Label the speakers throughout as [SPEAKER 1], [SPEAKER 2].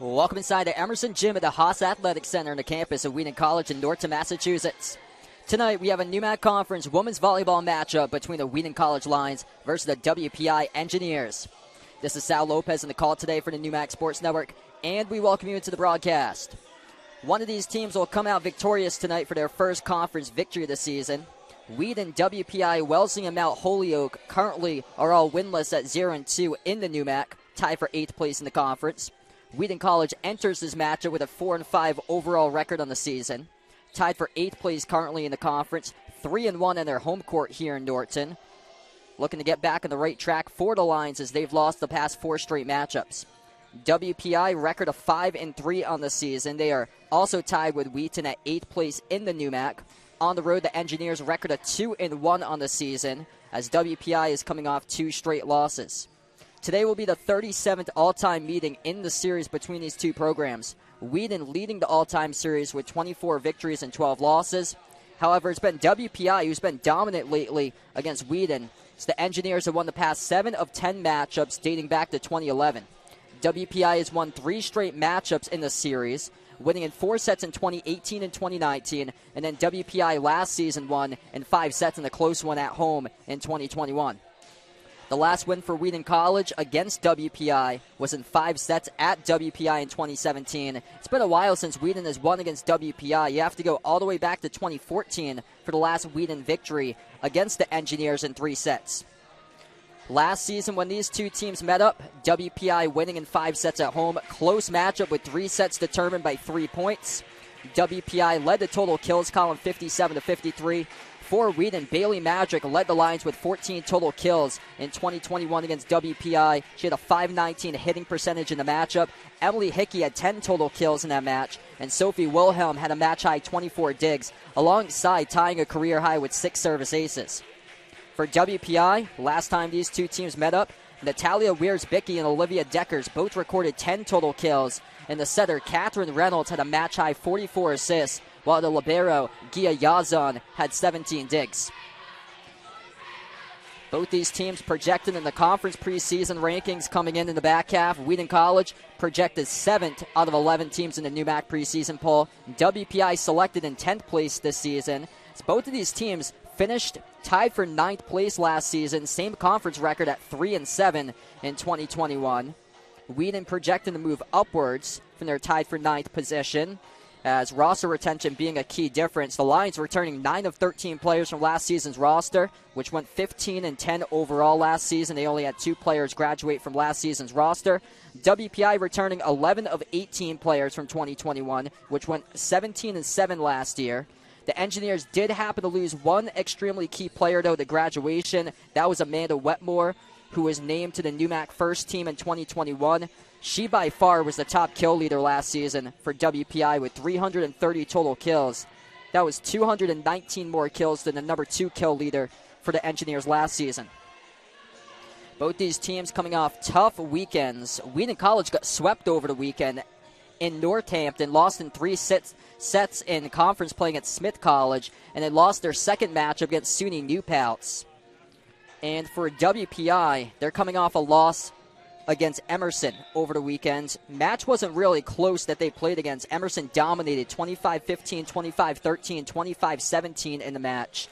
[SPEAKER 1] Welcome inside the Emerson Gym at the Haas Athletic Center on the campus of Wheaton College in Norton, Massachusetts. Tonight we have a NEWMAC Conference women's volleyball matchup between the Wheaton College Lions versus the WPI Engineers. This is Sal Lopez in the call today for the NEWMAC Sports Network, and we welcome you into the broadcast. One of these teams will come out victorious tonight for their first conference victory of the season. Wheaton, WPI, Wellesley, and Mount Holyoke currently are all winless at 0-2 in the NEWMAC, tied for 8th place in the conference. Wheaton College enters this matchup with a 4-5 overall record on the season, tied for 8th place currently in the conference, 3-1 in their home court here in Norton. Looking to get back on the right track for the Lions as they've lost the past 4 straight matchups. WPI record of 5-3 on the season. They are also tied with Wheaton at 8th place in the NEWMAC. On the road, the Engineers record of 2-1 on the season as WPI is coming off 2 straight losses. Today will be the 37th all-time meeting in the series between these two programs. Wheaton leading the all-time series with 24 victories and 12 losses. However, it's been WPI who's been dominant lately against Wheaton. It's the Engineers have won the past 7 of 10 matchups dating back to 2011. WPI has won 3 straight matchups in the series, winning in 4 sets in 2018 and 2019, and then WPI last season won in 5 sets in a close one at home in 2021. The last win for Wheaton College against WPI was in 5 sets at WPI in 2017. It's been a while since Wheaton has won against WPI. You have to go all the way back to 2014 for the last Wheaton victory against the Engineers in 3 sets. Last season when these two teams met up, WPI winning in 5 sets at home. Close matchup with 3 sets determined by 3 points. WPI led the total kills column 57-53. For Wheaton, Bailey Magic led the Lions with 14 total kills in 2021 against WPI. She had a .519 hitting percentage in the matchup. Emily Hickey had 10 total kills in that match. And Sophie Wilhelm had a match-high 24 digs, alongside tying a career high with 6 service aces. For WPI, last time these two teams met up, Natalia Weirs-Bicky and Olivia Deckers both recorded 10 total kills. And the setter, Catherine Reynolds, had a match-high 44 assists, while the libero, Gia Yazan, had 17 digs. Both these teams projected in the conference preseason rankings coming in the back half. Wheaton College projected 7th out of 11 teams in the NEWMAC preseason poll. WPI selected in 10th place this season. So both of these teams finished tied for 9th place last season. Same conference record at 3-7 in 2021. Wheaton projected to move upwards from their tied for 9th position, as roster retention being a key difference. The Lions returning 9 of 13 players from last season's roster, which went 15-10 overall last season. They only had 2 players graduate from last season's roster. WPI returning 11 of 18 players from 2021, which went 17-7 last year. The Engineers did happen to lose one extremely key player, though, to graduation. That was Amanda Wetmore, who was named to the NEWMAC first team in 2021. She by far was the top kill leader last season for WPI with 330 total kills. That was 219 more kills than the number 2 kill leader for the Engineers last season. Both these teams coming off tough weekends. Wheaton College got swept over the weekend in Northampton, lost in 3 sets in conference playing at Smith College, and they lost their second match against SUNY New Paltz. And for WPI, they're coming off a loss against Emerson over the weekend. Match wasn't really close that they played against. Emerson dominated 25-15, 25-13, 25-17 in the match,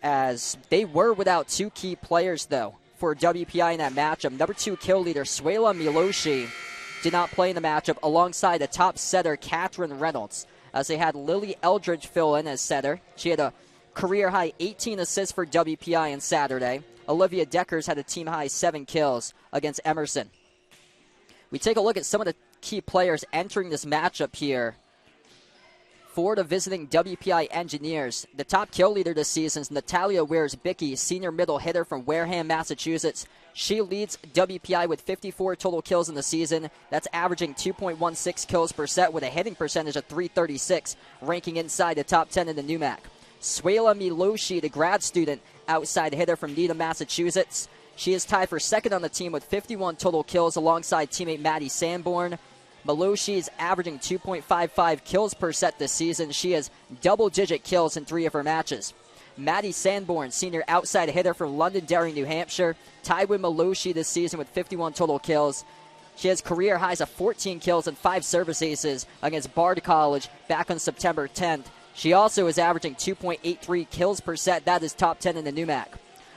[SPEAKER 1] as they were without 2 key players, though, for WPI in that matchup. Number 2 kill leader, Suela Miloshi, did not play in the matchup alongside the top setter, Catherine Reynolds, as they had Lily Eldridge fill in as setter. She had a career-high 18 assists for WPI on Saturday. Olivia Deckers had a team-high 7 kills against Emerson. We take a look at some of the key players entering this matchup here for the visiting WPI Engineers. The top kill leader this season is Natalia Weirs-Bicky, senior middle hitter from Wareham, Massachusetts. She leads WPI with 54 total kills in the season. That's averaging 2.16 kills per set with a hitting percentage of .336, ranking inside the top 10 in the NEWMAC. Suela Miloshi, the grad student outside hitter from Needham, Massachusetts. She is tied for second on the team with 51 total kills alongside teammate Maddie Sanborn. Miloshi is averaging 2.55 kills per set this season. She has double-digit kills in 3 of her matches. Maddie Sanborn, senior outside hitter from Londonderry, New Hampshire, tied with Miloshi this season with 51 total kills. She has career highs of 14 kills and 5 service aces against Bard College back on September 10th. She also is averaging 2.83 kills per set. That is top 10 in the NEWMAC.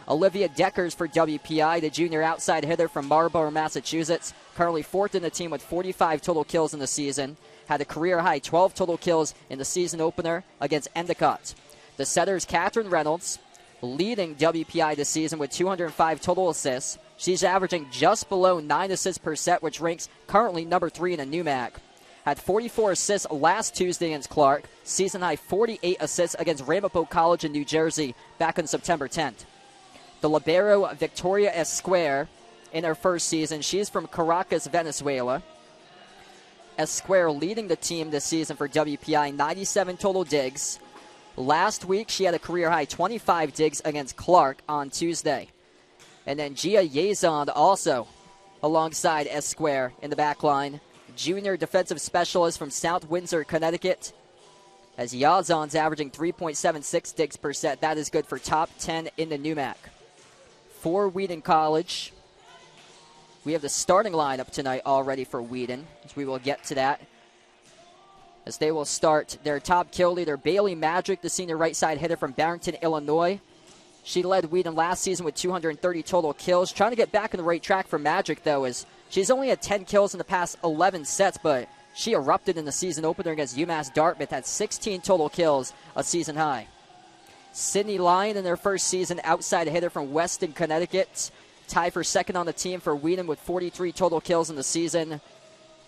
[SPEAKER 1] Olivia Deckers for WPI, the junior outside hitter from Marlborough, Massachusetts, currently 4th in the team with 45 total kills in the season. Had a career high 12 total kills in the season opener against Endicott. The setter is Catherine Reynolds, leading WPI this season with 205 total assists. She's averaging just below 9 assists per set, which ranks currently number 3 in the NEWMAC. Had 44 assists last Tuesday against Clark. Season high 48 assists against Ramapo College in New Jersey back on September 10th. The libero Victoria Esquire in her first season. She's from Caracas, Venezuela. Esquire leading the team this season for WPI, 97 total digs. Last week, she had a career-high 25 digs against Clark on Tuesday. And then Gia Yazon also alongside Esquire in the back line. Junior defensive specialist from South Windsor, Connecticut. As Yazon's averaging 3.76 digs per set. That is good for top 10 in the NEWMAC. For Wheaton College, we have the starting lineup tonight already for Wheaton, as we will get to that. As they will start their top kill leader, Bailey Madrick, the senior right side hitter from Barrington, Illinois. She led Wheaton last season with 230 total kills. Trying to get back on the right track for Madrick, though, as she's only had 10 kills in the past 11 sets, but she erupted in the season opener against UMass Dartmouth, had 16 total kills, a season high. Sydney Lyon in their first season, outside hitter from Weston, Connecticut. Tied for second on the team for Wheaton with 43 total kills in the season.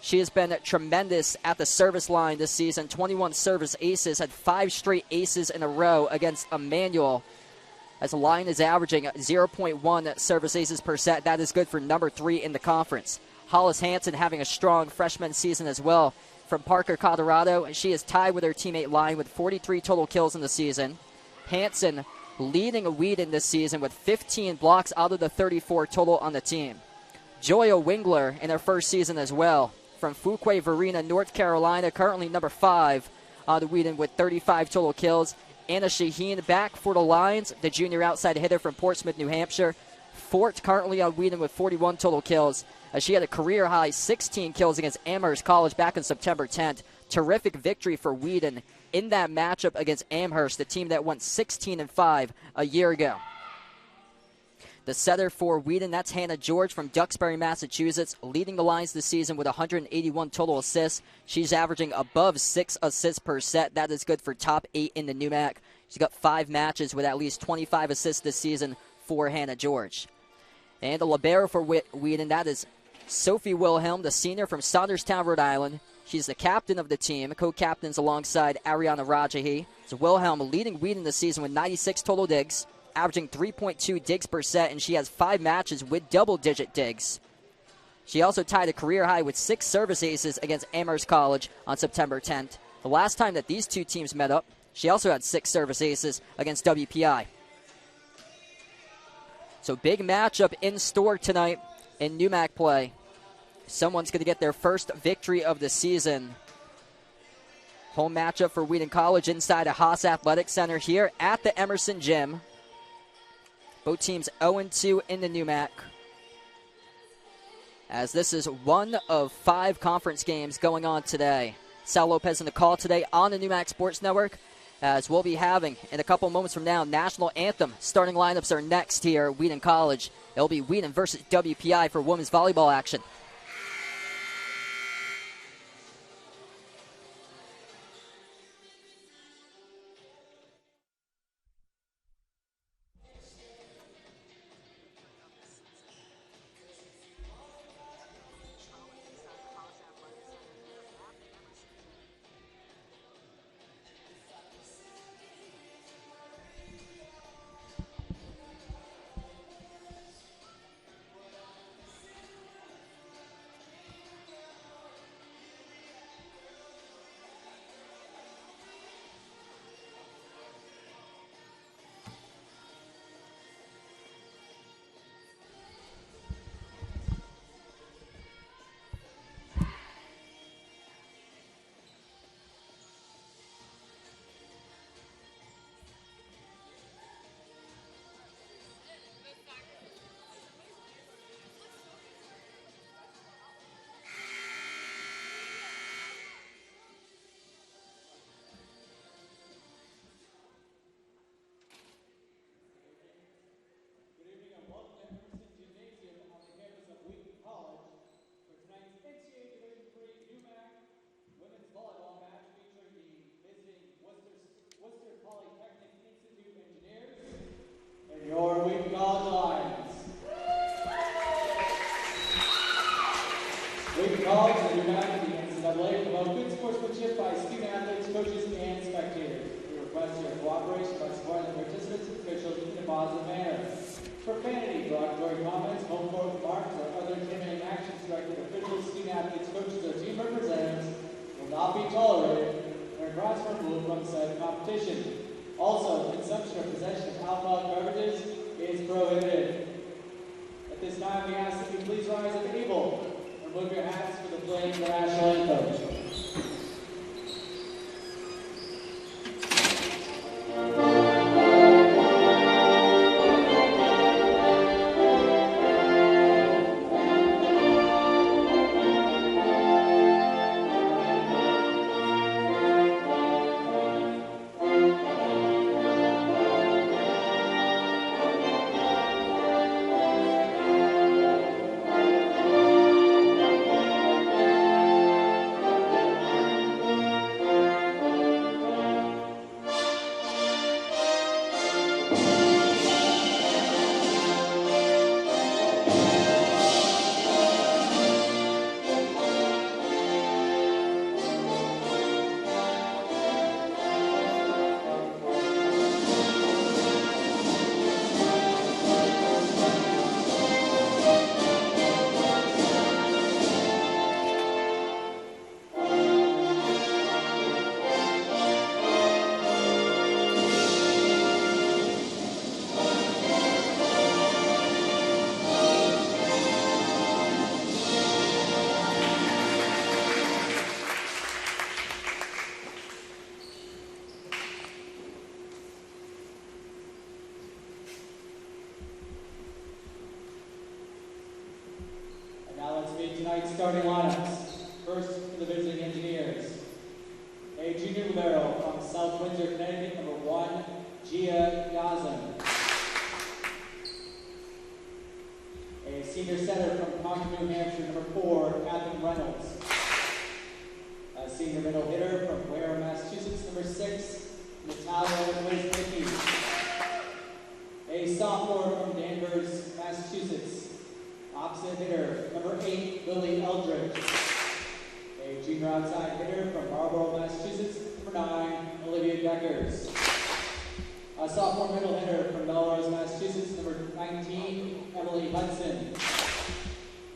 [SPEAKER 1] She has been tremendous at the service line this season. 21 service aces, had 5 straight aces in a row against Emmanuel. As Lyon is averaging 0.1 service aces per set. That is good for number 3 in the conference. Hollis Hansen having a strong freshman season as well. From Parker, Colorado, she is tied with her teammate Lyon with 43 total kills in the season. Hansen leading Wheaton this season with 15 blocks out of the 34 total on the team. Joya Wingler in her first season as well. From Fuquay Varina, North Carolina, currently number 5 on the Wheaton with 35 total kills. Anna Shaheen back for the Lions, the junior outside hitter from Portsmouth, New Hampshire. Fort currently on Wheaton with 41 total kills. As she had a career high 16 kills against Amherst College back on September 10th. Terrific victory for Wheaton in that matchup against Amherst, the team that went 16-5 a year ago. The setter for Wheaton, that's Hannah George from Duxbury, Massachusetts, leading the lines this season with 181 total assists. She's averaging above 6 assists per set. That is good for top 8 in the NEWMAC. She's got 5 matches with at least 25 assists this season for Hannah George. And the libero for Wheaton, that is Sophie Wilhelm, the senior from Saunderstown, Rhode Island. She's the captain of the team, co-captains alongside Ariana Rajahi. So Wilhelm leading Wheaton this season with 96 total digs, averaging 3.2 digs per set, and she has 5 matches with double-digit digs. She also tied a career high with 6 service aces against Amherst College on September 10th. The last time that these two teams met up, she also had 6 service aces against WPI. So big matchup in store tonight in NEWMAC play. Someone's going to get their first victory of the season. Home matchup for Wheaton College inside a Haas Athletic Center here at the Emerson Gym. Both teams 0-2 in the NEWMAC. As this is one of 5 conference games going on today. Sal Lopez in the call today on the NEWMAC Sports Network. As we'll be having, in a couple moments from now, National Anthem. Starting lineups are next here at Wheaton College. It'll be Wheaton versus WPI for women's volleyball action.
[SPEAKER 2] Worcester Polytechnic Institute engineers, and your Wheaton College Lions. Wheaton College and NEWMAC and the NCAA promote good sportsmanship by student athletes, coaches, and spectators. We request your cooperation by supporting the participants and officials in a positive manner. Profanity, derogatory comments, homophobic remarks, or other intimidating actions directed at officials, student athletes, coaches, or team representatives will not be tolerated and are grounds for removal from said competition. Also, consumption or possession of alcoholic beverages is prohibited. At this time, we ask that you please rise at the table. Remove your hats for the playing of the national anthem. Tonight's starting lineups. First, for the visiting engineers. A junior libero from South Windsor, Connecticut, number 1, Gia Yazan. A senior setter from Concord, New Hampshire, number 4, Kathy Reynolds. A senior middle hitter from Wareham, Massachusetts, number 6, Natalia Wisnicki. A sophomore from Danvers, Massachusetts. Opposite hitter, number 8, Lily Eldridge. A junior outside hitter from Marlborough, Massachusetts, number 9, Olivia Deckers. A sophomore middle hitter from Melrose, Massachusetts, number 19, Emily Hudson.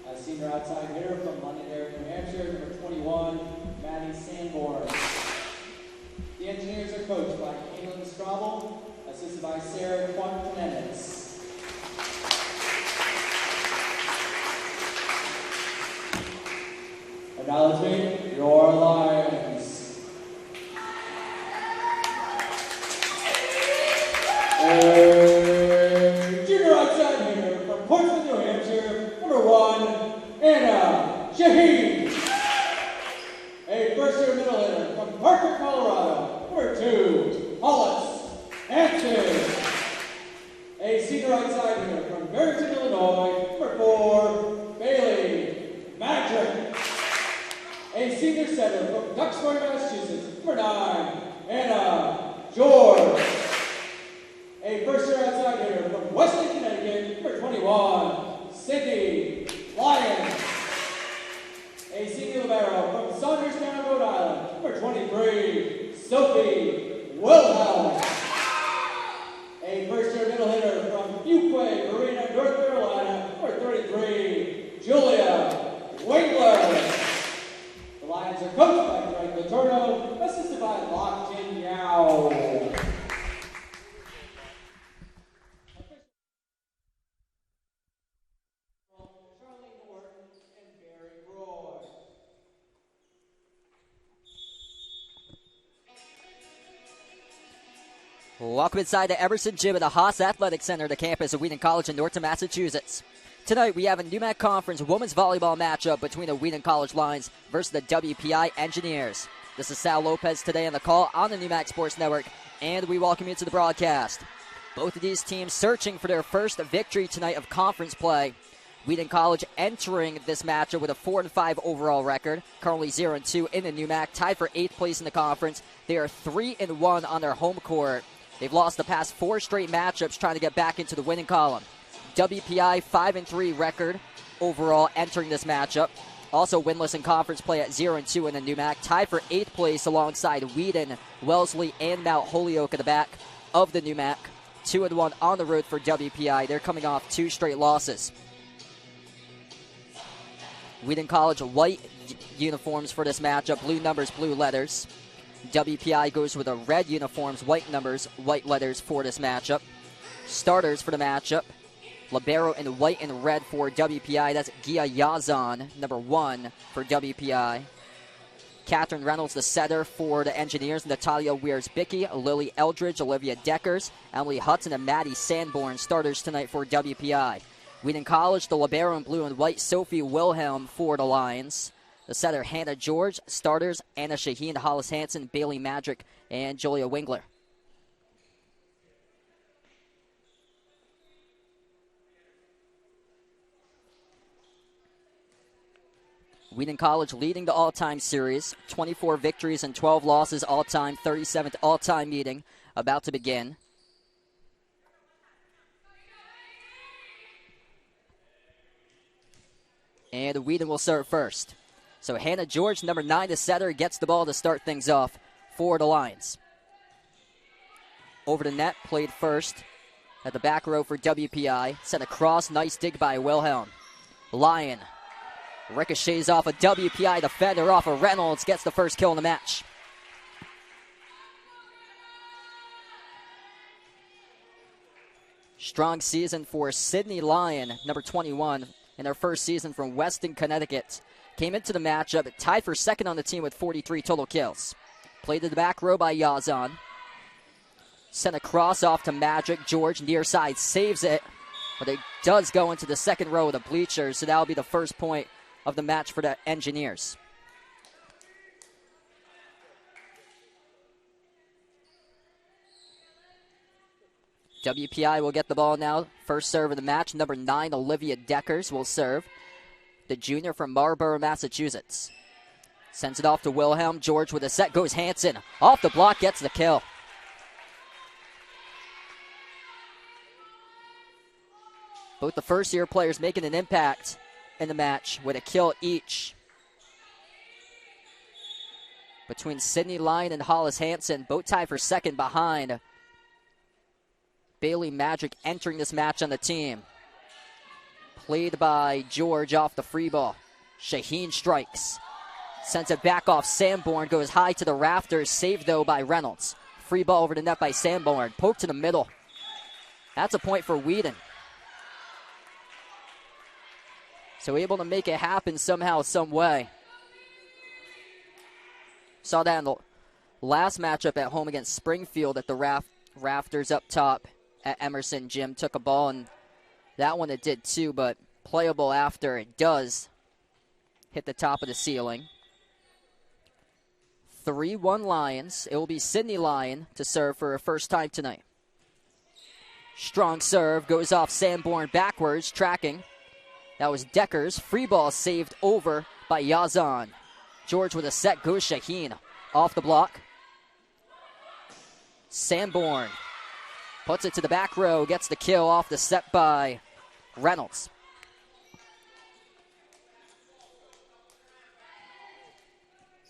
[SPEAKER 2] A senior outside hitter from Londonderry, New Hampshire, number 21, Maddie Sanborn. The engineers are coached by Caitlin Strobel, assisted by Sarah Quantanez. Acknowledgement, your Lions. Junior outside hitter from Portsmouth, New Hampshire, number 1, Anna Shaheen. A first-year middle hitter from Parker, Colorado, number 2, Hollis Hanson. A senior outside hitter from Barrington, Illinois, number 4, Bailey Madrick. A senior setter from Duxbury, Massachusetts, number 9, Anna George. A first-year outside hitter from Weston, Connecticut, number 21, Cindy Lyon. A senior libero from Saunderstown, Rhode Island, number 23, Sophie Wilhelm. A first-year middle hitter from Fuquay, Marina, North Carolina, number 33, Julia Wingler. The Lions are coached by Greg Letourneau, assisted by Lock Jin Yao. Charlie Norton and Barry Roy.
[SPEAKER 1] Welcome inside the Emerson Gym at the Haas Athletic Center, the campus of Wheaton College in Norton, Massachusetts. Tonight, we have a NEWMAC Conference women's volleyball matchup between the Wheaton College Lions versus the WPI Engineers. This is Sal Lopez today on the call on the NEWMAC Sports Network, and we welcome you to the broadcast. Both of these teams searching for their first victory tonight of conference play. Wheaton College entering this matchup with a 4-5 overall record, currently 0-2 in the NEWMAC, tied for 8th place in the conference. They are 3-1 on their home court. They've lost the past 4 straight matchups trying to get back into the winning column. WPI 5-3 record overall entering this matchup. Also winless in conference play at 0-2 in the NEWMAC, tied for 8th place alongside Wheaton, Wellesley, and Mount Holyoke at the back of the NEWMAC. 2-1 on the road for WPI. They're coming off 2 straight losses. Wheaton College white uniforms for this matchup, blue numbers, blue letters. WPI goes with the red uniforms, white numbers, white letters for this matchup. Starters for the matchup, libero in white and red for WPI. That's Gia Yazan, number 1 for WPI. Catherine Reynolds, the setter for the Engineers. Natalia Weirs-Bicky, Lily Eldridge, Olivia Deckers, Emily Hudson, and Maddie Sanborn, starters tonight for WPI. Wheaton College, the libero in blue and white, Sophie Wilhelm for the Lions. The setter, Hannah George. Starters, Anna Shaheen, Hollis Hansen, Bailey Madrick, and Julia Wingler. Wheaton College leading the all-time series, 24 victories and 12 losses all-time, 37th all-time meeting about to begin. And Wheaton will serve first. So Hannah George, number 9, the setter, gets the ball to start things off for the Lions. Over the net, played first at the back row for WPI. Sent across, nice dig by Wilhelm. Lyon ricochets off a WPI defender off of Reynolds, gets the first kill in the match. Strong season for Sydney Lyon, number 21, in her first season from Weston, Connecticut. Came into the matchup, tied for second on the team with 43 total kills. Played to the back row by Yazan. Sent a cross off to Magic. George, near side, saves it. But it does go into the second row of the bleachers, so that will be the first point of the match for the Engineers. WPI will get the ball now. First serve of the match, number 9, Olivia Deckers will serve. The junior from Marlborough, Massachusetts. Sends it off to Wilhelm. George with a set, goes Hansen. Off the block, gets the kill. Both the first-year players making an impact in the match with a kill each. Between Sydney Lyon and Hollis Hansen, both tied for second behind Bailey Madrick entering this match on the team. Played by George off the free ball. Shaheen strikes. Sends it back off Sanborn. Goes high to the rafters. Saved, though, by Reynolds. Free ball over the net by Sanborn. Poked to the middle. That's a point for Wheaton. So able to make it happen somehow, some way. Saw that in the last matchup at home against Springfield at the rafters up top at Emerson Gym. Took a ball, and that one it did too, but playable after it does hit the top of the ceiling. 3-1 Lions. It will be Sydney Lyon to serve for her first time tonight. Strong serve, goes off Sanborn backwards, tracking. That was Deckers. Free ball saved over by Yazan. George with a set, goes Shaheen. Off the block. Sanborn puts it to the back row, gets the kill off the set by Reynolds.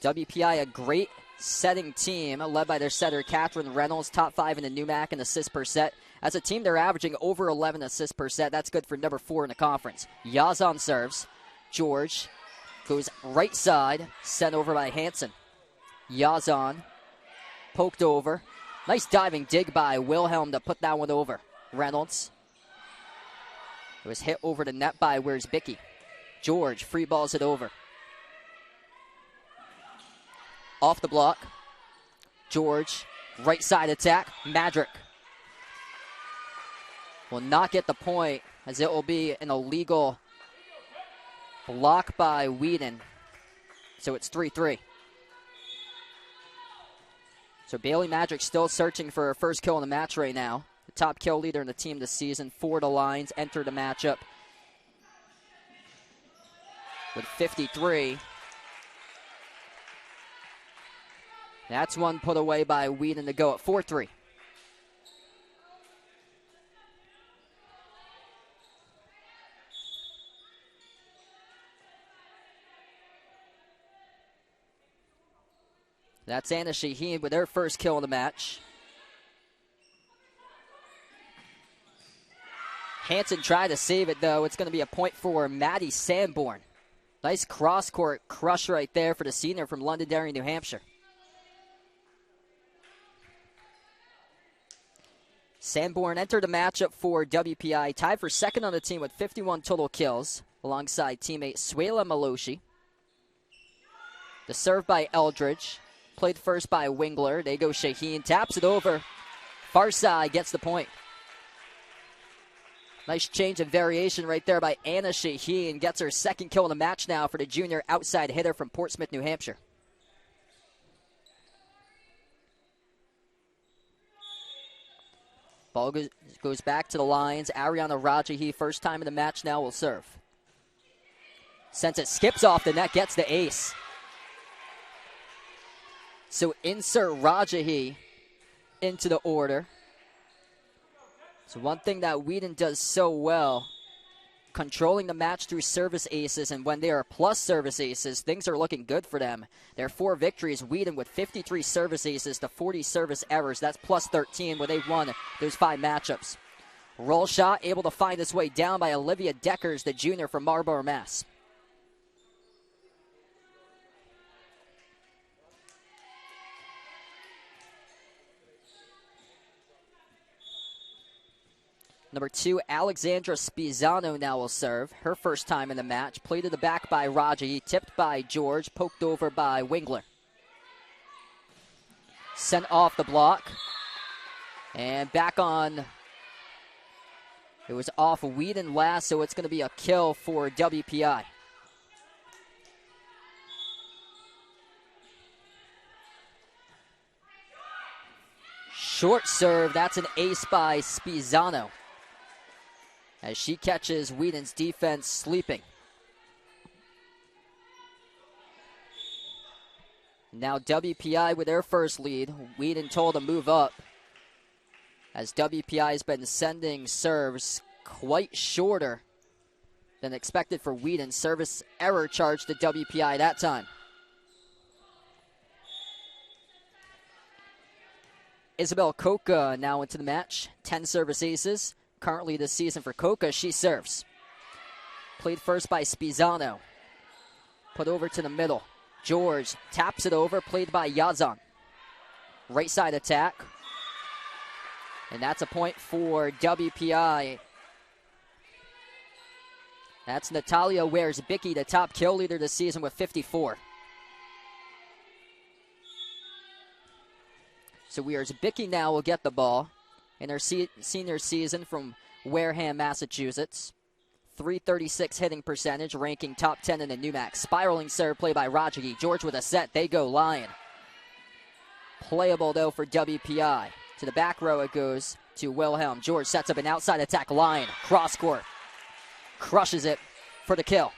[SPEAKER 1] WPI, a great setting team, led by their setter, Catherine Reynolds, top 5 in the NEWMAC in assists per set. As a team, they're averaging over 11 assists per set. That's good for number 4 in the conference. Yazan serves. George goes right side, sent over by Hansen. Yazan poked over. Nice diving dig by Wilhelm to put that one over. Reynolds. It was hit over the net by Weirs-Bicky. George free balls it over. Off the block. George, right side attack. Madrick will not get the point, as it will be an illegal block by Wheaton. So it's 3-3. So Bailey Madrick still searching for her first kill in the match right now. The top kill leader in the team this season for the Lions. Entered the matchup with 53. That's one put away by Wheaton to go at 4-3. That's Anna Shaheen with her first kill in the match. Hanson tried to save it, though. It's going to be a point for Maddie Sanborn. Nice cross-court crush right there for the senior from Londonderry, New Hampshire. Sanborn entered the matchup for WPI, tied for second on the team with 51 total kills, alongside teammate Suela Maloshi. The serve by Eldridge. Played first by Wingler. They go Shaheen. Taps it over. Far side gets the point. Nice change of variation right there by Anna Shaheen. Gets her second kill in the match now for the junior outside hitter from Portsmouth, New Hampshire. Ball goes back to the Lions. Ariana Rajahi, first time in the match now, will serve. Since it skips off the net, gets the ace. So insert Rajahi into the order. So one thing that Wheaton does so well, controlling the match through service aces, and when they are plus service aces, things are looking good for them. Their 4 victories, Wheaton with 53 service aces to 40 service errors. That's plus 13 where they've won those 5 matchups. Roll shot able to find its way down by Olivia Deckers, the junior from Marlborough, Mass. Number 2, Alexandra Spizzano now will serve. Her first time in the match. Played to the back by Raji. Tipped by George. Poked over by Wingler. Sent off the block. And back on. It was off Wheaton last, so it's going to be a kill for WPI. Short serve. That's an ace by Spizzano, as she catches Wheaton's defense sleeping. Now WPI with their first lead. Wheaton told to move up, as WPI has been sending serves quite shorter than expected for Wheaton. Service error charge to WPI that time. Isabel Coca now into the match. 10 service aces. Currently this season for Coca, she serves. Played first by Spizzano. Put over to the middle. George taps it over, played by Yazan. Right side attack. And that's a point for WPI. That's Natalia Wears-Bicky, the top kill leader this season with 54. So Wears-Bicky now will get the ball in her senior season from Wareham, Massachusetts. .336 hitting percentage, ranking top 10 in the NEWMAC. Spiraling serve play by Rajahi. George with a set. They go Lion. Playable, though, for WPI. To the back row it goes to Wilhelm. George sets up an outside attack. Lion. Cross court. Crushes it for the kill.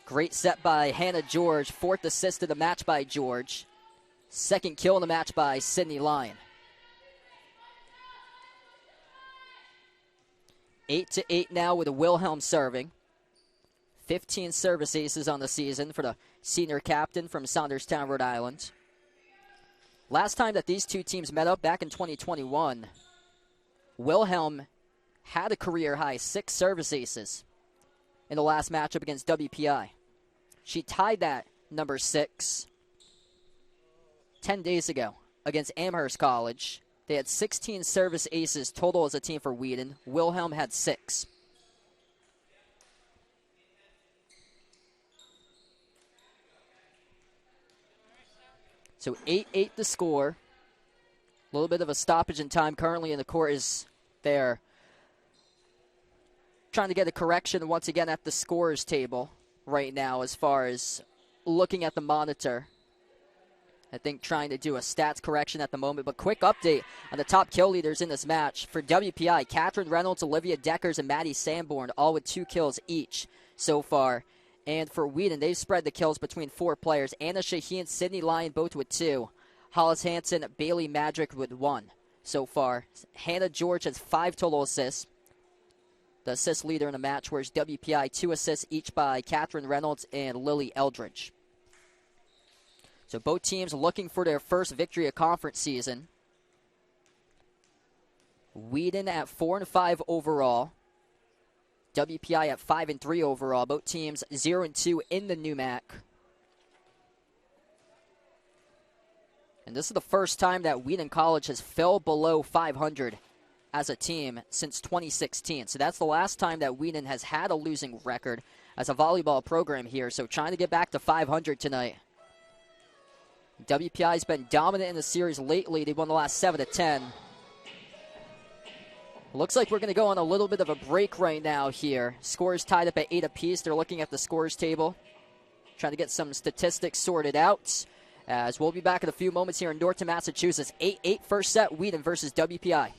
[SPEAKER 1] Great set by Hannah George. 4th assist of the match by George. 2nd kill in the match by Sydney Lyon. 8-8 now with Wilhelm serving. 15 service aces on the season for the senior captain from Saunderstown, Rhode Island. Last time that these two teams met up back in 2021, Wilhelm had a career high 6 service aces in the last matchup against WPI. She tied that number 6 10 days ago against Amherst College. They had 16 service aces total as a team for Wheaton. Wilhelm had 6. So 8-8 the score. A little bit of a stoppage in time currently in the court is there. Trying to get a correction once again at the scorers table right now as far as looking at the monitor, I think trying to do a stats correction at the moment. But quick update on the top kill leaders in this match. For WPI, Katherine Reynolds, Olivia Deckers, and Maddie Sanborn, all with 2 kills each so far. And for Wheaton, they've spread the kills between 4 players. Anna Shaheen, Sydney Lyon, both with 2. Hollis Hansen, Bailey Madrick with 1 so far. Hannah George has 5 total assists. The assist leader in the match, whereas WPI 2 assists each by Katherine Reynolds and Lily Eldridge. So both teams looking for their first victory of conference season. Wheaton at 4-5 overall. WPI at 5-3 overall. Both teams 0-2 in the NEWMAC. And this is the first time that Wheaton College has fell below 500 as a team since 2016. So that's the last time that Wheaton has had a losing record as a volleyball program here. So trying to get back to 500 tonight. WPI has been dominant in the series lately. They won the last 7 of 10. Looks like we're going to go on a little bit of a break right now here. Scores tied up at 8 apiece. They're looking at the scores table, trying to get some statistics sorted out. As we'll be back in a few moments here in Norton, Massachusetts. 8-8 first set, Wheaton versus WPI.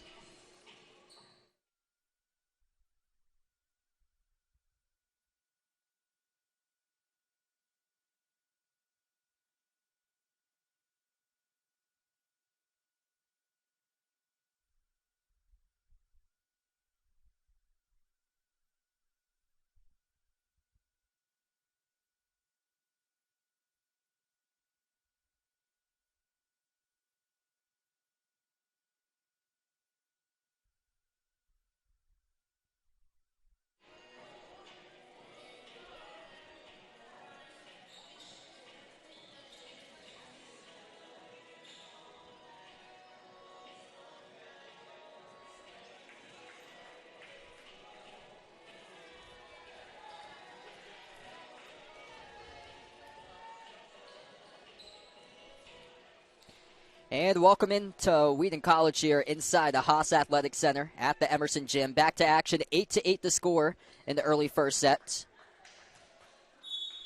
[SPEAKER 1] And welcome into Wheaton College here inside the Haas Athletic Center at the Emerson Gym. Back to action, 8-8 the score in the early first set.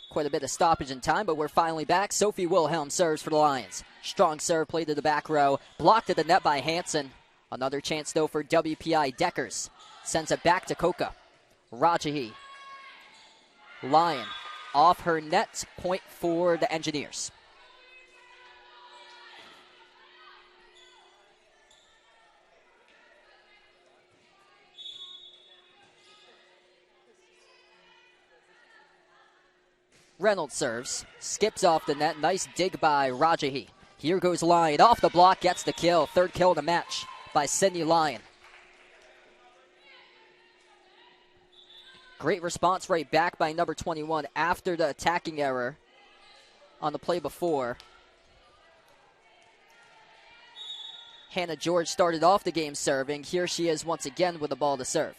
[SPEAKER 1] Quite a bit of stoppage in time, but we're finally back. Sophie Wilhelm serves for the Lions. Strong serve played to the back row. Blocked at the net by Hansen. Another chance, though, for WPI. Deckers sends it back to Coca. Rajahi. Lyon off her net. Point for the Engineers. Reynolds serves, skips off the net. Nice dig by Rajahi. Here goes Lyon. Off the block, gets the kill. Third kill in the match by Sydney Lyon. Great response right back by number 21 after the attacking error on the play before. Hannah George started off the game serving. Here she is once again with the ball to serve.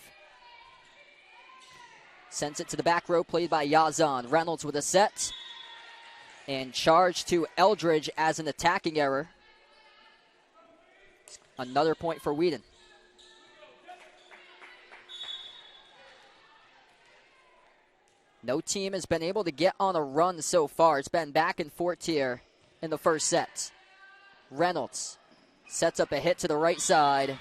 [SPEAKER 1] Sends it to the back row, played by Yazan. Reynolds with a set. And charge to Eldridge as an attacking error. Another point for Wheaton. No team has been able to get on a run so far. It's been back and forth here in the first set. Reynolds sets up a hit to the right side.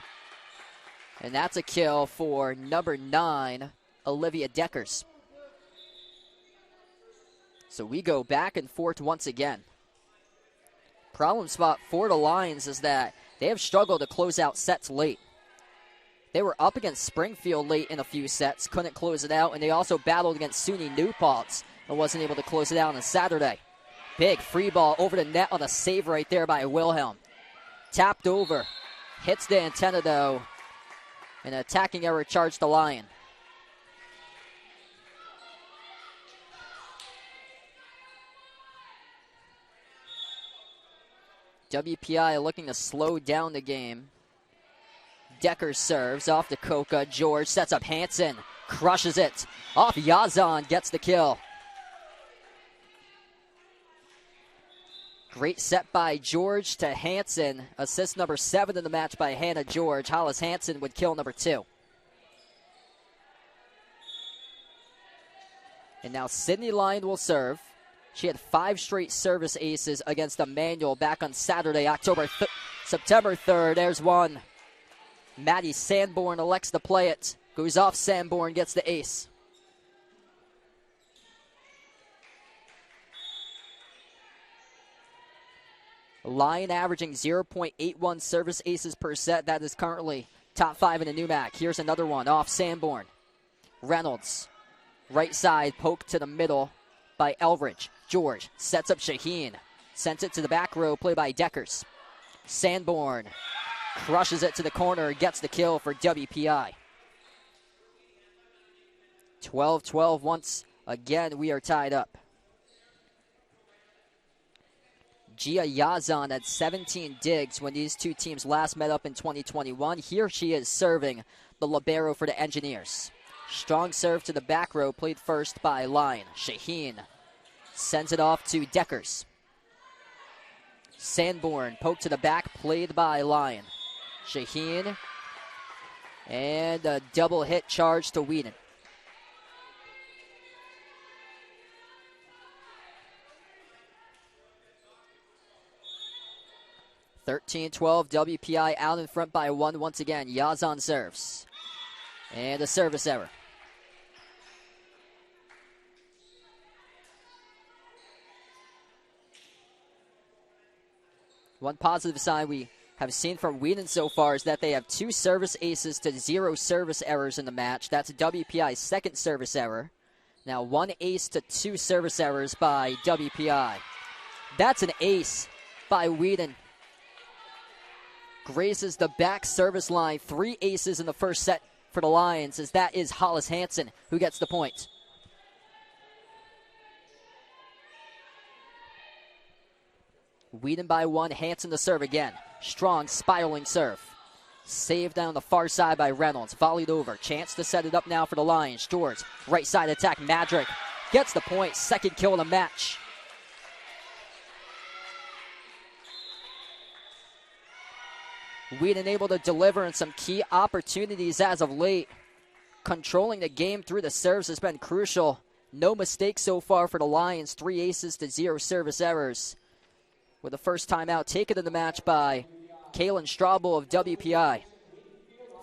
[SPEAKER 1] And that's a kill for number 9. Olivia Deckers. So we go back and forth once again. Problem spot for the Lions is that they have struggled to close out sets late. They were up against Springfield late in a few sets, couldn't close it out, and they also battled against SUNY New Paltz and wasn't able to close it out on Saturday. Big free ball over the net on a save right there by Wilhelm. Tapped over. Hits the antenna though. An attacking error charged the Lion. WPI looking to slow down the game. Decker serves off the Coca. George sets up Hansen. Crushes it. Off Yazan. Gets the kill. Great set by George to Hansen. Assist number 7 in the match by Hannah George. Hollis Hansen would kill number 2. And now Sydney Lyon will serve. She had 5 straight service aces against Emmanuel back on Saturday, September 3rd. There's one. Maddie Sanborn elects to play it. Goes off Sanborn, gets the ace. Lyon averaging 0.81 service aces per set. That is currently top 5 in the NEWMAC. Here's another one off Sanborn. Reynolds, right side, poke to the middle by Eldridge. George sets up Shaheen. Sends it to the back row, play by Deckers. Sanborn crushes it to the corner, gets the kill for WPI. 12-12 once again, we are tied up. Gia Yazan had 17 digs when these two teams last met up in 2021. Here she is serving the libero for the Engineers. Strong serve to the back row, played first by Lyon. Shaheen sends it off to Deckers. Sanborn, poke to the back, played by Lyon. Shaheen, and a double hit charge to Wheaton. (13-12) WPI out in front by 1 once again. Yazan serves. And a service error. One positive sign we have seen from Wheaton so far is that they have 2 service aces to 0 service errors in the match. That's WPI's second service error. Now 1 ace to 2 service errors by WPI. That's an ace by Wheaton. Grazes the back service line. 3 aces in the first set for the Lions, as that is Hollis Hansen who gets the point. Wheaton by 1, Hansen to serve again. Strong spiraling serve. Saved down the far side by Reynolds. Volleyed over. Chance to set it up now for the Lions. George, right side attack. Madrick gets the point. Second kill of the match. Wheaton able to deliver in some key opportunities as of late. Controlling the game through the serves has been crucial. No mistakes so far for the Lions. 3 aces to 0 service errors. With the first time out taken in the match by Kaylin Straubel of WPI.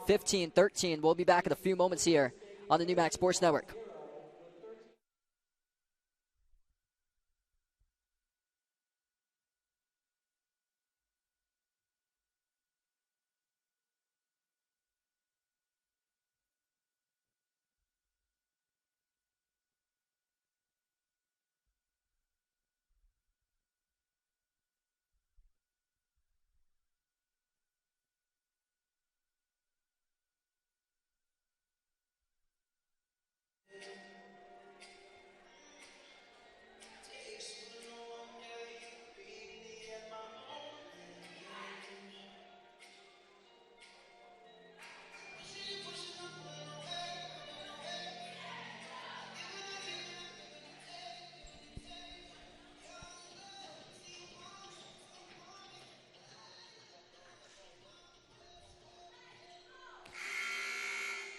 [SPEAKER 1] 15-13. We'll be back in a few moments here on the NEWMAC Sports Network.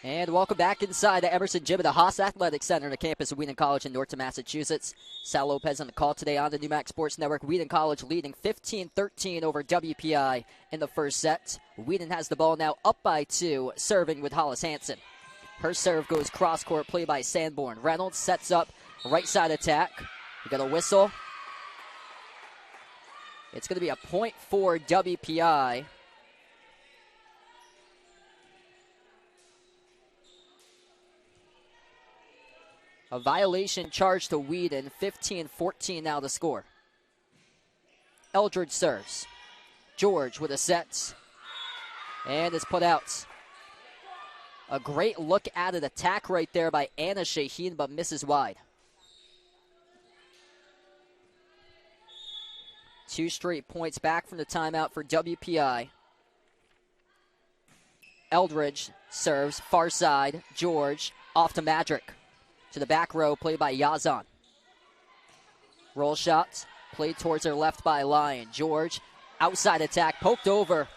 [SPEAKER 1] And welcome back inside the Emerson Gym at the Haas Athletic Center on the campus of Wheaton College in Norton, Massachusetts. Sal Lopez on the call today on the NEWMAC Sports Network. Wheaton College leading 15-13 over WPI in the first set. Wheaton has the ball now up by 2, serving with Hollis Hansen. Her serve goes cross-court, play by Sanborn. Reynolds sets up right side attack. We got a whistle. It's going to be a point for WPI. A violation charge to Wheaton. 15-14 now the score. Eldridge serves. George with a set. And it's put out. A great look at an attack right there by Anna Shaheen, but misses wide. 2 straight points back from the timeout for WPI. Eldridge serves, far side. George off to Madrick. To the back row, played by Yazan. Roll shots, played towards her left by Lyon. George, outside attack, poked over.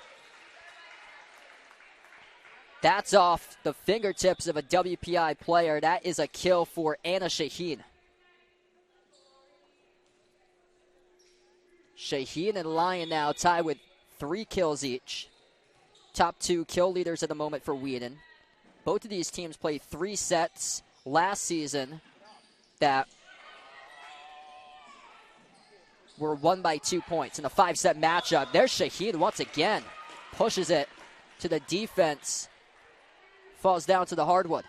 [SPEAKER 1] That's off the fingertips of a WPI player. That is a kill for Anna Shaheen. Shaheen and Lyon now tied with 3 kills each. Top 2 kill leaders at the moment for Wheaton. Both of these teams played 3 sets last season that were won by 2 points in a 5-set matchup. There's Shaheen once again. Pushes it to the defense. Falls down to the hardwood.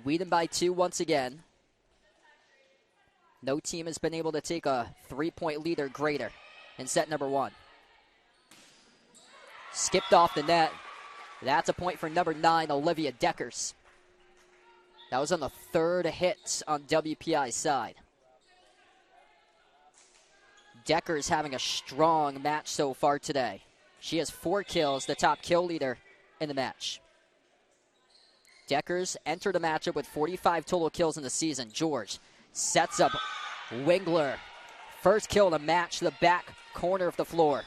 [SPEAKER 1] Wheaton by 2 once again. No team has been able to take a 3-point lead or greater in set number 1. Skipped off the net. That's a point for number 9, Olivia Deckers. That was on the 3rd hit on WPI's side. Deckers having a strong match so far today. She has 4 kills, the top kill leader in the match. Deckers entered the matchup with 45 total kills in the season. George sets up Wingler. First kill in the match to the back corner of the floor.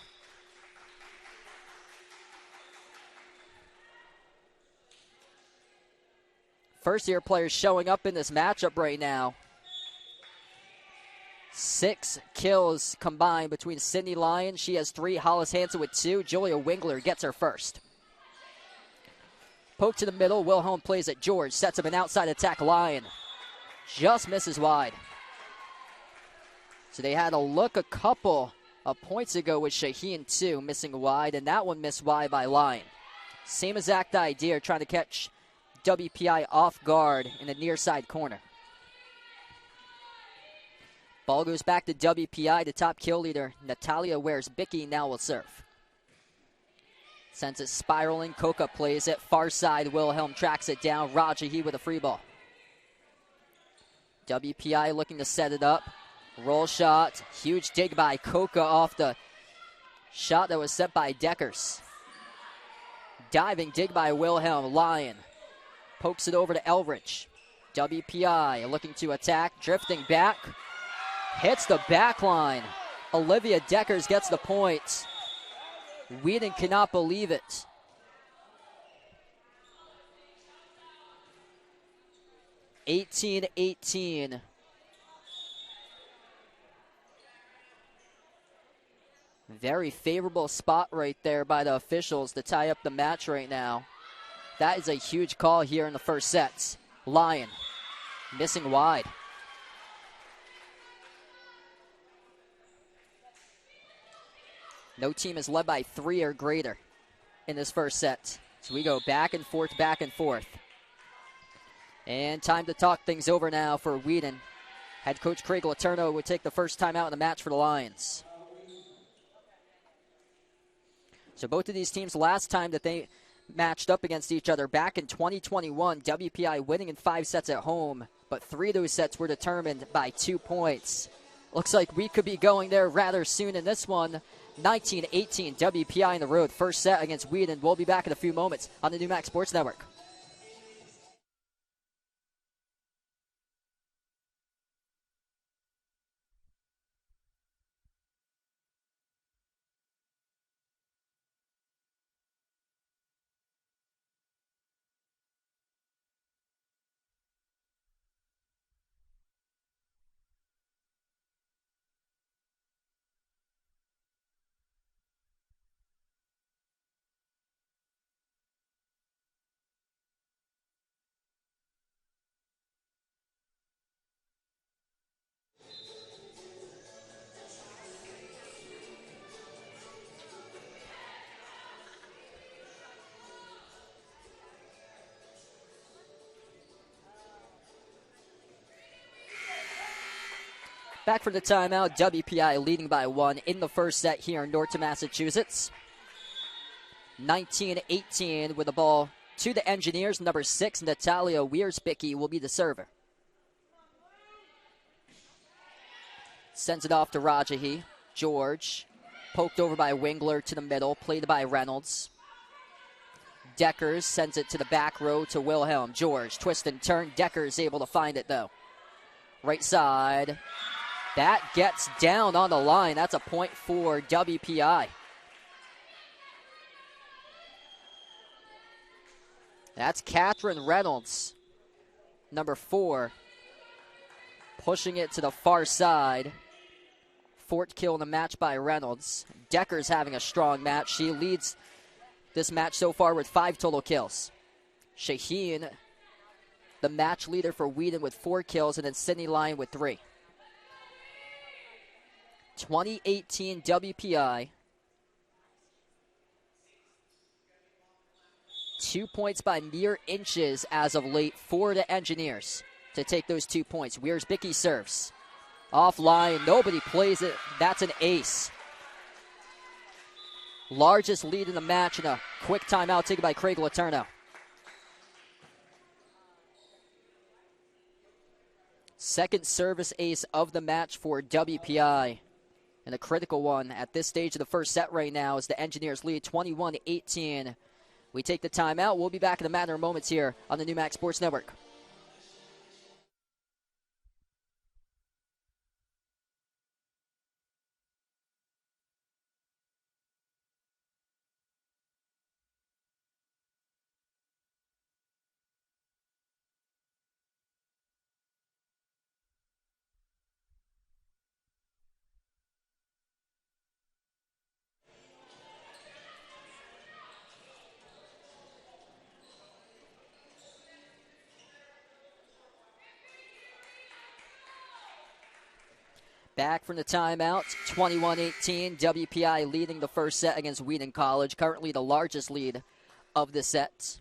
[SPEAKER 1] First-year players showing up in this matchup right now. 6 kills combined between Sydney Lyon. She has 3. Hollis Hansen with 2. Julia Wingler gets her first. Poke to the middle. Wilhelm plays it. George sets up an outside attack. Lyon just misses wide. So they had a look a couple of points ago with Shaheen, too, missing wide, and that one missed wide by Lyon. Same exact idea, trying to catch WPI off guard in the near side corner. Ball goes back to WPI. The top kill leader, Natalia Wears-Bicky, now will serve. Sends it spiraling. Coca plays it. Far side, Wilhelm tracks it down. Rajahi with a free ball. WPI looking to set it up. Roll shot. Huge dig by Coca off the shot that was set by Deckers. Diving dig by Wilhelm. Lyon pokes it over to Elrich. WPI looking to attack. Drifting back. Hits the back line. Olivia Deckers gets the point. Wheaton cannot believe it. (18-18). Very favorable spot right there by the officials to tie up the match right now. That is a huge call here in the first sets. Lyon missing wide. No team is led by 3 or greater in this first set. So we go back and forth, back and forth. And time to talk things over now for Wheaton. Head coach Craig Letourneau would take the first time out in the match for the Lions. So both of these teams, last time that they matched up against each other back in 2021, WPI winning in 5 sets at home, but 3 of those sets were determined by 2 points. Looks like we could be going there rather soon in this one. 19-18, WPI on the road. First set against Wheaton. We'll be back in a few moments on the NEWMAC Sports Network. Back for the timeout. WPI leading by 1 in the first set here in Norton, Massachusetts. 19-18 with the ball to the Engineers. Number 6, Natalia Wears-Bicky will be the server. Sends it off to Rajahi. George poked over by Wingler to the middle. Played by Reynolds. Deckers sends it to the back row to Wilhelm. George, twist and turn. Deckers able to find it, though. Right side. That gets down on the line. That's a point for WPI. That's Catherine Reynolds number 4, pushing it to the far side. 4th kill in the match by Reynolds. Decker's having a strong match. She leads this match so far with 5 total kills. Shaheen, the match leader for Wheaton with 4 kills, and then Sydney Lyon with 3. 2018 WPI. 2 points by mere inches as of late for the Engineers to take those 2 points. Wiersbicki serves. Offline, nobody plays it. That's an ace. Largest lead in the match, and a quick timeout taken by Craig Letourneau. Second service ace of the match for WPI. And a critical one at this stage of the first set right now as the Engineers lead 21-18. We take the timeout. We'll be back in a matter of moments here on the NEWMAC Sports Network. Back from the timeout, 21-18. WPI leading the first set against Wheaton College, currently the largest lead of the set.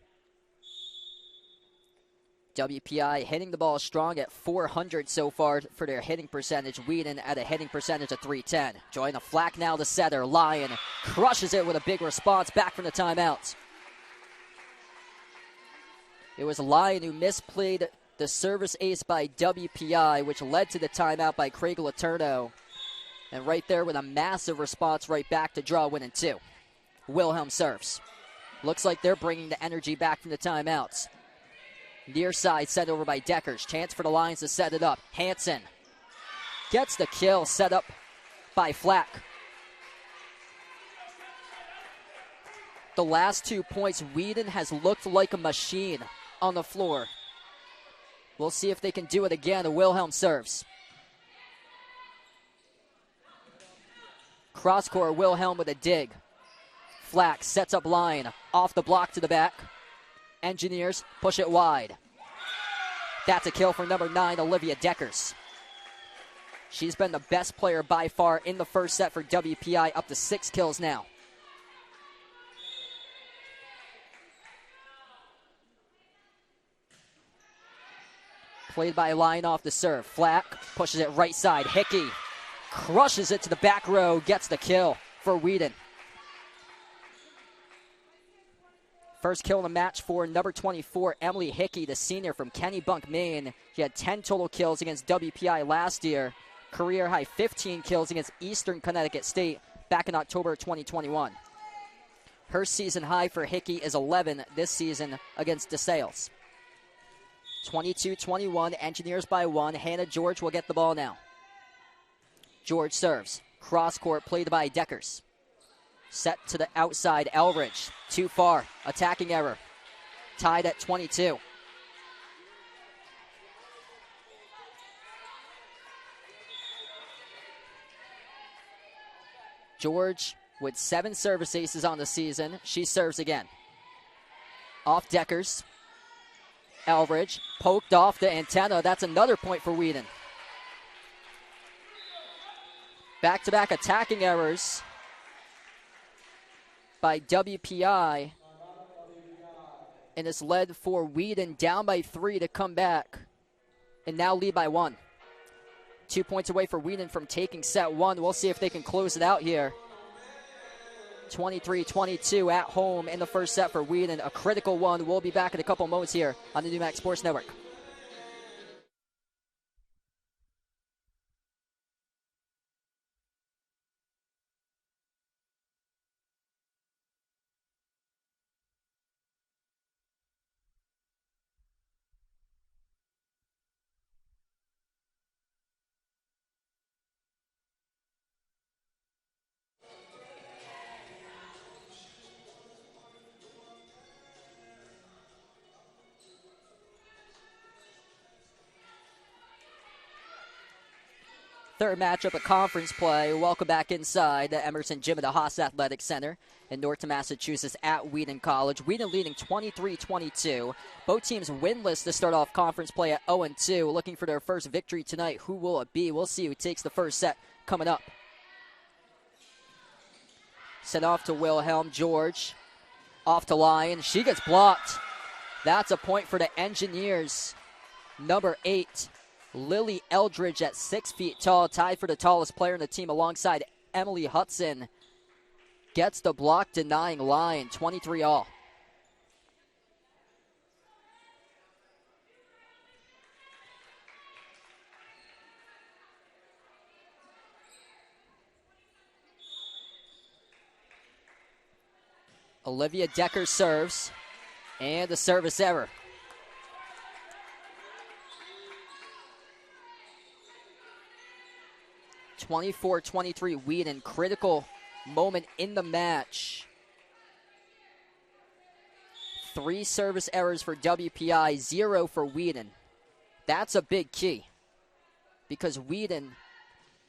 [SPEAKER 1] WPI hitting the ball strong at .400 so far for their hitting percentage. Wheaton at a hitting percentage of .310. Joanna Flack now the setter. Lyon crushes it with a big response back from the timeout. It was Lyon who misplayed the service ace by WPI, which led to the timeout by Craig Letourneau. And right there with a massive response right back to draw winning 2. Wilhelm serves. Looks like they're bringing the energy back from the timeouts. Near side sent over by Deckers. Chance for the Lions to set it up. Hansen gets the kill, set up by Flack. The last 2 points, Wheaton has looked like a machine on the floor. We'll see if they can do it again. Wilhelm serves. Cross-court, Wilhelm with a dig. Flack sets up line. Off the block to the back. Engineers push it wide. That's a kill for number 9, Olivia Deckers. She's been the best player by far in the first set for WPI, up to 6 kills now. Played by Lyon off the serve. Flack pushes it right side. Hickey crushes it to the back row, gets the kill for Wheaton. First kill in the match for number 24, Emily Hickey, the senior from Kennebunk, Maine. She had 10 total kills against WPI last year. Career high 15 kills against Eastern Connecticut State back in October 2021. Her season high for Hickey is 11 this season against DeSales. 22-21, Engineers by 1. Hannah George will get the ball now. George serves. Cross court played by Deckers. Set to the outside, Elridge. Too far. Attacking error. Tied at 22. George with 7 service aces on the season. She serves again. Off Deckers. Elridge poked off the antenna. That's another point for Wheaton. Back-to-back attacking errors by WPI. And it's led for Wheaton down by 3 to come back and now lead by 1. 2 points away for Wheaton from taking set 1. We'll see if they can close it out here. 23-22 at home in the first set for Wheaton. A critical one. We'll be back in a couple moments here on the NEWMAC Sports Network. Third matchup of conference play. Welcome back inside the Emerson Gym at the Haas Athletic Center in Norton, Massachusetts at Wheaton College. Wheaton leading 23-22. Both teams winless to start off conference play at 0-2. Looking for their first victory tonight. Who will it be? We'll see who takes the first set coming up. Sent off to Wilhelm. George off to Lyon. She gets blocked. That's a point for the Engineers. Number 8. Lily Eldridge at 6 feet tall, tied for the tallest player in the team alongside Emily Hudson. Gets the block, denying Lyon, 23-all. Olivia Decker serves, and a service error. 24-23 Wheaton. Critical moment in the match. 3 service errors for WPI, 0 for Wheaton. That's a big key because Wheaton,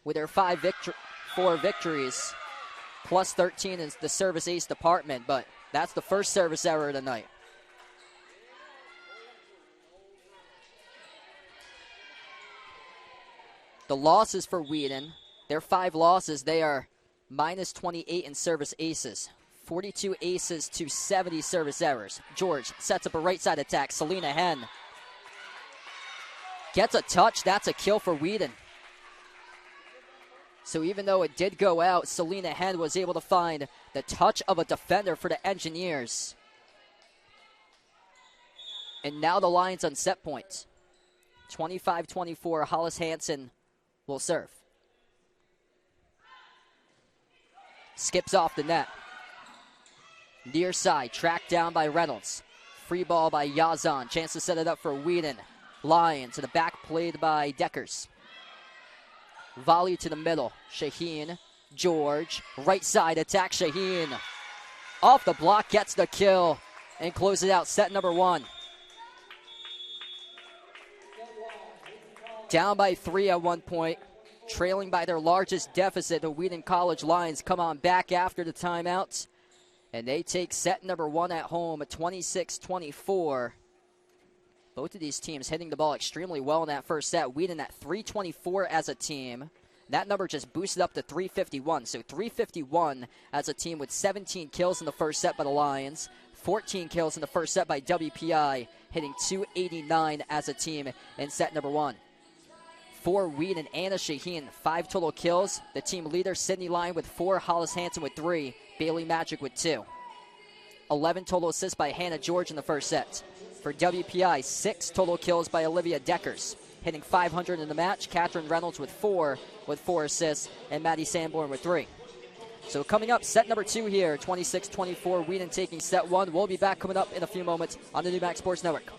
[SPEAKER 1] with their 4 victories, plus 13 is the service ace department, but that's the first service error of the night. The losses for Wheaton, their 5 losses, they are minus 28 in service aces. 42 aces to 70 service errors. George sets up a right side attack. Selena Henn gets a touch. That's a kill for Wheaton. So even though it did go out, Selena Henn was able to find the touch of a defender for the Engineers. And now the Lions on set point. 25-24, Hollis Hansen will serve. Skips off the net. Near side, tracked down by Reynolds. Free ball by Yazan. Chance to set it up for Wheaton. Lion to the back, played by Deckers. Volley to the middle. Shaheen, George, right side attack. Shaheen off the block, gets the kill, and closes out set number 1. Down by 3 at one point, trailing by their largest deficit. The Wheaton College Lions come on back after the timeout, and they take set number 1 at home at 26-24. Both of these teams hitting the ball extremely well in that first set. Wheaton at 324 as a team. That number just boosted up to 351. So 351 as a team with 17 kills in the first set by the Lions. 14 kills in the first set by WPI, hitting 289 as a team in set number 1. For Wheaton, Anna Shaheen, 5 total kills. The team leader, Sydney Lyon, with 4. Hollis Hansen with 3. Bailey Magic with 2. 11 total assists by Hannah George in the first set. For WPI, 6 total kills by Olivia Deckers, hitting 500 in the match. Catherine Reynolds with 4 assists, and Maddie Sanborn with 3. So coming up, set number 2 here, 26-24, Wheaton taking set 1. We'll be back coming up in a few moments on the NEWMAC Sports Network.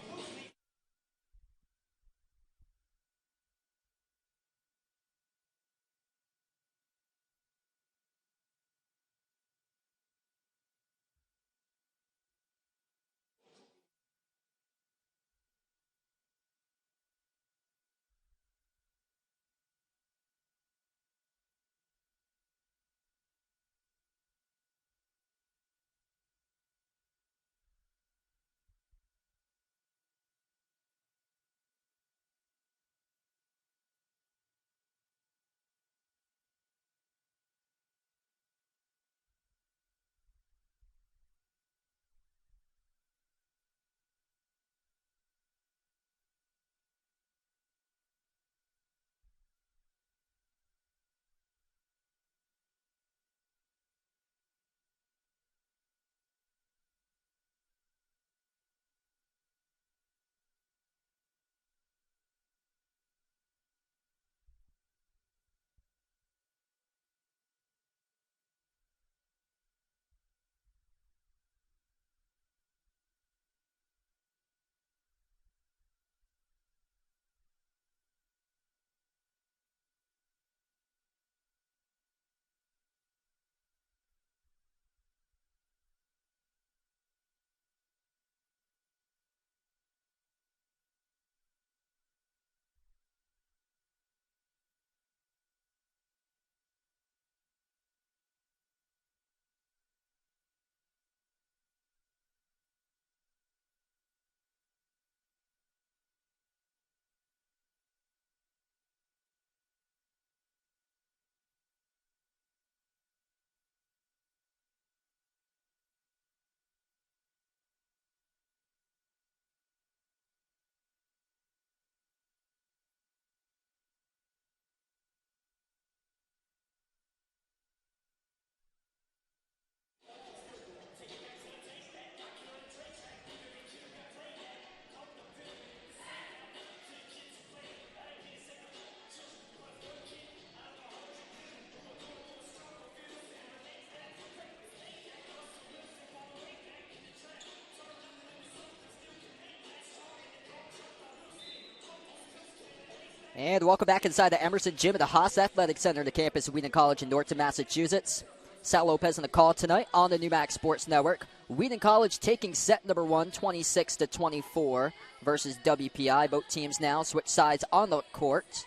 [SPEAKER 1] And welcome back inside the Emerson Gym at the Haas Athletic Center, the campus of Wheaton College in Norton, Massachusetts. Sal Lopez on the call tonight on the NEWMAC Sports Network. Wheaton College taking set number 1, 26-24 versus WPI. Both teams now switch sides on the court.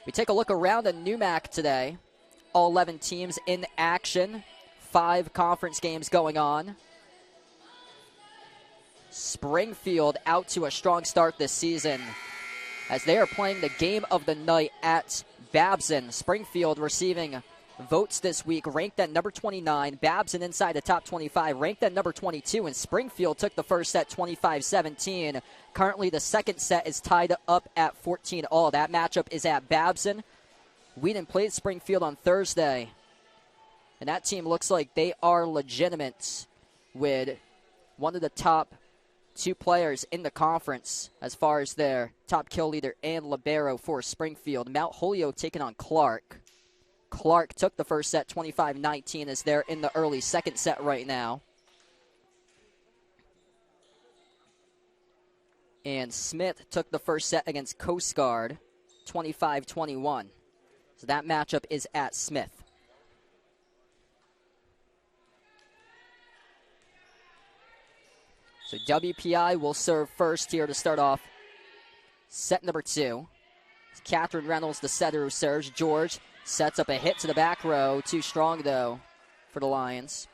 [SPEAKER 1] We take a look around the NEWMAC today. All 11 teams in action. 5 conference games going on. Springfield out to a strong start this season as they are playing the game of the night at Babson. Springfield receiving votes this week, ranked at number 29. Babson inside the top 25, ranked at number 22. And Springfield took the first set 25-17. Currently, the second set is tied up at 14 all. That matchup is at Babson. Wheaton played Springfield on Thursday, and that team looks like they are legitimate with one of the top 2 players in the conference as far as their top kill leader and libero for Springfield. Mount Holyoke taking on Clark. Clark took the first set 25-19 as they're in the early second set right now. And Smith took the first set against Coast Guard 25-21. So that matchup is at Smith. So WPI will serve first here to start off set number 2. It's Catherine Reynolds, the setter, who serves. George sets up a hit to the back row. Too strong, though, for the Lions.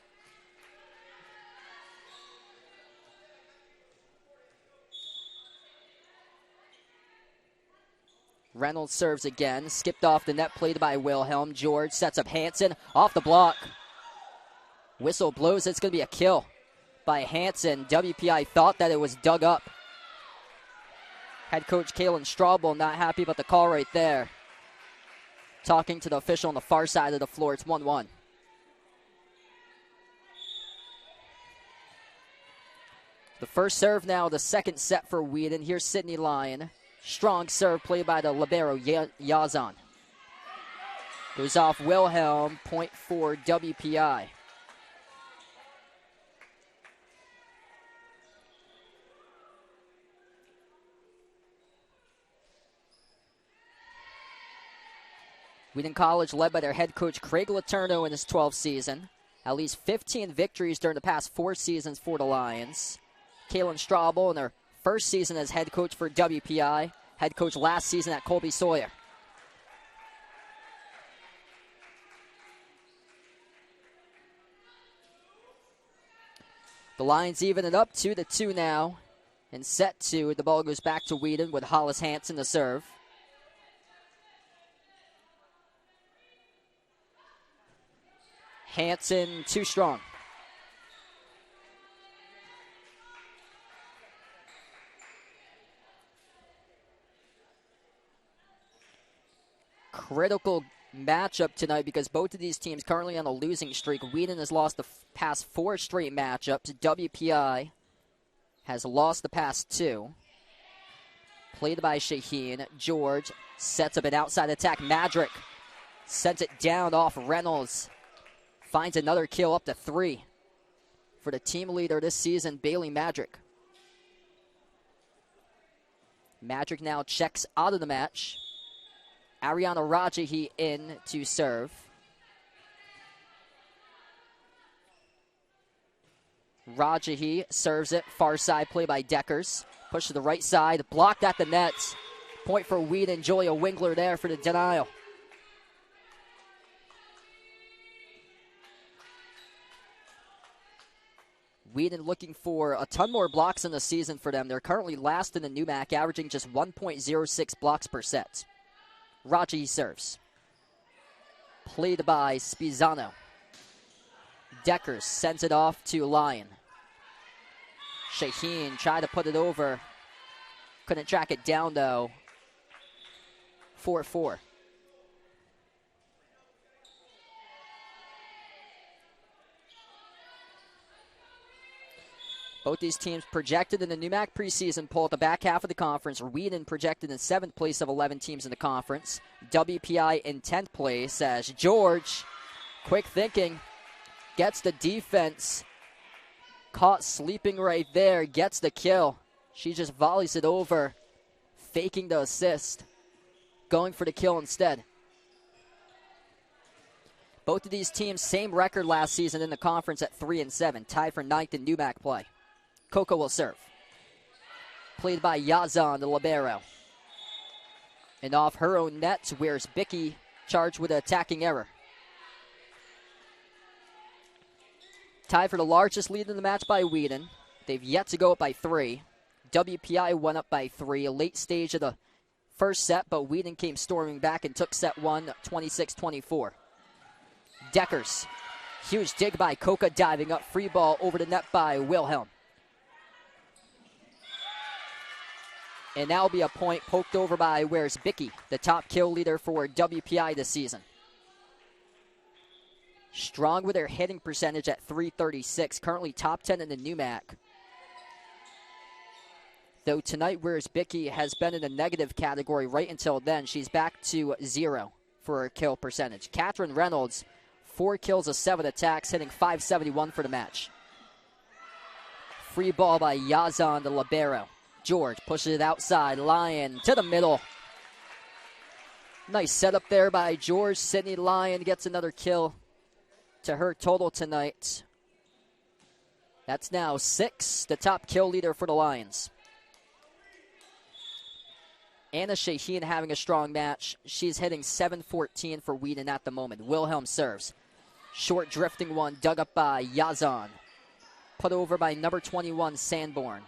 [SPEAKER 1] Reynolds serves again. Skipped off the net, played by Wilhelm. George sets up Hansen off the block. Whistle blows. It's going to be a kill by Hansen. WPI thought that it was dug up. Head coach Kalen Straubel not happy about the call right there. Talking to the official on the far side of the floor. It's 1-1. The first serve now, the second set for Wheaton. Here's Sydney Lyon. Strong serve played by the libero, Yazan. Goes off Wilhelm, point for WPI. Wheaton College led by their head coach Craig Letourneau in his 12th season. At least 15 victories during the past 4 seasons for the Lions. Kalen Straubel in their first season as head coach for WPI. Head coach last season at Colby Sawyer. The Lions even it up 2-2 now. In set 2, the ball goes back to Wheaton with Hollis Hansen to serve. Hansen too strong. Critical matchup tonight because both of these teams currently on a losing streak. Wheaton has lost the past 4 straight matchups. WPI has lost the past 2. Played by Shaheen. George sets up an outside attack. Madrick sends it down off Reynolds. Finds another kill, up to 3 for the team leader this season, Bailey Madrick. Madrick now checks out of the match. Ariana Rajahi in to serve. Rajahi serves it, far side play by Deckers. Push to the right side, blocked at the net. Point for Wheaton, Julia Winkler there for the denial. Wheaton looking for a ton more blocks in the season for them. They're currently last in the NEWMAC, averaging just 1.06 blocks per set. Raji serves. Played by Spizzano. Deckers sends it off to Lyon. Shaheen tried to put it over. Couldn't track it down, though. 4-4. Both these teams projected in the NEWMAC preseason poll at the back half of the conference. Wheaton projected in 7th place of 11 teams in the conference. WPI in 10th place as George, quick thinking, gets the defense. Caught sleeping right there, gets the kill. She just volleys it over, faking the assist. going for the kill instead. Both of these teams, same record last season in the conference at 3-7, tied for 9th in NEWMAC play. Coco will serve. Played by Yazan, the libero. And off her own net, where's Bicky charged with an attacking error. Tied for the largest lead in the match by Wheaton. They've yet to go up by 3. WPI went up by 3, a late stage of the first set, but Wheaton came storming back and took set 1, 26-24. Deckers. Huge dig by Coca, diving up. Free ball over the net by Wilhelm. And now will be a point poked over by where's Bicky, the top kill leader for WPI this season. Strong with their hitting percentage at .336, currently top 10 in the NEWMAC. Though tonight, where's Bicky has been in the negative category right until then. She's back to 0 for her kill percentage. Catherine Reynolds, 4 kills, 7 attacks, hitting .571 for the match. Free ball by Yazan, the libero. George pushes it outside. Lyon to the middle. Nice setup there by George. Sydney Lyon gets another kill to her total tonight. That's now 6, the top kill leader for the Lions. Anna Shaheen having a strong match. She's hitting .714 for Wheaton at the moment. Wilhelm serves. Short drifting one dug up by Yazan. Put over by number 21, Sanborn.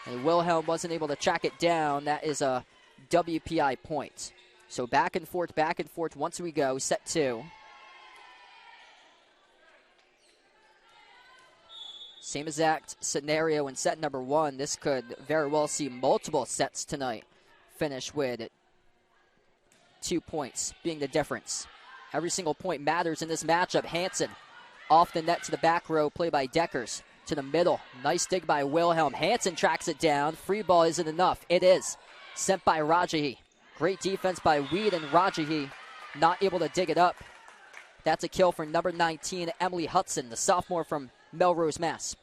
[SPEAKER 1] And Wilhelm wasn't able to track it down. That is a WPI point. So back and forth once we go. Set 2. Same exact scenario in set number 1. This could very well see multiple sets tonight finish with 2 points being the difference. Every single point matters in this matchup. Hansen off the net to the back row, play by Deckers. To the middle. Nice dig by Wilhelm. Hansen tracks it down. Free ball isn't enough. It is. Sent by Rajahi. Great defense by Wheaton. Rajahi not able to dig it up. That's a kill for number 19, Emily Hudson, the sophomore from Melrose, Mass.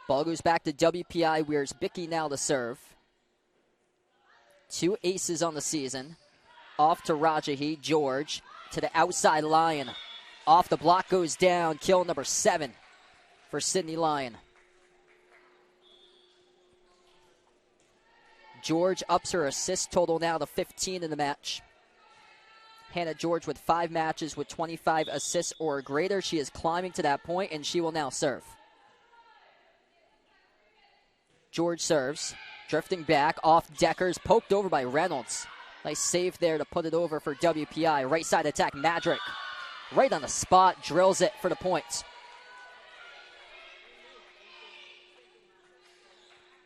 [SPEAKER 1] Ball goes back to WPI. Where's Bicky now to serve. 2 aces on the season. Off to Rajahi. George to the outside. Lyon. Off the block goes down. Kill number 7 for Sydney Lyon. George ups her assist total now to 15 in the match. Hannah George with 5 matches with 25 assists or greater. She is climbing to that point, and she will now serve. George serves. Drifting back off Deckers. Poked over by Reynolds. Nice save there to put it over for WPI. Right side attack, Madrick. Right on the spot, drills it for the points.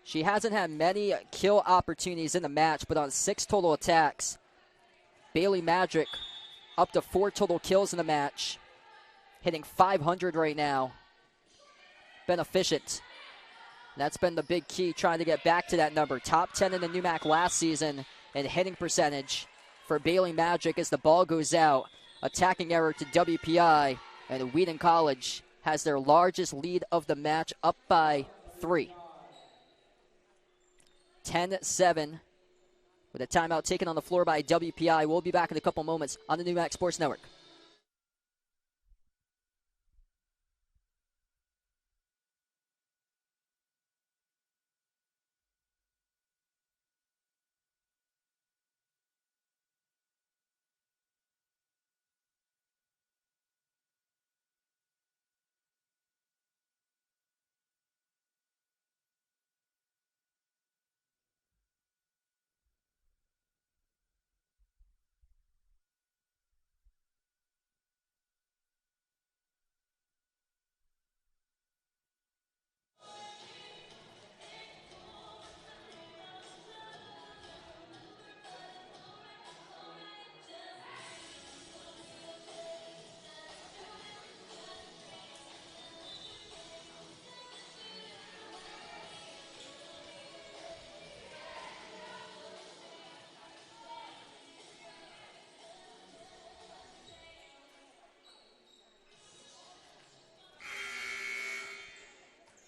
[SPEAKER 1] She hasn't had many kill opportunities in the match, but on 6 total attacks, Bailey Madrick up to 4 total kills in the match. Hitting .500 right now. Been efficient. That's been the big key, trying to get back to that number. Top 10 in the NEWMAC last season. And hitting percentage for Bailey Madrick as the ball goes out. Attacking error to WPI. And Wheaton College has their largest lead of the match, up by 3. 10-7 with a timeout taken on the floor by WPI. We'll be back in a couple moments on the NEWMAC Sports Network.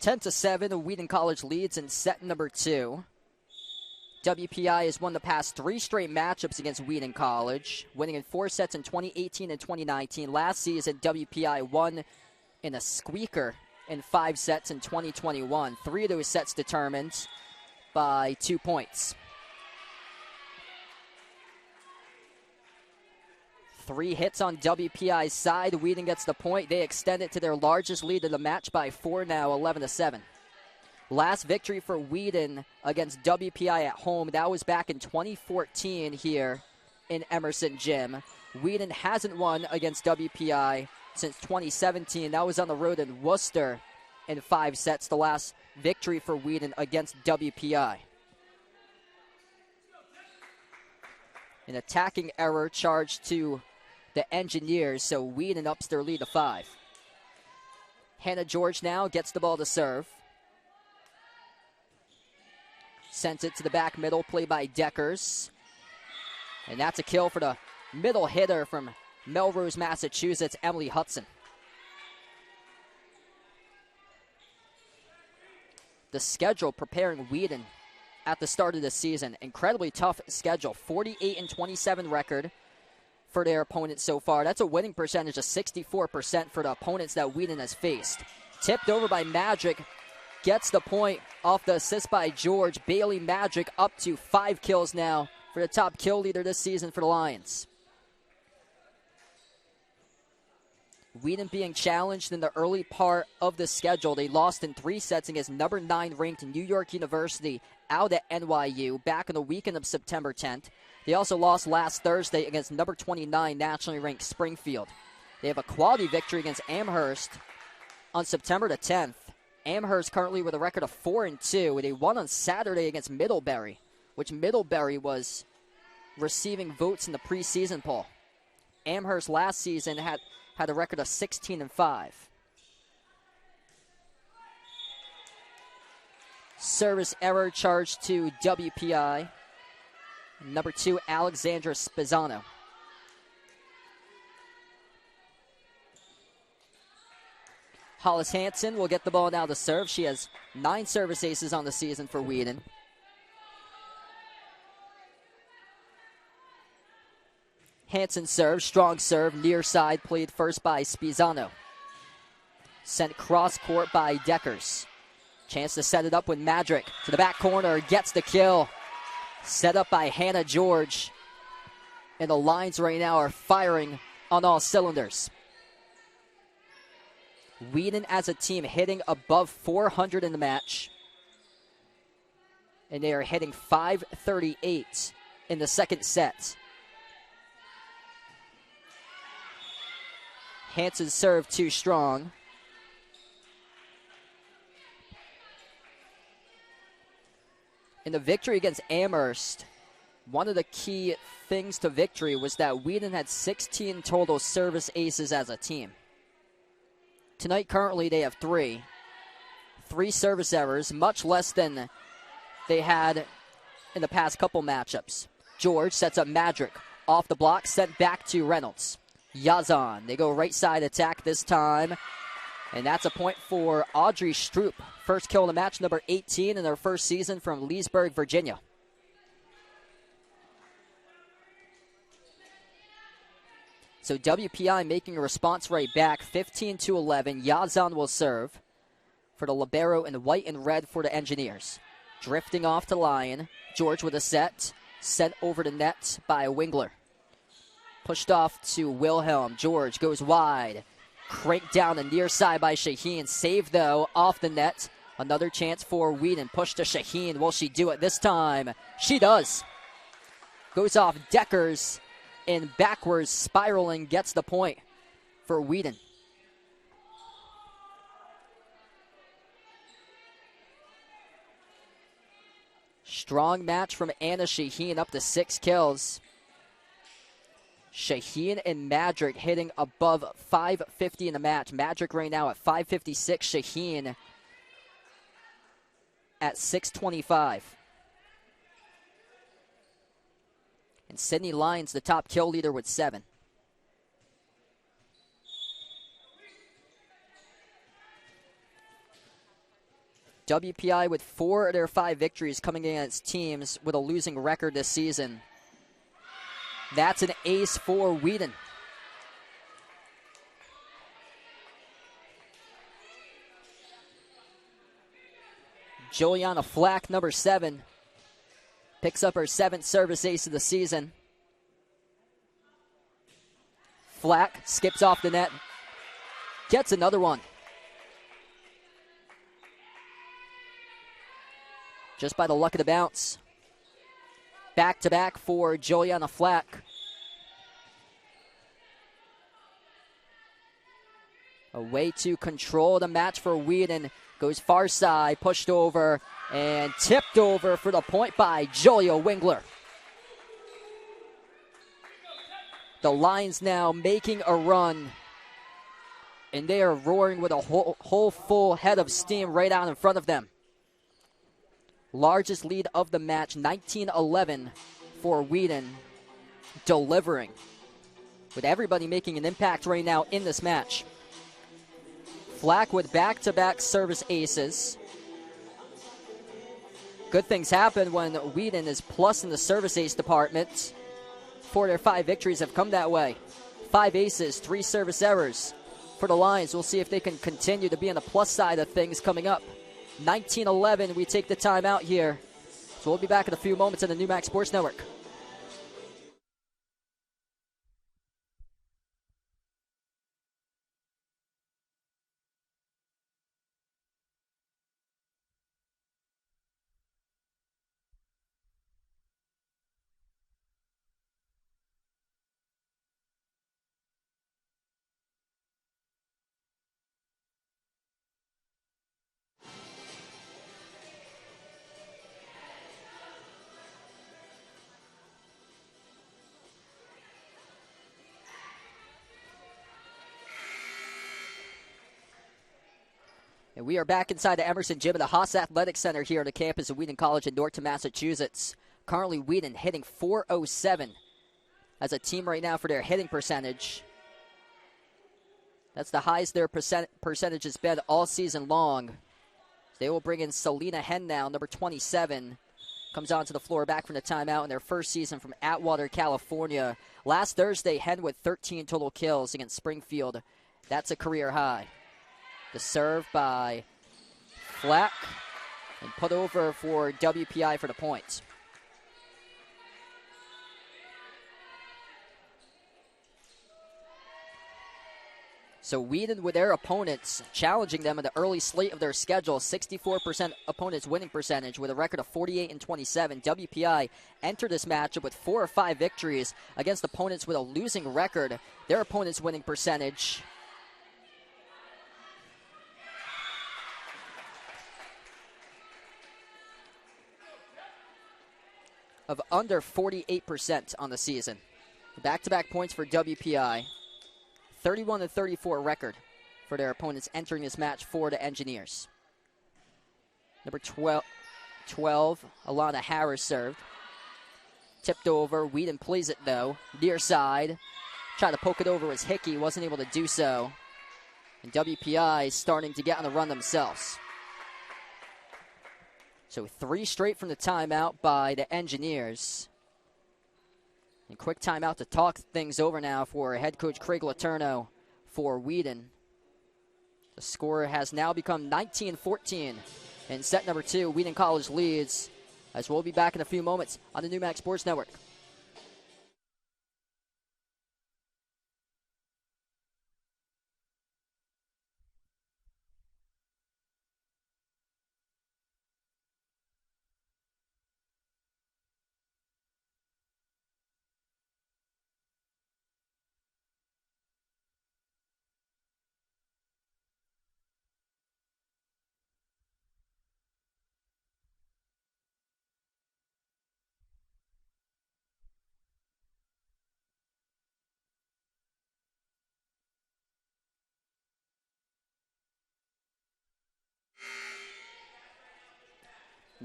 [SPEAKER 1] 10-7, Wheaton College leads in set number 2. WPI has won the past 3 straight matchups against Wheaton College, winning in 4 sets in 2018 and 2019. Last season, WPI won in a squeaker in 5 sets in 2021. 3 of those sets determined by 2 points. 3 hits on WPI's side. Wheaton gets the point. They extend it to their largest lead of the match by 4 now, 11-7. Last victory for Wheaton against WPI at home, that was back in 2014 here in Emerson Gym. Wheaton hasn't won against WPI since 2017. That was on the road in Worcester in 5 sets, the last victory for Wheaton against WPI. An attacking error charged to the Engineers, so Wheaton ups their lead to 5. Hannah George now gets the ball to serve. Sent it to the back middle, play by Deckers. And that's a kill for the middle hitter from Melrose, Massachusetts, Emily Hudson. The schedule preparing Wheaton at the start of the season. Incredibly tough schedule. 48-27 record for their opponents so far. That's a winning percentage of 64% for the opponents that Wheaton has faced. Tipped over by Magic. Gets the point off the assist by George. Bailey Magic up to 5 kills now for the top kill leader this season for the Lions. Wheaton being challenged in the early part of the schedule. They lost in 3 sets against number 9 ranked New York University out at NYU back on the weekend of September 10th. They also lost last Thursday against number 29 nationally ranked Springfield. They have a quality victory against Amherst on September the 10th. Amherst currently with a record of 4-2. They won on Saturday against Middlebury, which Middlebury was receiving votes in the preseason poll. Amherst last season had a record of 16-5. Service error charged to WPI. Number 2, Alexandra Spizzano. Hollis Hansen will get the ball now to serve. She has 9 service aces on the season for Wheaton. Hansen serves, strong serve, near side, played first by Spizzano. Sent cross court by Deckers. Chance to set it up with Madrick to the back corner, gets the kill. Set up by Hannah George. And the lines right now are firing on all cylinders. Wheaton as a team hitting above 400 in the match. And they are hitting 538 in the second set. Hansen's serve too strong. In the victory against Amherst, one of the key things to victory was that Wheaton had 16 total service aces as a team. Tonight, currently, they have 3. 3 service errors, much less than they had in the past couple matchups. George sets up Madrick. Off the block, sent back to Reynolds. Yazan, they go right side attack this time. And that's a point for Audrey Stroop. First kill in the match, number 18 in their first season from Leesburg, Virginia. So WPI making a response right back, 15-11. Yazan will serve for the libero in white and red for the Engineers. Drifting off to Lyon. George with a set. Sent over the net by Wingler. Pushed off to Wilhelm. George goes wide. Cranked down the near side by Shaheen. Saved, though, off the net. Another chance for Wheaton. Push to Shaheen. Will she do it this time? She does. Goes off Deckers. And backwards, spiraling, gets the point for Wheaton. Strong match from Anna Shaheen, up to 6 kills. Shaheen and Madrick hitting above 550 in the match. Madrick right now at 556. Shaheen at 625. And Sydney Lyons, the top kill leader, with 7. WPI with 4 of their 5 victories coming against teams with a losing record this season. That's an ace for Wheaton. Juliana Flack, number 7, picks up her 7th service ace of the season. Flack skips off the net, gets another one. Just by the luck of the bounce. Back-to-back for Juliana Flack. A way to control the match for Wheaton. Goes far side, pushed over, and tipped over for the point by Julia Wingler. The Lions now making a run, and they are roaring with a whole full head of steam right out in front of them. Largest lead of the match, 19-11 for Wheaton, delivering with everybody making an impact right now in this match. Flack with back-to-back service aces. Good things happen when Wheaton is plus in the service ace department. 4 of their 5 victories have come that way. 5 aces, 3 service errors for the Lions. We'll see if they can continue to be on the plus side of things coming up. 19-11, we take the time out here. So we'll be back in a few moments on the NEWMAC Sports Network. And we are back inside the Emerson Gym at the Haas Athletic Center here at the campus of Wheaton College in Norton, Massachusetts. Currently, Wheaton hitting .407 as a team right now for their hitting percentage. That's the highest their percentage has been all season long. They will bring in Selena Henn now, number 27. Comes onto the floor back from the timeout in their first season from Atwater, California. Last Thursday, Henn with 13 total kills against Springfield. That's a career high. The serve by Flack and put over for WPI for the points. So Wheaton with their opponents challenging them in the early slate of their schedule. 64% opponents winning percentage with a record of 48-27. WPI entered this matchup with 4 or 5 victories against opponents with a losing record. Their opponents' winning percentage of under 48% on the season. Back-to-back points for WPI. 31-34 record for their opponents entering this match for the Engineers. Number 12, Alana Harris served. Tipped over. Wheaton plays it, though. Near side. Tried to poke it over was Hickey. Wasn't able to do so. And WPI starting to get on the run themselves. So 3 straight from the timeout by the Engineers. And quick timeout to talk things over now for head coach Craig Letourneau for Wheaton. The score has now become 19-14. In set number 2, Wheaton College leads. As we'll be back in a few moments on the NEWMAC Sports Network.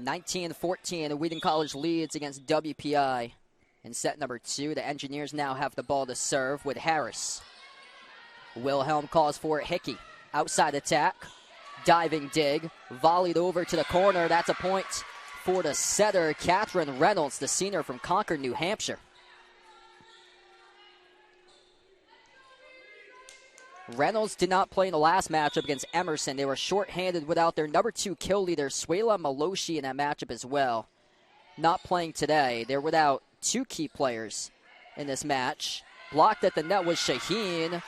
[SPEAKER 1] (19-14), Wheaton College leads against WPI. In set number 2, the Engineers now have the ball to serve with Harris. Wilhelm calls for it. Hickey. Outside attack. Diving dig, volleyed over to the corner. That's a point for the setter, Catherine Reynolds, the senior from Concord, New Hampshire. Reynolds did not play in the last matchup against Emerson. They were shorthanded without their number 2 kill leader, Suela Maloshi, in that matchup as well. Not playing today. They're without 2 key players in this match. Blocked at the net was Shaheen.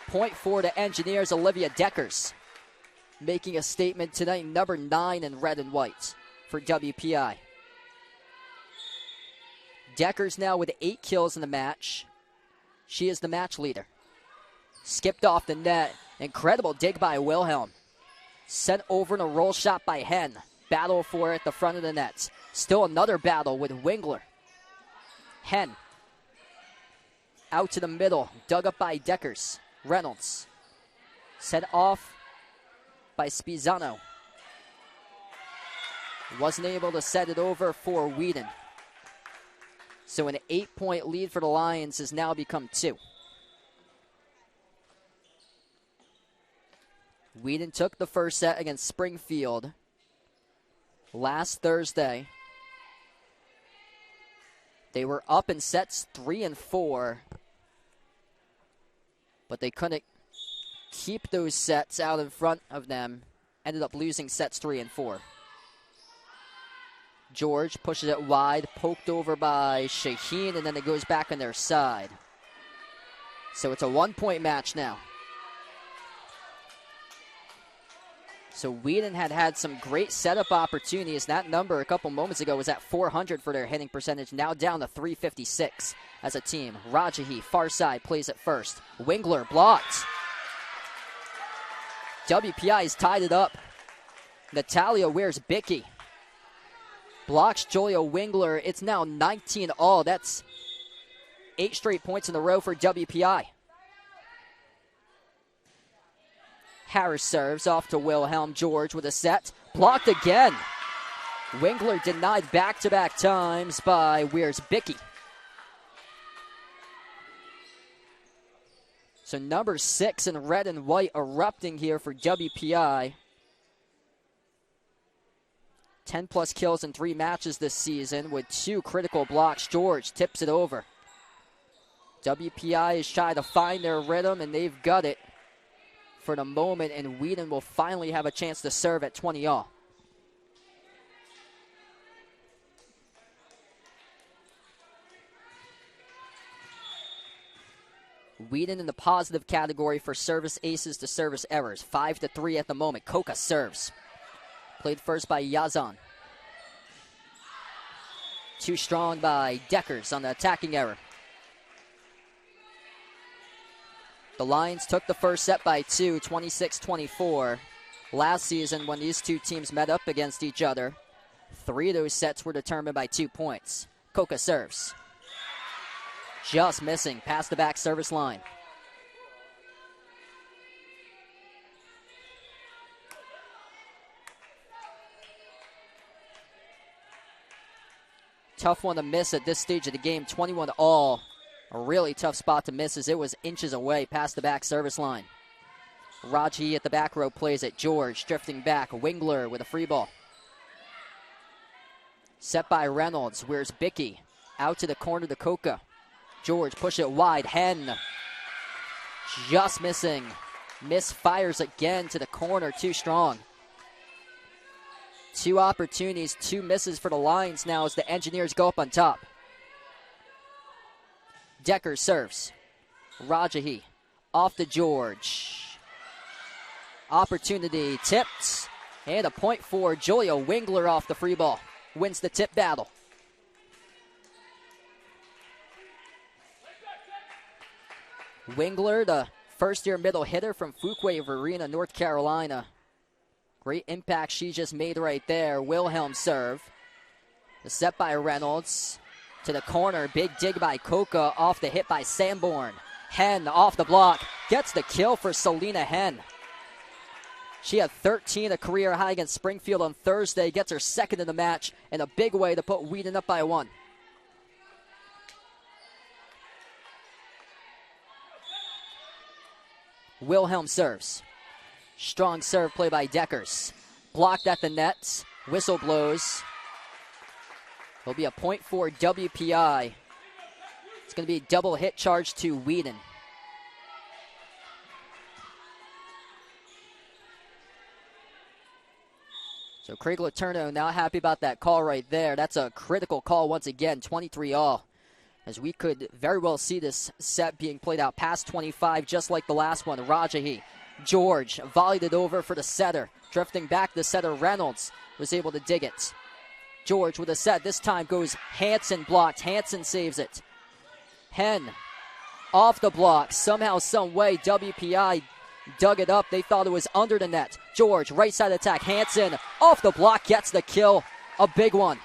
[SPEAKER 1] Point for the Engineers, Olivia Deckers, making a statement tonight, number 9 in red and white for WPI. Deckers now with 8 kills in the match. She is the match leader. Skipped off the net. Incredible dig by Wilhelm. Sent over in a roll shot by Hen. Battle for it at the front of the net. Still another battle with Wingler. Hen. Out to the middle. Dug up by Deckers. Reynolds. Set off by Spizzano. Wasn't able to set it over for Wheaton. So an 8-point lead for the Lions has now become 2. Wheaton took the first set against Springfield last Thursday. They were up in sets 3 and 4, but they couldn't keep those sets out in front of them. Ended up losing sets 3 and 4. George pushes it wide, poked over by Shaheen, and then it goes back on their side. So it's a 1-point match now. So Wheaton had some great setup opportunities. That number a couple moments ago was at 400 for their hitting percentage, now down to 356 as a team. Rajahi, far side, plays it first. Wingler blocked. WPI has tied it up. Natalia Wears-Bicky blocks Julia Wingler. It's now 19-all. That's 8 straight points in a row for WPI. Harris serves off to Wilhelm. George with a set. Blocked again. Wingler denied back-to-back times by Wears-Bicky. So number 6 in red and white erupting here for WPI. 10-plus kills in 3 matches this season with 2 critical blocks. George tips it over. WPI is trying to find their rhythm, and they've got it for the moment, and Wheaton will finally have a chance to serve at 20-all. Wheaton in the positive category for service aces to service errors. 5-3 at the moment. Coca serves. Played first by Yazan. Too strong by Deckers on the attacking error. The Lions took the first set by 2, 26-24. Last season, when these two teams met up against each other, 3 of those sets were determined by 2 points. Coca serves. Just missing past the back service line. Tough one to miss at this stage of the game, 21-all. A really tough spot to miss as it was inches away past the back service line. Raji at the back row plays it. George drifting back. Wingler with a free ball. Set by Reynolds. Wears-Bicky out to the corner to Coca. George push it wide. Hen just missing. Misfires again to the corner. Too strong. 2 opportunities, 2 misses for the Lions now as the Engineers go up on top. Decker serves. Rajahi off to George. Opportunity tipped. And a point for Julia Wingler off the free ball. Wins the tip battle. Wingler, the first-year middle hitter from Fuquay Varina, North Carolina. Great impact she just made right there. Wilhelm serve. The set by Reynolds. To the corner. Big dig by Coca. Off the hit by Sanborn. Hen off the block. Gets the kill for Selena Hen. She had 13, a career high against Springfield on Thursday. Gets her second in the match in a big way to put Wheaton up by 1. Wilhelm serves. Strong serve play by Deckers. Blocked at the net. Whistle blows. It'll be a point for WPI. It's going to be a double hit charge to Wheaton. So Craig Letourneau not happy about that call right there. That's a critical call once again, 23-all. As we could very well see this set being played out past 25, just like the last one. Rajahi, George volleyed it over for the setter. Drifting back, the setter Reynolds was able to dig it. George with a set. This time goes Hansen blocked. Hansen saves it. Hen off the block. Somehow, some way, WPI dug it up. They thought it was under the net. George, right side attack. Hansen off the block, gets the kill. A big one.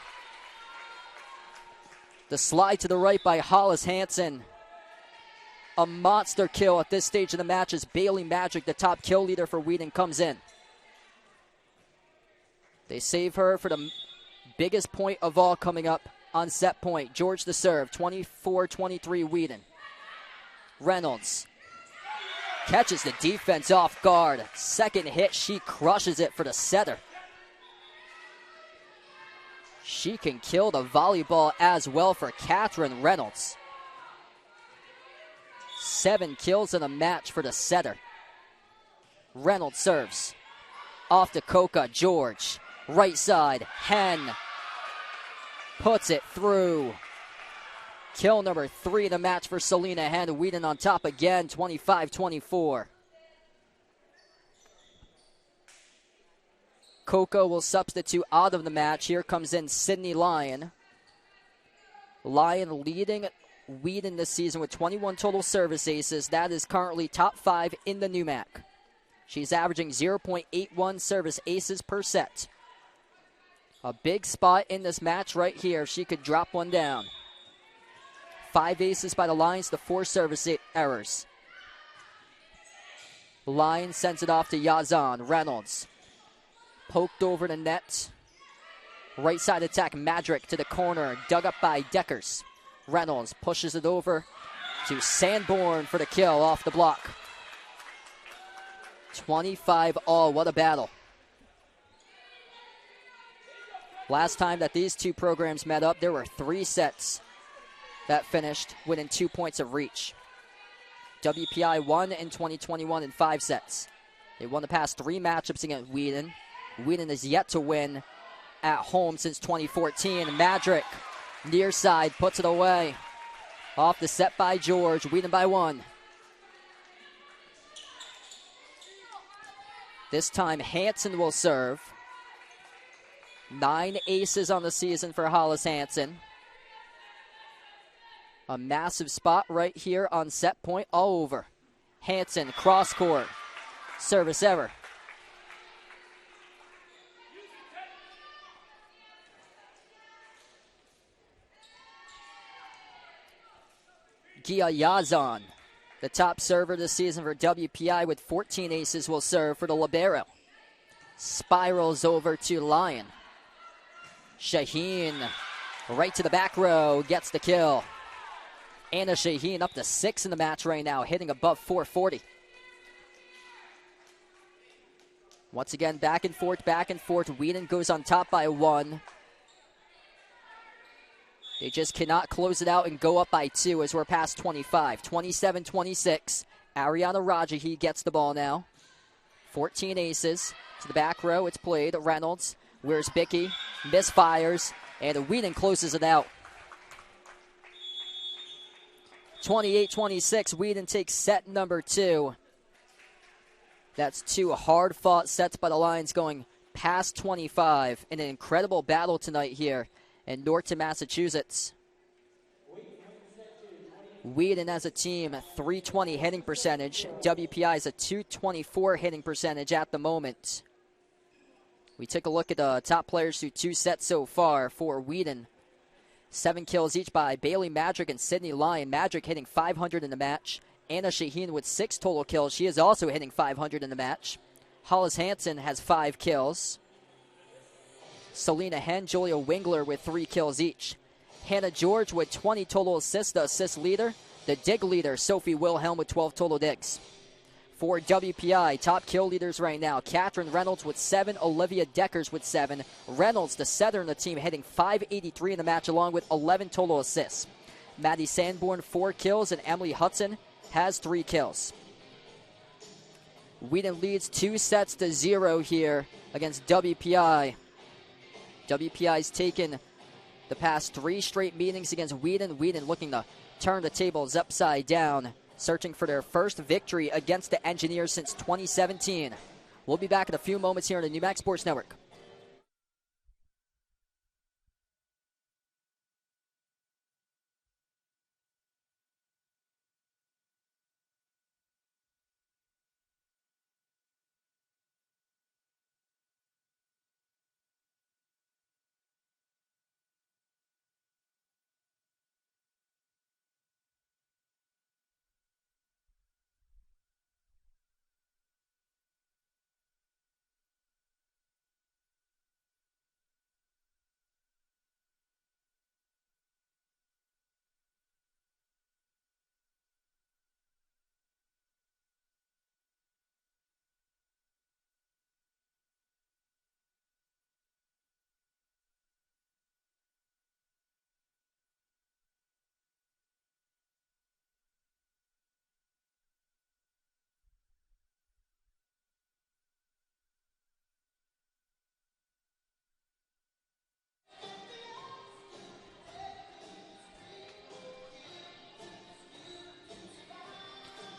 [SPEAKER 1] The slide to the right by Hollis Hansen. A monster kill at this stage of the match as Bailey Magic, the top kill leader for Wheaton, comes in. They save her for the biggest point of all coming up on set point. George the serve, 24-23 Wheaton. Reynolds catches the defense off guard. Second hit, she crushes it for the setter. She can kill the volleyball as well for Catherine Reynolds. 7 kills in a match for the setter. Reynolds serves. Off to Coca, George. Right side, Hen. Puts it through. Kill number 3 in the match for Selena Hen. Wheaton on top again, 25-24. Coco will substitute out of the match. Here comes in Sydney Lyon. Lyon leading Wheaton this season with 21 total service aces. That is currently top 5 in the NEWMAC. She's averaging 0.81 service aces per set. A big spot in this match right here. She could drop one down. 5 aces by the Lions to 4 service errors. Lyon sends it off to Yazan. Reynolds poked over the net. Right side attack, Madrick to the corner. Dug up by Deckers. Reynolds pushes it over to Sanborn for the kill off the block. 25-all. What a battle. Last time that these two programs met up, there were 3 sets that finished within 2 points of reach. WPI won in 2021 in 5 sets. They won the past 3 matchups against Wheaton. Wheaton is yet to win at home since 2014. Madrick, near side, puts it away. Off the set by George. Wheaton by 1. This time Hansen will serve. 9 aces on the season for Hollis Hansen. A massive spot right here on set point all over. Hansen, cross court. Service error. Gia Yazan, the top server this season for WPI with 14 aces, will serve for the libero. Spirals over to Lyon. Shaheen, right to the back row, gets the kill. Anna Shaheen up to 6 in the match right now, hitting above 440. Once again, back and forth, back and forth. Wheaton goes on top by 1. They just cannot close it out and go up by 2 as we're past 25. 27-26. Ariana Rajahi gets the ball now. 14 aces. To the back row, it's played. Reynolds. Where's Bickey? Misfires. And Wheaton closes it out. 28-26. Wheaton takes set number 2. That's 2 hard-fought sets by the Lions going past 25. An incredible battle tonight here in Norton, Massachusetts. Wheaton as a team, 320 hitting percentage. WPI is a 224 hitting percentage at the moment. We took a look at the top players through 2 sets so far for Wheaton. 7 kills each by Bailey Madrick and Sydney Lyon. Madrick hitting 500 in the match. Anna Shaheen with 6 total kills. She is also hitting 500 in the match. Hollis Hansen has 5 kills. Selena Hen, Julia Wingler with 3 kills each. Hannah George with 20 total assists, the assist leader. The dig leader, Sophie Wilhelm with 12 total digs. for WPI. Top kill leaders right now. Catherine Reynolds with 7. Olivia Deckers with 7. Reynolds, the setter in the team, hitting .583 in the match along with 11 total assists. Maddie Sanborn, 4 kills, and Emily Hudson has 3 kills. Wheaton leads 2-0 here against WPI. WPI's taken the past 3 straight meetings against Wheaton. Wheaton looking to turn the tables upside down, searching for their first victory against the Engineers since 2017. We'll be back in a few moments here on the NEWMAC Sports Network.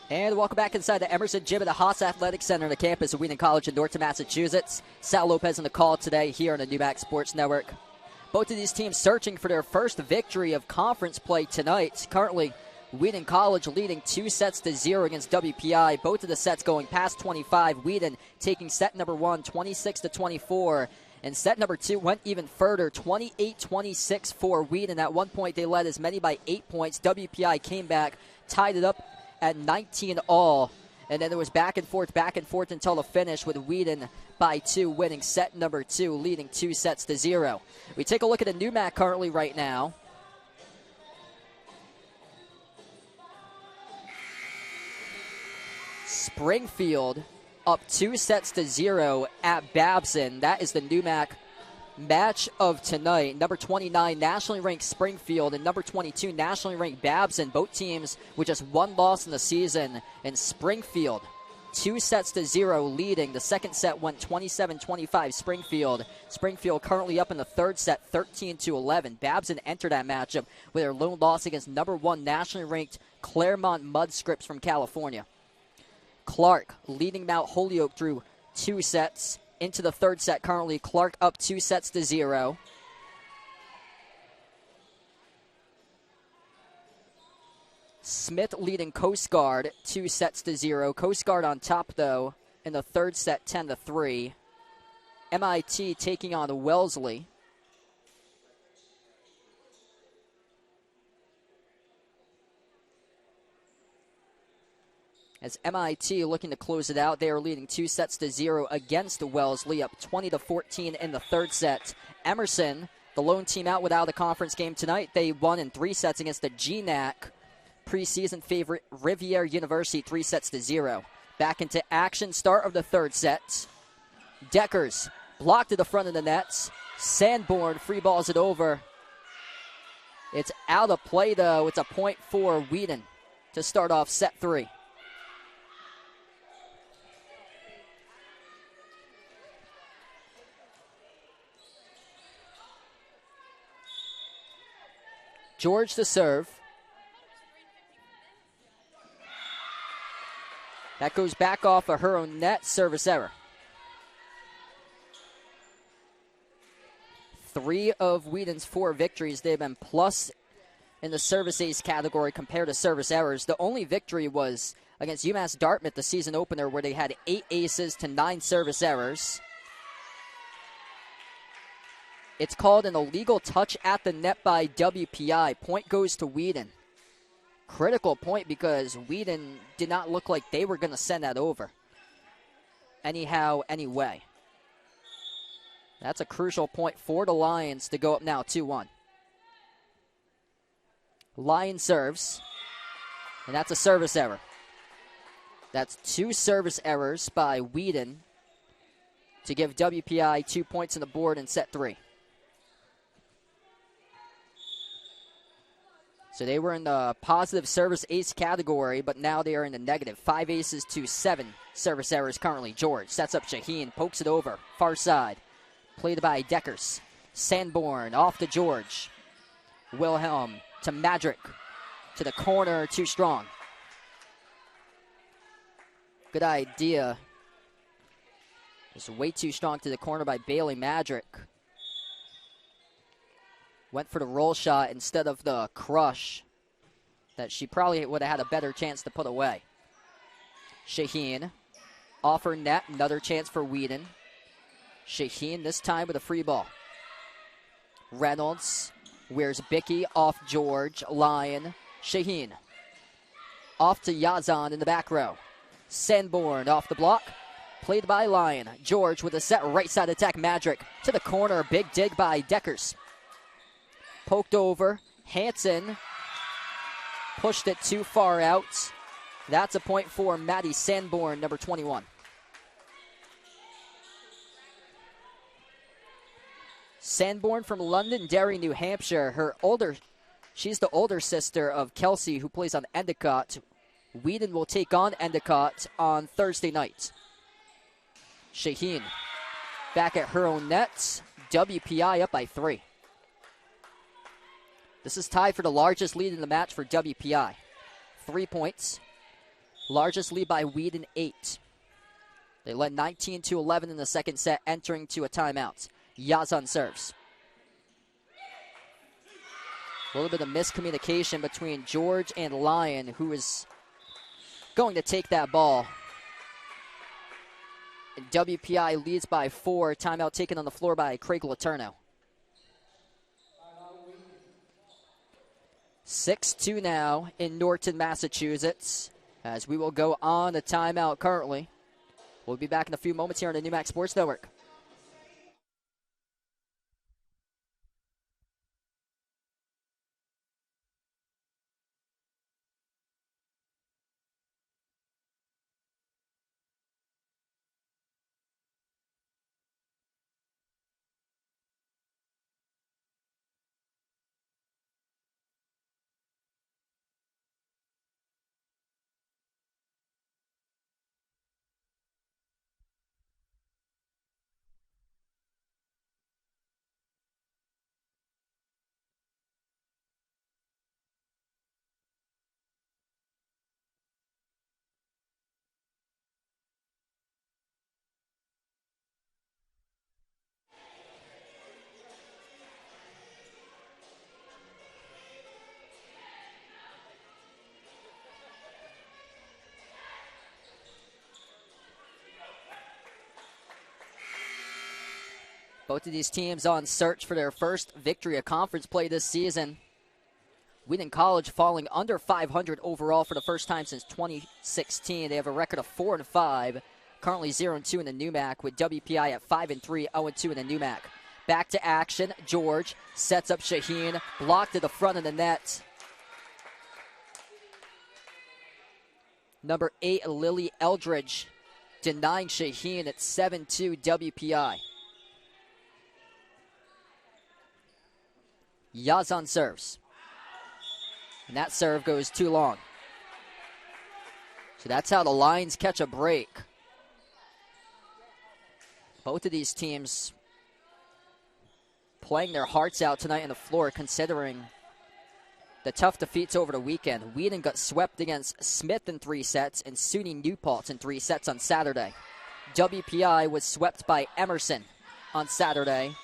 [SPEAKER 1] And welcome back inside the Emerson Gym at the Haas Athletic Center on the campus of Wheaton College in Norton, Massachusetts. Sal Lopez on the call today here on the NEWMAC Sports Network. Both of these teams searching for their first victory of conference play tonight. Currently, Wheaton College leading 2-0 against WPI. Both of the sets going past 25. Wheaton taking set number 1, 26-24. And set number 2 went even further, 28-26 for Wheaton. At one point, they led as many by 8 points. WPI came back, tied it up at 19 all, and then it was back and forth until the finish, with Wheaton by 2 winning set number 2, leading 2-0. We take a look at the NEWMAC currently right now. Springfield up 2-0 at Babson. That is the NEWMAC match of tonight. Number 29 nationally ranked Springfield and number 22 nationally ranked Babson, both teams with just 1 loss in the season. And Springfield 2-0 leading. The second set went 27-25 Springfield currently up in the third set 13-11. Babson entered that matchup with their lone loss against number 1 nationally ranked Claremont Mudscripts from California. Clark leading Mount Holyoke through 2 sets. Into the third set currently. Clark up 2-0. Smith leading Coast Guard 2-0. Coast Guard on top, though, in the third set 10-3. MIT taking on Wellesley. As MIT looking to close it out, they are leading 2-0 against Wellesley, up 20-14 in the third set. Emerson, the lone team out without a conference game tonight, they won in 3 sets against the GNAC preseason favorite Rivier University, 3-0. Back into action, start of the third set. Deckers blocked to the front of the nets. Sanborn free balls it over. It's out of play, though. It's a point for Wheaton to start off set 3. George to serve. That goes back off of her own net, service error. 3 of Wheaton's 4 victories, they've been plus in the service ace category compared to service errors. The only victory was against UMass Dartmouth, the season opener, where they had 8 aces to 9 service errors. It's called an illegal touch at the net by WPI. Point goes to Wheaton. Critical point because Wheaton did not look like they were going to send that over. Anyhow, anyway. That's a crucial point for the Lions to go up now 2-1. Lions serves, and that's a service error. That's 2 service errors by Wheaton to give WPI 2 points on the board in set 3. So they were in the positive service ace category, but now they are in the negative. 5 aces to 7 service errors currently. George sets up Shaheen, pokes it over, far side. Played by Deckers. Sanborn off to George. Wilhelm to Madrick. To the corner, too strong. Good idea. Just way too strong to the corner by Bailey Madrick. Went for the roll shot instead of the crush that she probably would have had a better chance to put away. Shaheen off her net, another chance for Wheaton. Shaheen this time with a free ball. Reynolds wears Bicky off George. Lyon. Shaheen off to Yazan in the back row. Sanborn off the block. Played by Lyon. George with a set right side attack. Madrick to the corner. Big dig by Deckers. Poked over. Hansen pushed it too far out. That's a point for Maddie Sanborn, number 21. Sanborn from Londonderry, New Hampshire. She's the older sister of Kelsey, who plays on Endicott. Wheaton will take on Endicott on Thursday night. Shaheen back at her own net. WPI up by 3. This is tied for the largest lead in the match for WPI. 3 points. Largest lead by Wheaton, 8. They led 19-11 in the second set, entering to a timeout. Yazan serves. A little bit of miscommunication between George and Lyon, who is going to take that ball. And WPI leads by 4. Timeout taken on the floor by Craig Letourneau. 6-2 now in Norton, Massachusetts, as we will go on a timeout currently. We'll be back in a few moments here on the NEWMAC Sports Network. Both of these teams on search for their first victory of conference play this season. Wheaton College falling under 500 overall for the first time since 2016. They have a record of 4-5, currently 0-2 in the NEWMAC, with WPI at 5-3, 0-2 in the NEWMAC. Back to action. George sets up Shaheen, blocked to the front of the net. Number 8, Lily Eldridge, denying Shaheen at 7-2 WPI. Yazan serves. And that serve goes too long. So that's how the Lions catch a break. Both of these teams playing their hearts out tonight on the floor, considering the tough defeats over the weekend. Wheaton got swept against Smith in 3 sets and SUNY New Paltz in 3 sets on Saturday. WPI was swept by Emerson on Saturday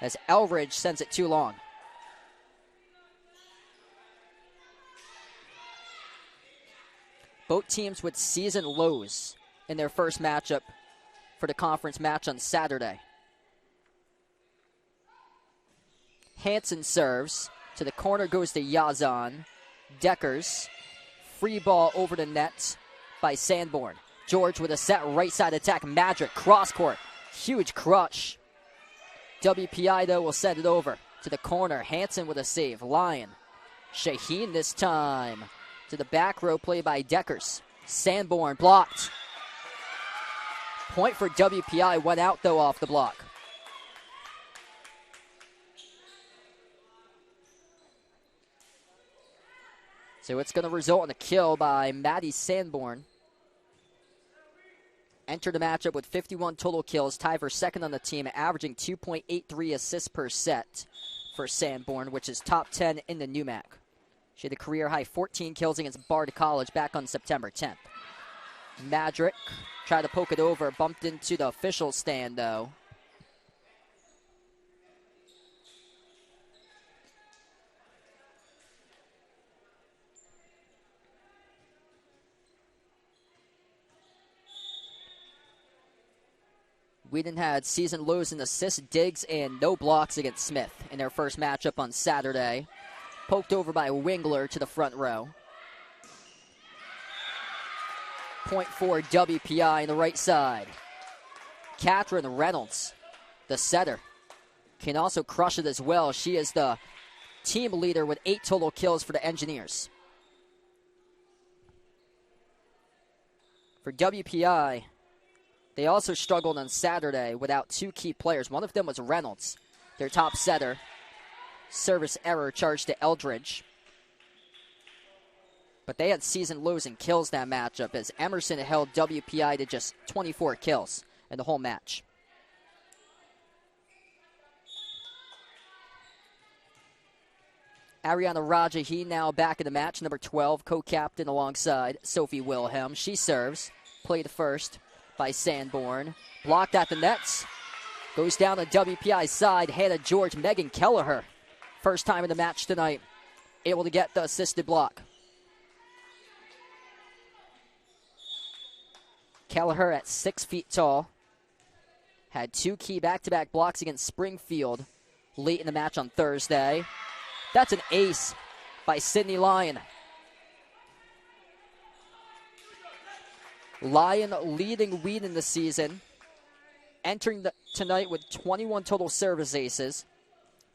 [SPEAKER 1] as Eldridge sends it too long. Both teams with season lows in their first matchup for the conference match on Saturday. Hansen serves. To the corner goes to Yazan. Deckers. Free ball over the net by Sanborn. George with a set right side attack. Madrick cross court. Huge crush. WPI, though, will send it over to the corner. Hansen with a save. Lyon. Shaheen this time. To the back row, play by Deckers. Sanborn blocked. Point for WPI, went out though off the block. So it's going to result in a kill by Maddie Sanborn. Entered the matchup with 51 total kills, tied for second on the team, averaging 2.83 assists per set for Sanborn, which is top 10 in the NEWMAC. She had a career-high 14 kills against Bard College back on September 10th. Madrick tried to poke it over, bumped into the official stand, though. Wheaton had season lows in assists, digs, and no blocks against Smith in their first matchup on Saturday. Poked over by Wingler to the front row. Point for WPI on the right side. Catherine Reynolds, the setter, can also crush it as well. She is the team leader with 8 total kills for the Engineers. For WPI, they also struggled on Saturday without 2 key players. One of them was Reynolds, their top setter. Service error charged to Eldridge. But they had season lows in kills that matchup as Emerson held WPI to just 24 kills in the whole match. Ariana Rajahi now back in the match, number 12, co-captain alongside Sophie Wilhelm. She serves, played first by Sanborn. Blocked at the nets. Goes down on WPI's side. Hannah George, Megan Kelleher. First time in the match tonight. Able to get the assisted block. Kelleher at 6 feet tall. Had 2 key back-to-back blocks against Springfield late in the match on Thursday. That's an ace by Sydney Lyon. Lyon leading Wheaton this season, entering tonight with 21 total service aces.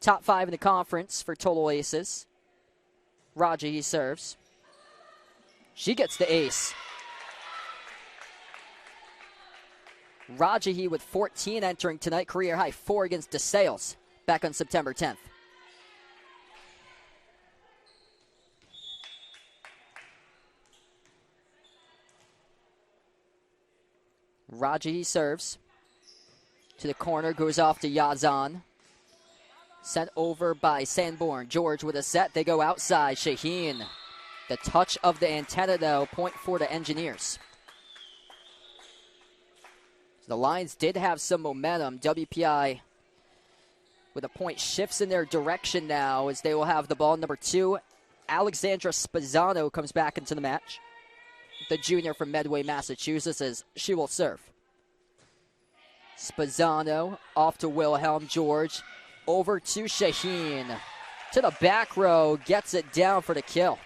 [SPEAKER 1] Top 5 in the conference for total aces. Rajahi serves. She gets the ace. Rajahi with 14 entering tonight, career high 4 against DeSales back on September 10th. Rajahi serves. To the corner, goes off to Yazan. Sent over by Sanborn. George with a set. They go outside. Shaheen. The touch of the antenna, though. Point for the Engineers. So the Lions did have some momentum. WPI with a point shifts in their direction now as they will have the ball. Number 2, Alexandra Spazzano comes back into the match. The junior from Medway, Massachusetts, as she will serve. Spazzano off to Wilhelm. George over to Shaheen. To the back row, gets it down for the kill.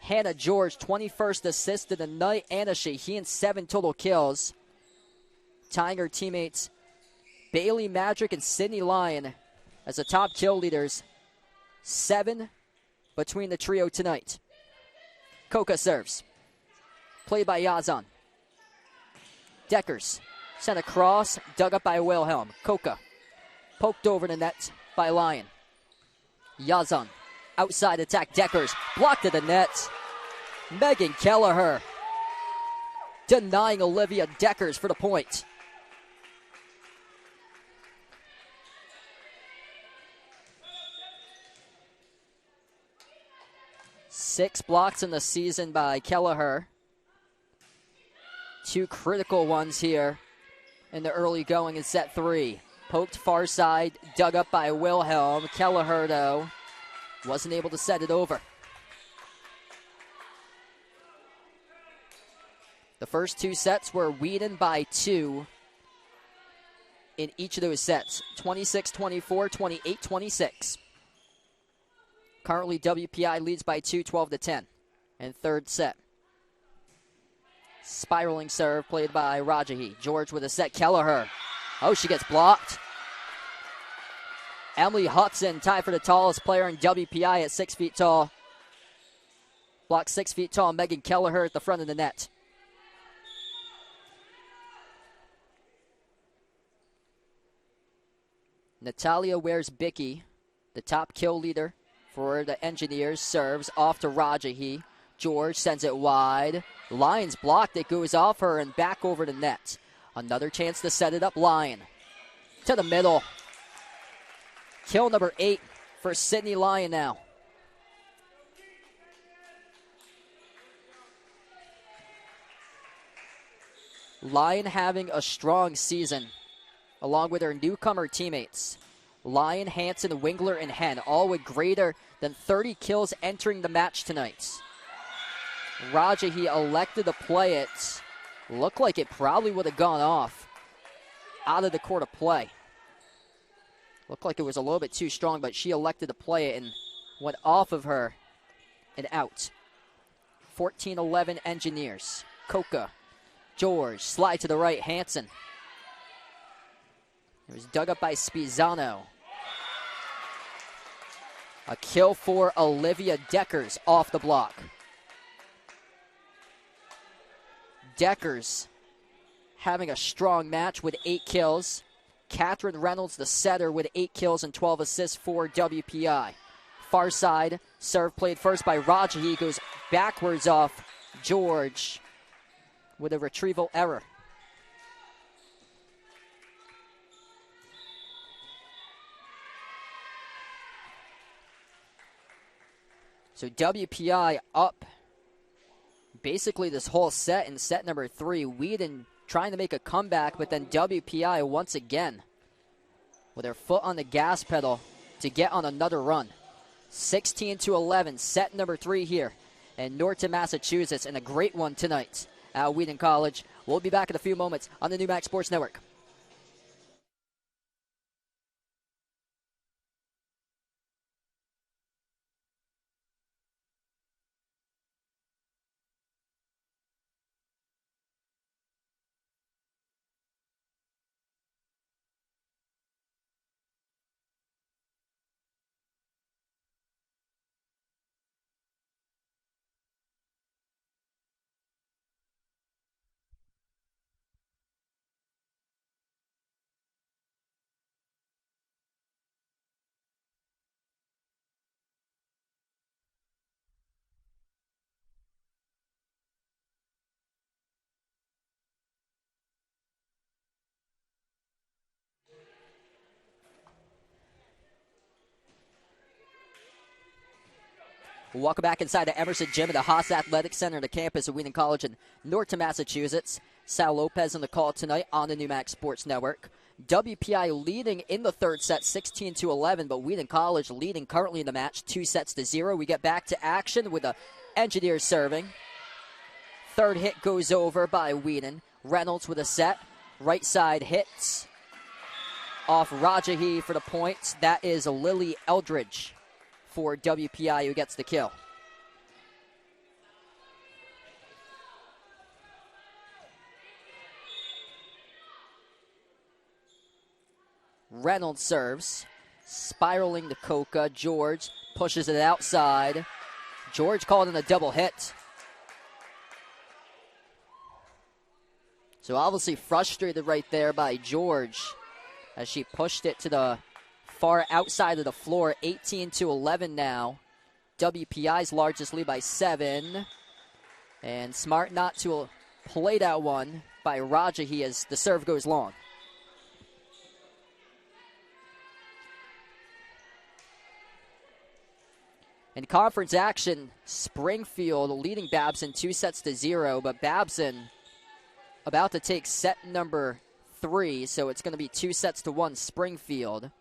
[SPEAKER 1] Hannah George, 21st assist of the night. Anna Shaheen, 7 total kills. Tying her teammates Bailey Madrick and Sydney Lyon as the top kill leaders. 7 between the trio tonight. Coca serves. Played by Yazan. Deckers sent across, dug up by Wilhelm. Coca poked over the net by Lyon. Yazan, outside attack. Deckers blocked at the net. Megan Kelleher denying Olivia Deckers for the point. Six blocks in the season by Kelleher. 2 critical ones here in the early going in set 3. Poked far side, dug up by Wilhelm. Kelleher, though, wasn't able to set it over. The first 2 sets were Wheaton by 2 in each of those sets. 26-24, 28-26. Currently, WPI leads by 2, 12-10. And third set. Spiraling serve played by Rajahi. George with a set. Kelleher. Oh, she gets blocked. Emily Hudson tied for the tallest player in WPI at 6 feet tall. Block 6 feet tall, Megan Kelleher at the front of the net. Natalia Wears-Bicky, the top kill leader for the Engineers, serves off to Rajahi. George sends it wide. Lyons blocked. It goes off her and back over the net. Another chance to set it up. Lyon to the middle. Kill number 8 for Sydney Lyon now. Lyon having a strong season, along with her newcomer teammates. Lyon, Hansen, Wingler, and Hen, all with greater than 30 kills entering the match tonight. Rajahi elected to play it. Looked like it probably would have gone off out of the court of play. Looked like it was a little bit too strong, but she elected to play it and went off of her and out. 14-11 Engineers. Coca. George, slide to the right, Hansen. It was dug up by Spizzano. A kill for Olivia Deckers off the block. Deckers having a strong match with 8 kills. Catherine Reynolds, the setter, with 8 kills and 12 assists for WPI. Far side, serve played first by Rajahi, goes backwards off George with a retrieval error. So WPI up basically this whole set in set number 3. Wheaton trying to make a comeback, but then WPI once again with their foot on the gas pedal to get on another run. 16-11, set number 3 here in Norton, Massachusetts, and a great one tonight at Wheaton College. We'll be back in a few moments on the NEWMAC Sports Network. Welcome back inside the Emerson Gym at the Haas Athletic Center, the campus of Wheaton College in Norton, Massachusetts. Sal Lopez on the call tonight on the NEWMAC Sports Network. WPI leading in the third set, 16-11, but Wheaton College leading currently in the match, 2-0. We get back to action with the Engineers serving. Third hit goes over by Wheaton. Reynolds with a set. Right side hits off Rajahi for the points. That is Lily Eldridge for WPI who gets the kill. Reynolds serves, spiraling to Coca. George pushes it outside. George called in a double hit. So obviously frustrated right there by George as she pushed it to the far outside of the floor. 18-11 now. WPI's largest lead by 7. And smart not to play that one by Rajahi as the serve goes long. In conference action, Springfield leading Babson 2-0, but Babson about to take set number 3, so it's going to be 2-1 Springfield.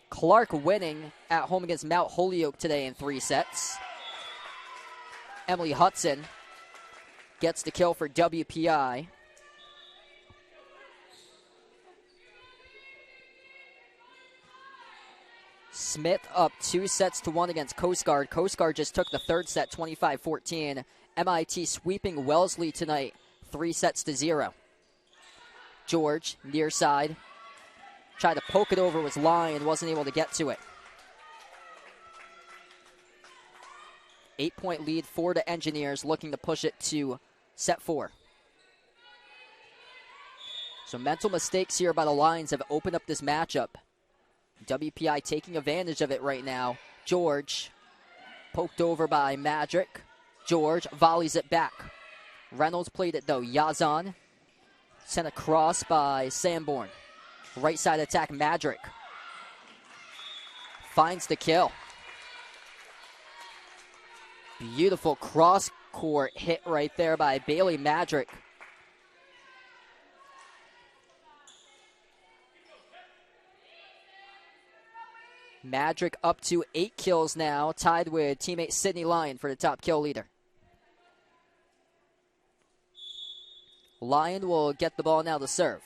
[SPEAKER 1] Clark winning at home against Mount Holyoke today in 3 sets. Emily Hudson gets the kill for WPI. Smith up 2-1 against Coast Guard. Coast Guard just took the third set, 25-14. MIT sweeping Wellesley tonight, 3-0. George, near side. Tried to poke it over, was Lyon, wasn't able to get to it. 8-point lead for the Engineers, looking to push it to set 4. So mental mistakes here by the Lions have opened up this matchup. WPI taking advantage of it right now. George, poked over by Madrick. George volleys it back. Reynolds played it though. Yazan sent across by Sanborn. Right side attack, Madrick finds the kill. Beautiful cross-court hit right there by Bailey Madrick. Madrick up to 8 kills now, tied with teammate Sydney Lyon for the top kill leader. Lyon will get the ball now to serve.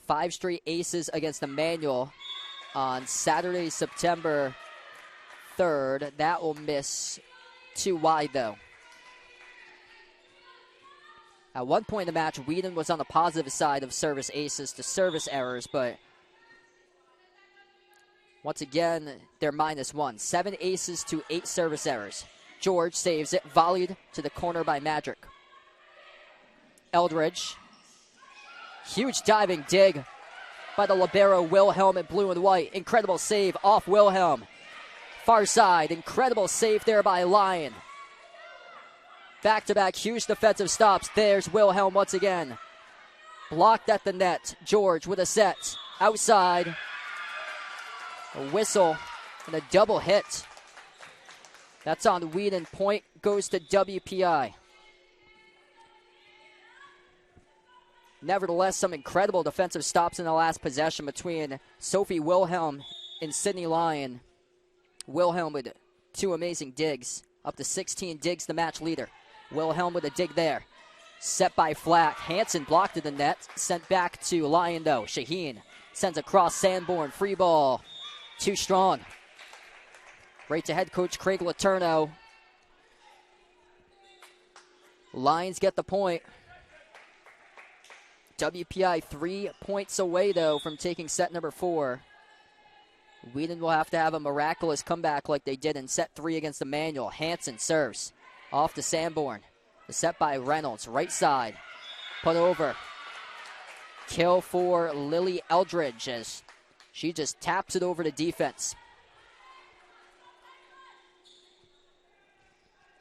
[SPEAKER 1] 5 straight aces against Emmanuel on Saturday, September 3rd. That will miss 2 wide, though. At one point in the match, Wheaton was on the positive side of service aces to service errors, but once again, they're -1. 7 aces to 8 service errors. George saves it, volleyed to the corner by Madrick. Eldridge. Huge diving dig by the libero Wilhelm in blue and white. Incredible save off Wilhelm. Far side, incredible save there by Lyon. Back-to-back huge defensive stops. There's Wilhelm once again. Blocked at the net. George with a set. Outside. A whistle and a double hit. That's on Wheaton. Point goes to WPI. Nevertheless, some incredible defensive stops in the last possession between Sophie Wilhelm and Sydney Lyon. Wilhelm with 2 amazing digs. Up to 16 digs, the match leader. Wilhelm with a dig there. Set by Flack. Hansen blocked at the net. Sent back to Lyon, though. Shaheen sends across Sanborn. Free ball. Too strong. Right to head coach Craig Letourneau. Lions get the point. WPI 3 points away, though, from taking set number 4. Wheaton will have to have a miraculous comeback like they did in set 3 against Emmanuel. Hansen serves. Off to Sanborn. The set by Reynolds. Right side. Put over. Kill for Lily Eldridge as she just taps it over to defense.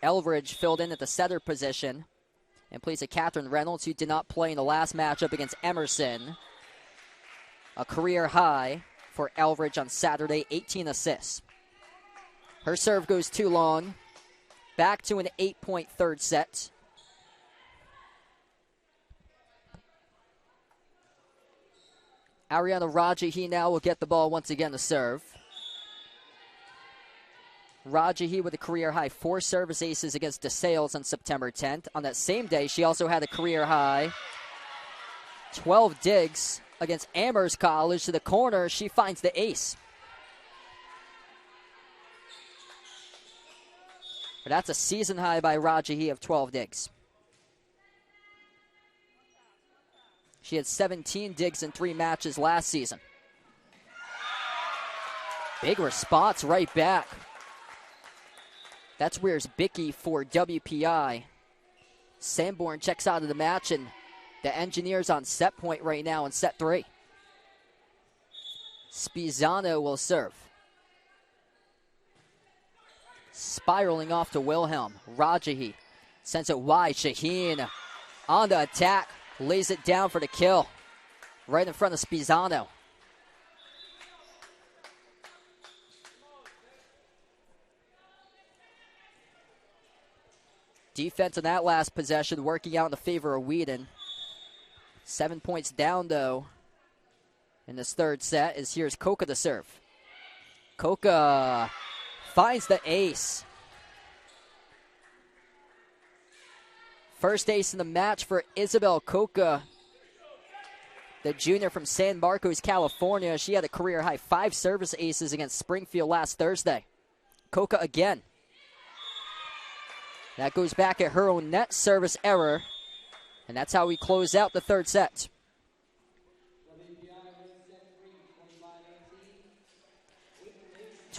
[SPEAKER 1] Eldridge filled in at the setter position and plays a Catherine Reynolds, who did not play in the last matchup against Emerson. A career high for Eldridge on Saturday, 18 assists. Her serve goes too long. Back to an 8-point third set. Ariana Rajahi now will get the ball once again to serve. Rajahi with a career-high 4 service aces against DeSales on September 10th. On that same day, she also had a career-high 12 digs against Amherst College. To the corner, she finds the ace. But that's a season high by Rajahi of 12 digs. She had 17 digs in 3 matches last season. Big response right back. That's where's Bicky for WPI. Sanborn checks out of the match, and the Engineers on set point right now in set 3. Spizzano will serve. Spiraling off to Wilhelm. Rajahi sends it wide. Shaheen on the attack. Lays it down for the kill. Right in front of Spizzano. Defense on that last possession working out in the favor of Wheaton. 7 points down, though, in this third set. Is here's Coca to serve. Coca finds the ace. First ace in the match for Isabel Coca, the junior from San Marcos, California. She had a career-high 5 service aces against Springfield last Thursday. Coca again. That goes back at her own net service error, and that's how we close out the third set.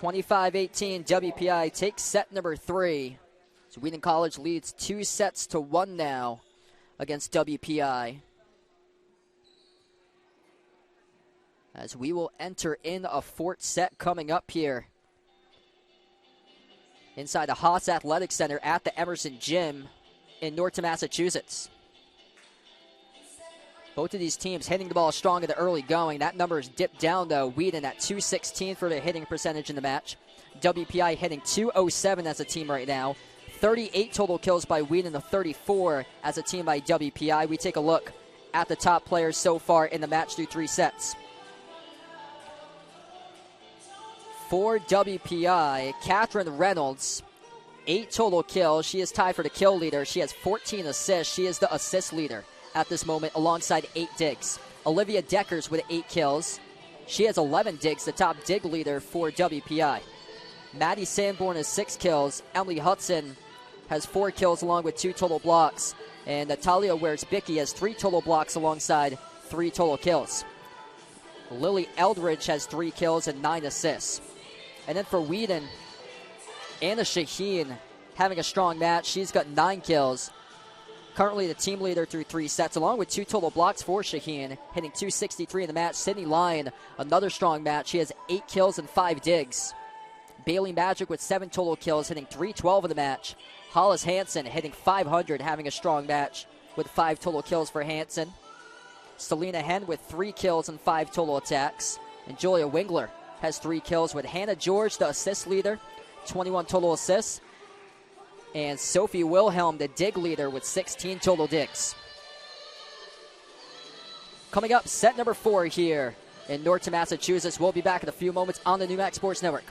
[SPEAKER 1] 25-18, WPI takes set number 3. So Wheaton College leads 2-1 now against WPI. As we will enter in a 4th set coming up here inside the Haas Athletic Center at the Emerson Gym in Norton, Massachusetts. Both of these teams hitting the ball strong in the early going. That number is dipped down, though. Wheaton at .216 for the hitting percentage in the match. WPI hitting .207 as a team right now. 38 total kills by Wheaton to 34 as a team by WPI. We take a look at the top players so far in the match through 3 sets. For WPI, Catherine Reynolds, 8 total kills. She is tied for the kill leader. She has 14 assists. She is the assist leader at this moment alongside 8 digs. Olivia Deckers with 8 kills. She has 11 digs, the top dig leader for WPI. Maddie Sanborn has 6 kills. Emily Hudson has 4 kills along with 2 total blocks. And Natalia Wears-Bicky has 3 total blocks alongside 3 total kills. Lily Eldridge has 3 kills and 9 assists. And then for Wheaton, Anna Shaheen having a strong match. She's got 9 kills. Currently the team leader through 3 sets, along with 2 total blocks for Shaheen, hitting .263 in the match. Sydney Lyon, another strong match. She has 8 kills and 5 digs. Bailey Magic with 7 total kills, hitting .312 in the match. Hollis Hansen hitting .500, having a strong match with 5 total kills for Hansen. Selena Hen with 3 kills and 5 total attacks. And Julia Wingler has 3 kills with Hannah George, the assist leader, 21 total assists. And Sophie Wilhelm, the dig leader, with 16 total digs. Coming up, set number 4 here in Norton, Massachusetts. We'll be back in a few moments on the NEWMAC Sports Network.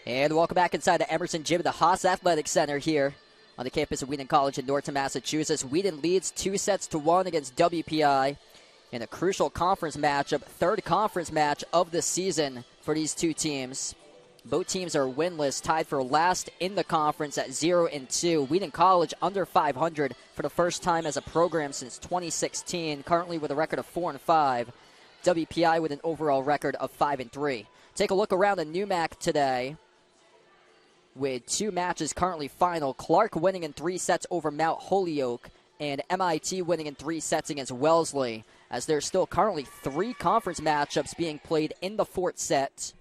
[SPEAKER 1] And welcome back inside the Emerson Gym at the Haas Athletic Center here on the campus of Wheaton College in Norton, Massachusetts. Wheaton leads 2-1 against WPI in a crucial conference matchup, 3rd conference match of the season for these 2 teams. Both teams are winless, tied for last in the conference at 0-2. Wheaton College under 500 for the first time as a program since 2016, currently with a record of 4-5. WPI with an overall record of 5-3. Take a look around the NEWMAC today, with 2 matches currently final. Clark winning in 3 sets over Mount Holyoke, and MIT winning in 3 sets against Wellesley, as there's still currently 3 conference matchups being played in the 4th set.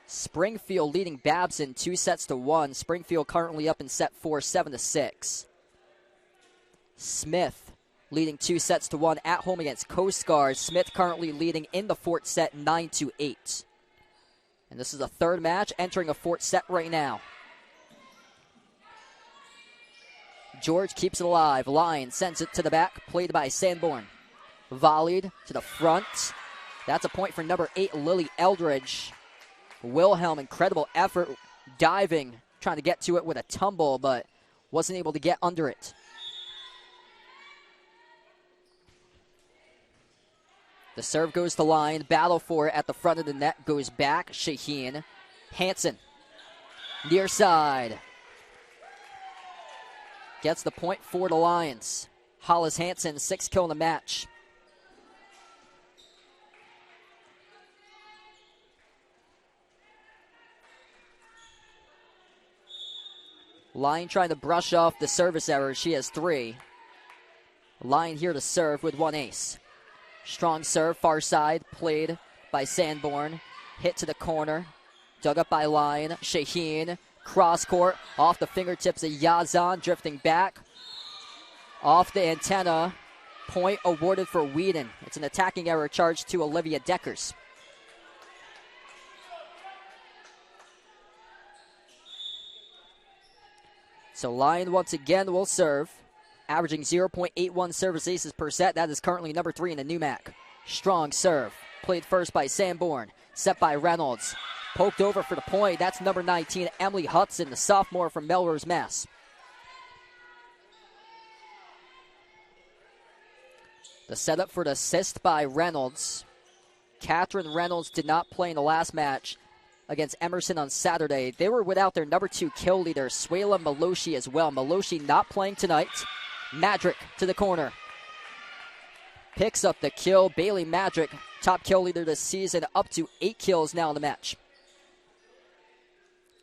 [SPEAKER 1] Springfield leading Babson 2-1. Springfield currently up in set 4, 7-6. Smith leading 2-1 at home against Coast Guard. Smith currently leading in the 4th set 9-8. And this is a 3rd match, entering a 4th set right now. George keeps it alive. Lyon sends it to the back, played by Sanborn. Volleyed to the front. That's a point for number 8, Lily Eldridge. Wilhelm, incredible effort, diving, trying to get to it with a tumble, but wasn't able to get under it. The serve goes to Lyon. Battle for it at the front of the net. Goes back. Shaheen. Hansen. Near side. Gets the point for the Lions. Hollis Hansen, 6 kill in the match. Lyon trying to brush off the service error. She has 3. Lyon here to serve with 1 ace. Strong serve, far side, played by Sanborn. Hit to the corner. Dug up by Lyon. Shaheen, cross court, off the fingertips of Yazan, drifting back. Off the antenna. Point awarded for Wheaton. It's an attacking error charged to Olivia Deckers. So Lyon once again will serve, averaging 0.81 service aces per set. That is currently number 3 in the NEWMAC. Strong serve, played first by Sanborn, set by Reynolds. Poked over for the point. That's number 19, Emily Hudson, the sophomore from Melrose, Mass. The setup for the assist by Reynolds. Catherine Reynolds did not play in the last match against Emerson on Saturday. They were without their number 2 kill leader, Suela Maloshi, as well. Maloshi not playing tonight. Madrick to the corner. Picks up the kill. Bailey Madrick, top kill leader this season, up to 8 kills now in the match.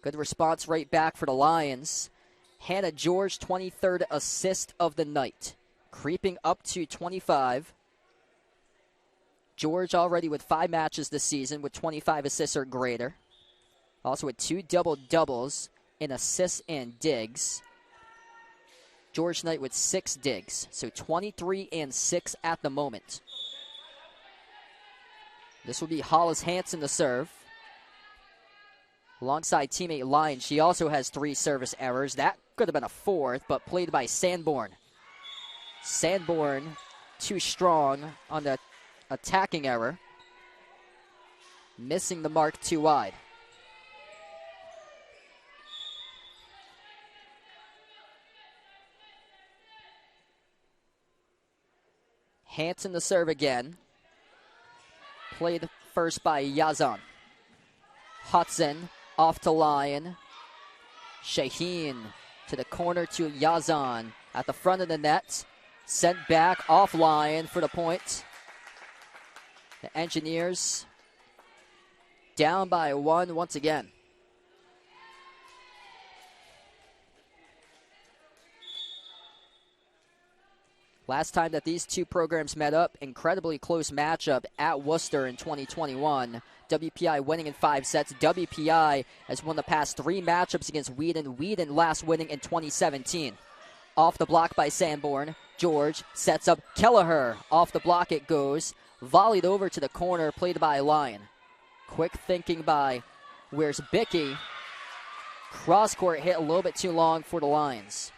[SPEAKER 1] Good response right back for the Lions. Hannah George, 23rd assist of the night. Creeping up to 25. George already with 5 matches this season with 25 assists or greater. Also with 2 double-doubles in assists and digs. George tonight with 6 digs. So 23 and 6 at the moment. This will be Hollis Hansen to serve. Alongside teammate Lyon, she also has 3 service errors. That could have been a 4th, but played by Sanborn. Sanborn too strong on the attacking error. Missing the mark too wide. Hansen to serve again. Played first by Yazan. Hudson off to Lyon. Shaheen to the corner to Yazan. At the front of the net. Sent back off Lyon for the point. The Engineers down by 1 once again. Last time that these two programs met up, incredibly close matchup at Worcester in 2021. WPI winning in 5 sets. WPI has won the past 3 matchups against Wheaton. Wheaton last winning in 2017. Off the block by Sanborn. George sets up Kelleher. Off the block it goes. Volleyed over to the corner, played by Lyon. Quick thinking by Where's Bicky. Cross court hit a little bit too long for the Lions.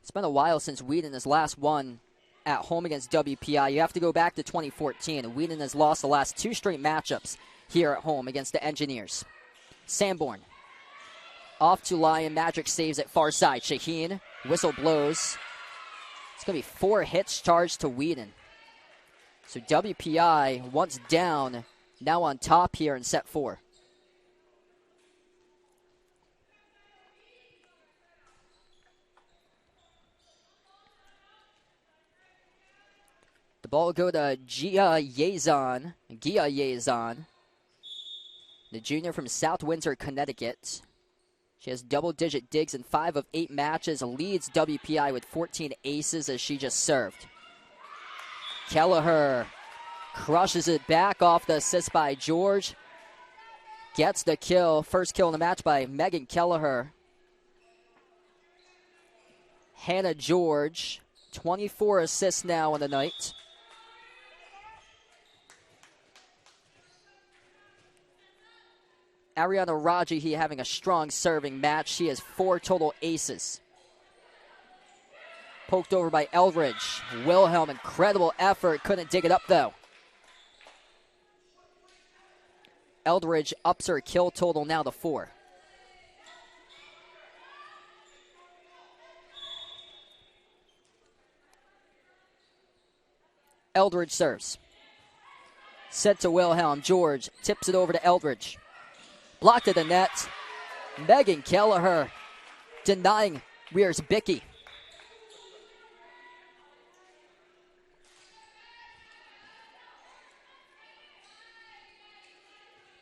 [SPEAKER 1] It's been a while since Wheaton has last won at home against WPI. You have to go back to 2014. Wheaton has lost the last 2 straight matchups here at home against the Engineers. Sanborn. Off to Lyon. Magic saves it far side. Shaheen. Whistle blows. It's going to be 4 hits charged to Wheaton. So WPI, once down, now on top here in set 4. The ball will go to Gia Yazan, the junior from South Windsor, Connecticut. She has double-digit digs in 5 of 8 matches, leads WPI with 14 aces as she just served. Kelleher crushes it back off the assist by George. Gets the kill. First kill in the match by Megan Kelleher. Hannah George, 24 assists now in the night. Ariana Raji having a strong serving match. She has 4 total aces. Poked over by Eldridge. Wilhelm, incredible effort. Couldn't dig it up, though. Eldridge ups her kill total now to 4. Eldridge serves. Sent to Wilhelm. George tips it over to Eldridge. Blocked at the net. Megan Kelleher denying Where's Bicky.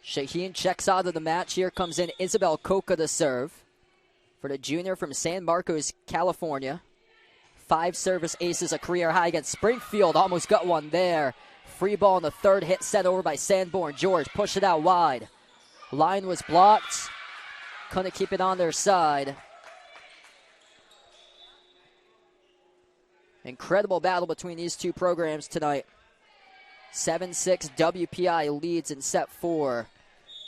[SPEAKER 1] Shaheen checks out of the match. Here comes in Isabel Coca to serve for the junior from San Marcos, California. 5 service aces, a career high against Springfield. Almost got one there. Free ball in the third, hit set over by Sanborn. George pushed it out wide. Line was blocked. Couldn't keep it on their side. Incredible battle between these two programs tonight. 7-6 WPI leads in set 4.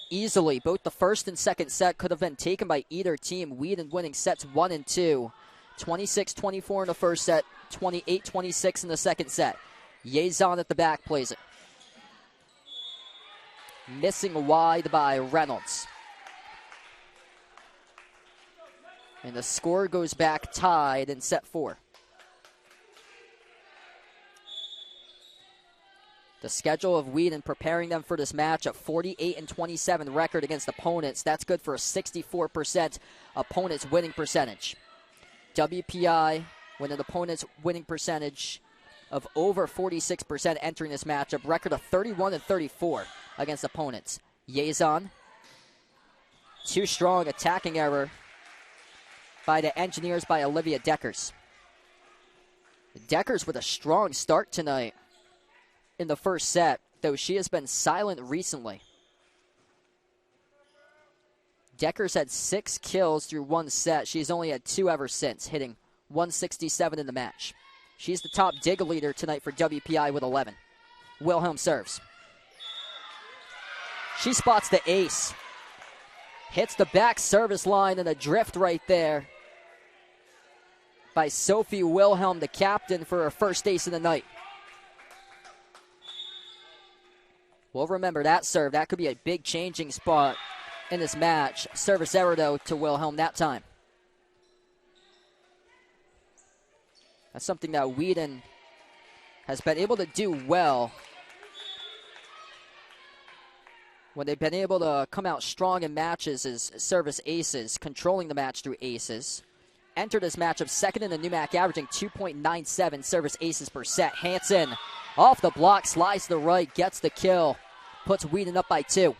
[SPEAKER 1] Easily, both the first and second set could have been taken by either team. Wheaton winning sets 1 and 2. 26-24 in the first set, 28-26 in the second set. Yazon at the back plays it. Missing wide by Reynolds. And the score goes back tied in set 4. The schedule of Wheaton preparing them for this match, a 48-27 record against opponents. That's good for a 64% opponent's winning percentage. WPI with an opponent's winning percentage of over 46% entering this matchup. Record of 31-34 against opponents. Yazon, too strong attacking error by the Engineers by Olivia Deckers. Deckers with a strong start tonight in the first set, though she has been silent recently. Deckers had 6 kills through 1 set. She's only had 2 ever since, hitting 167 in the match. She's the top dig leader tonight for WPI with 11. Wilhelm serves. She spots the ace. Hits the back service line and a drift right there by Sophie Wilhelm, the captain, for her first ace of the night. We'll remember that serve. That could be a big changing spot in this match. Service error, though, to Wilhelm that time. That's something that Wheaton has been able to do well when they've been able to come out strong in matches as service aces, controlling the match through aces. Entered this matchup second in the NEWMAC, averaging 2.97 service aces per set. Hansen off the block, slides to the right, gets the kill, puts Wheaton up by 2.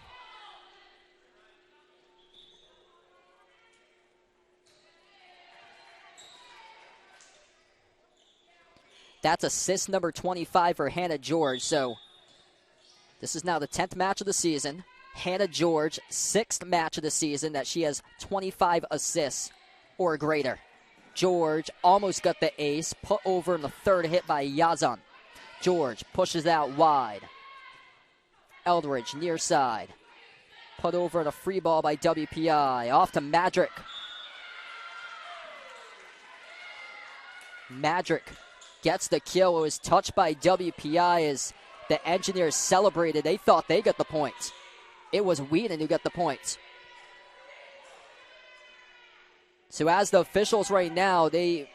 [SPEAKER 1] That's assist number 25 for Hannah George. So this is now the 10th match of the season. Hannah George, 6th match of the season that she has 25 assists or greater. George almost got the ace, put over in the third hit by Yazon. George pushes out wide. Eldridge near side. Put over in a free ball by WPI. Off to Madrick. Madrick gets the kill. It was touched by WPI as the Engineers celebrated. They thought they got the points. It was Wheaton who got the points. So as the officials right now, they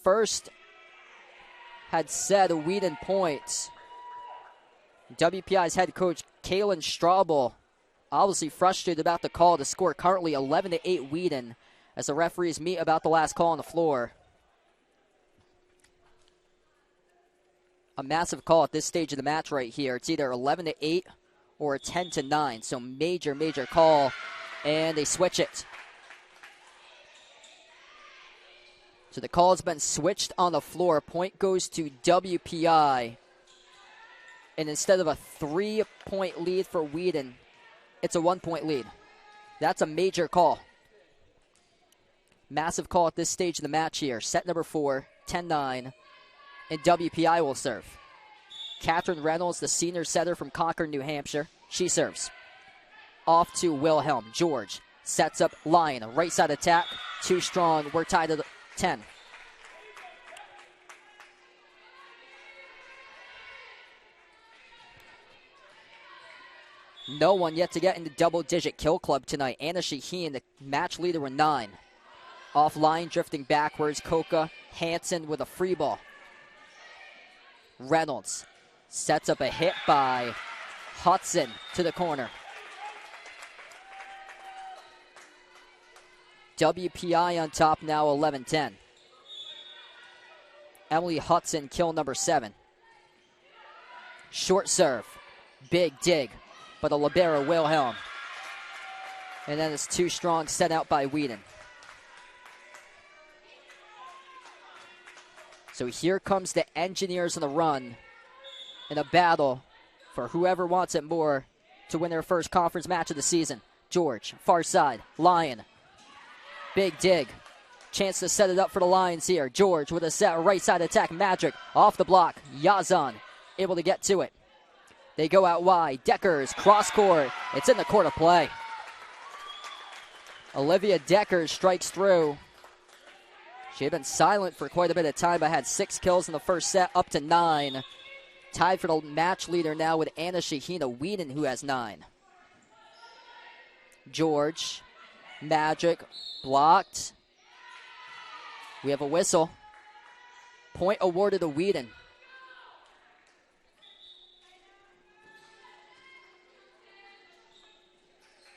[SPEAKER 1] first had said Wheaton points. WPI's head coach, Kaylin Straubel, obviously frustrated about the call. The score currently 11-8 Wheaton as the referees meet about the last call on the floor. A massive call at this stage of the match right here. It's either 11-8 or 10-9. So major, major call. And they switch it. So the call has been switched on the floor. Point goes to WPI. And instead of a 3-point lead for Wheaton, it's a 1-point lead. That's a major call. Massive call at this stage of the match here. Set number 4, 10-9. And WPI will serve. Catherine Reynolds, the senior setter from Concord, New Hampshire. She serves. Off to Wilhelm. George sets up line. Right side attack. Too strong. We're tied at 10. No one yet to get into double-digit kill club tonight. Anna Shaheen, the match leader, with 9. Offline, drifting backwards. Coca Hansen with a free ball. Reynolds sets up a hit by Hudson to the corner. WPI on top now, 11-10. Emily Hudson, kill number 7. Short serve. Big dig for the libero, Wilhelm. And then it's too strong, sent out by Wheaton. So here comes the Engineers on the run in a battle for whoever wants it more to win their first conference match of the season. George, far side, Lion. Big dig. Chance to set it up for the Lions here. George with a set right side attack. Magic off the block. Yazan able to get to it. They go out wide. Deckers, cross court. It's in the court of play. Olivia Deckers strikes through. She had been silent for quite a bit of time, but had 6 kills in the first set, up to 9. Tied for the match leader now with Anna Shahina Wheaton, who has 9. George, Magic, blocked. We have a whistle. Point awarded to Wheaton.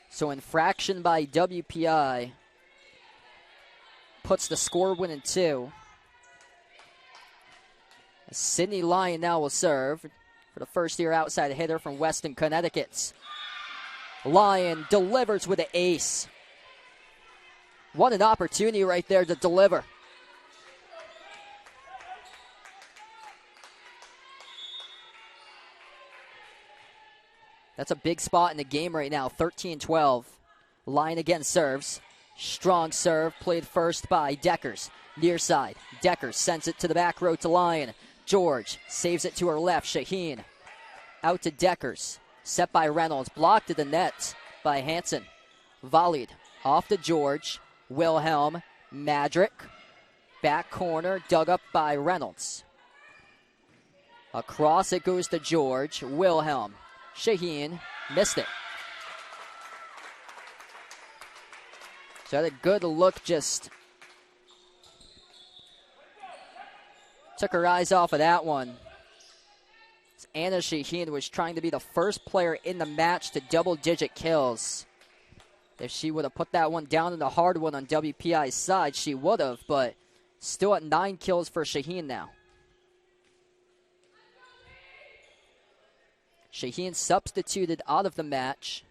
[SPEAKER 1] So infraction by WPI puts the score win in 2. Sydney Lyon now will serve for the first-year outside hitter from Weston, Connecticut. Lyon delivers with an ace. What an opportunity right there to deliver. That's a big spot in the game right now, 13-12. Lyon again serves. Strong serve, played first by Deckers. Near side, Deckers sends it to the back row to Lyon. George saves it to her left, Shaheen. Out to Deckers, set by Reynolds, blocked to the net by Hansen. Volleyed off to George, Wilhelm, Madrick. Back corner, dug up by Reynolds. Across it goes to George, Wilhelm. Shaheen missed it. So had a good look, just took her eyes off of that one. Anna Shaheen was trying to be the first player in the match to double-digit kills. If she would have put that one down in the hard one on WPI's side, she would have, but still at 9 kills for Shaheen now. Shaheen substituted out of the match.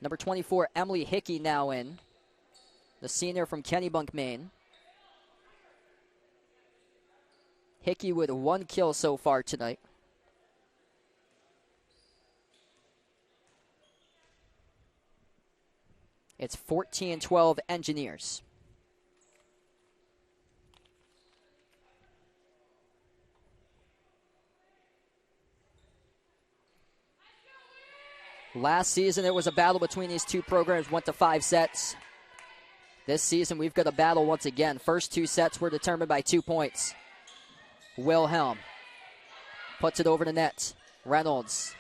[SPEAKER 1] Number 24, Emily Hickey now in. The senior from Kennebunk, Maine. Hickey with 1 kill so far tonight. It's 14-12 Engineers. Last season, it was a battle between these two programs, went to 5 sets. This season, we've got a battle once again. First 2 sets were determined by 2 points. Wilhelm puts it over the net. Reynolds.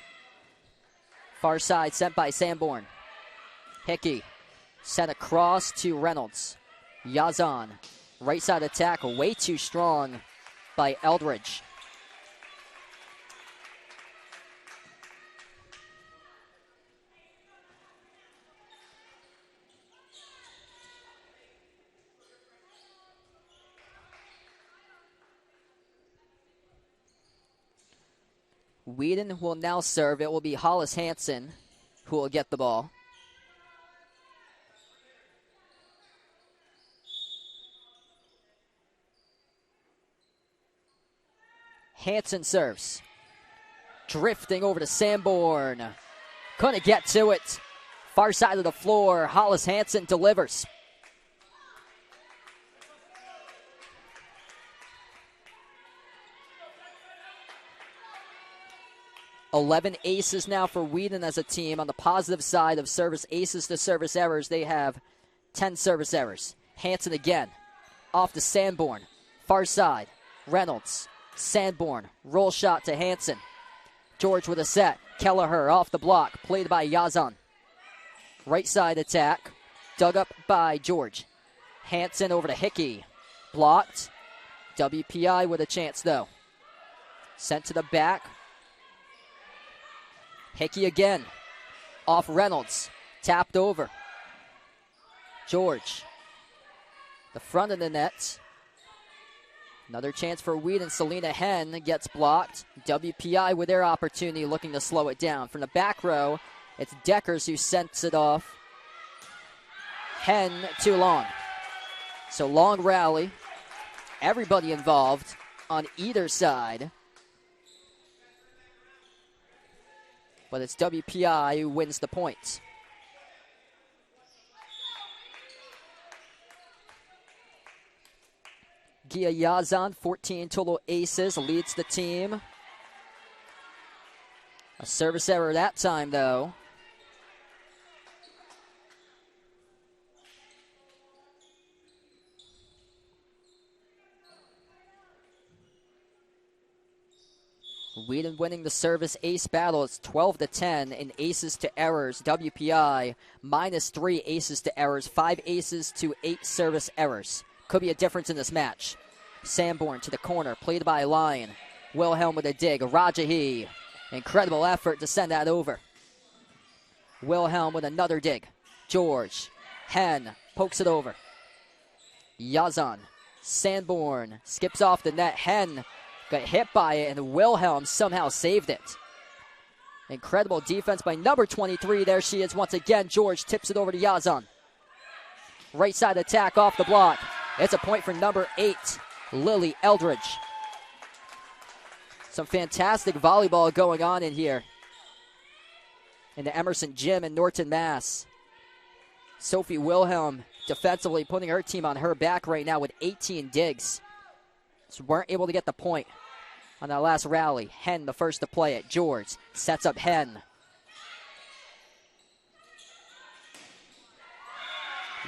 [SPEAKER 1] Far side, sent by Sanborn. Hickey sent across to Reynolds. Yazan. Right side attack, way too strong by Eldridge. Wheaton will now serve. It will be Hollis Hansen who will get the ball. Hansen serves. Drifting over to Sanborn. Couldn't get to it. Far side of the floor. Hollis Hansen delivers. $11 aces now for Wheaton as a team. On the positive side of service aces to service errors, they have 10 service errors. Hansen again. Off to Sanborn. Far side. Reynolds. Sanborn. Roll shot to Hansen. George with a set. Kelleher off the block. Played by Yazan. Right side attack. Dug up by George. Hansen over to Hickey. Blocked. WPI with a chance though. Sent to the back. Hickey again. Off Reynolds. Tapped over. George. The front of the net. Another chance for Wheaton. Selena Henn gets blocked. WPI with their opportunity looking to slow it down. From the back row, It's Deckers who sends it off. Hen too long. So long rally. Everybody involved on either side. But it's WPI who wins the points. Gia Yazan, 14 total aces, leads the team. A service error that time, though. Wheaton winning the service ace battle. It's 12-10 in aces to errors. WPI -3 aces to errors, 5 aces to 8 service errors. Could be a difference in this match. Sanborn to the corner, played by Lyon. Wilhelm with a dig. Rajahi, incredible effort to send that over. Wilhelm with another dig. George, Hen, pokes it over. Yazan, Sanborn, skips off the net. Hen got hit by it, and Wilhelm somehow saved it. Incredible defense by number 23. There she is once again. George tips it over to Yazan. Right side attack off the block. It's a point for number 8, Lily Eldridge. Some fantastic volleyball going on in here in the Emerson Gym in Norton, Mass. Sophie Wilhelm defensively putting her team on her back right now with 18 digs. So weren't able to get the point on that last rally. Hen the first to play it. George sets up Hen.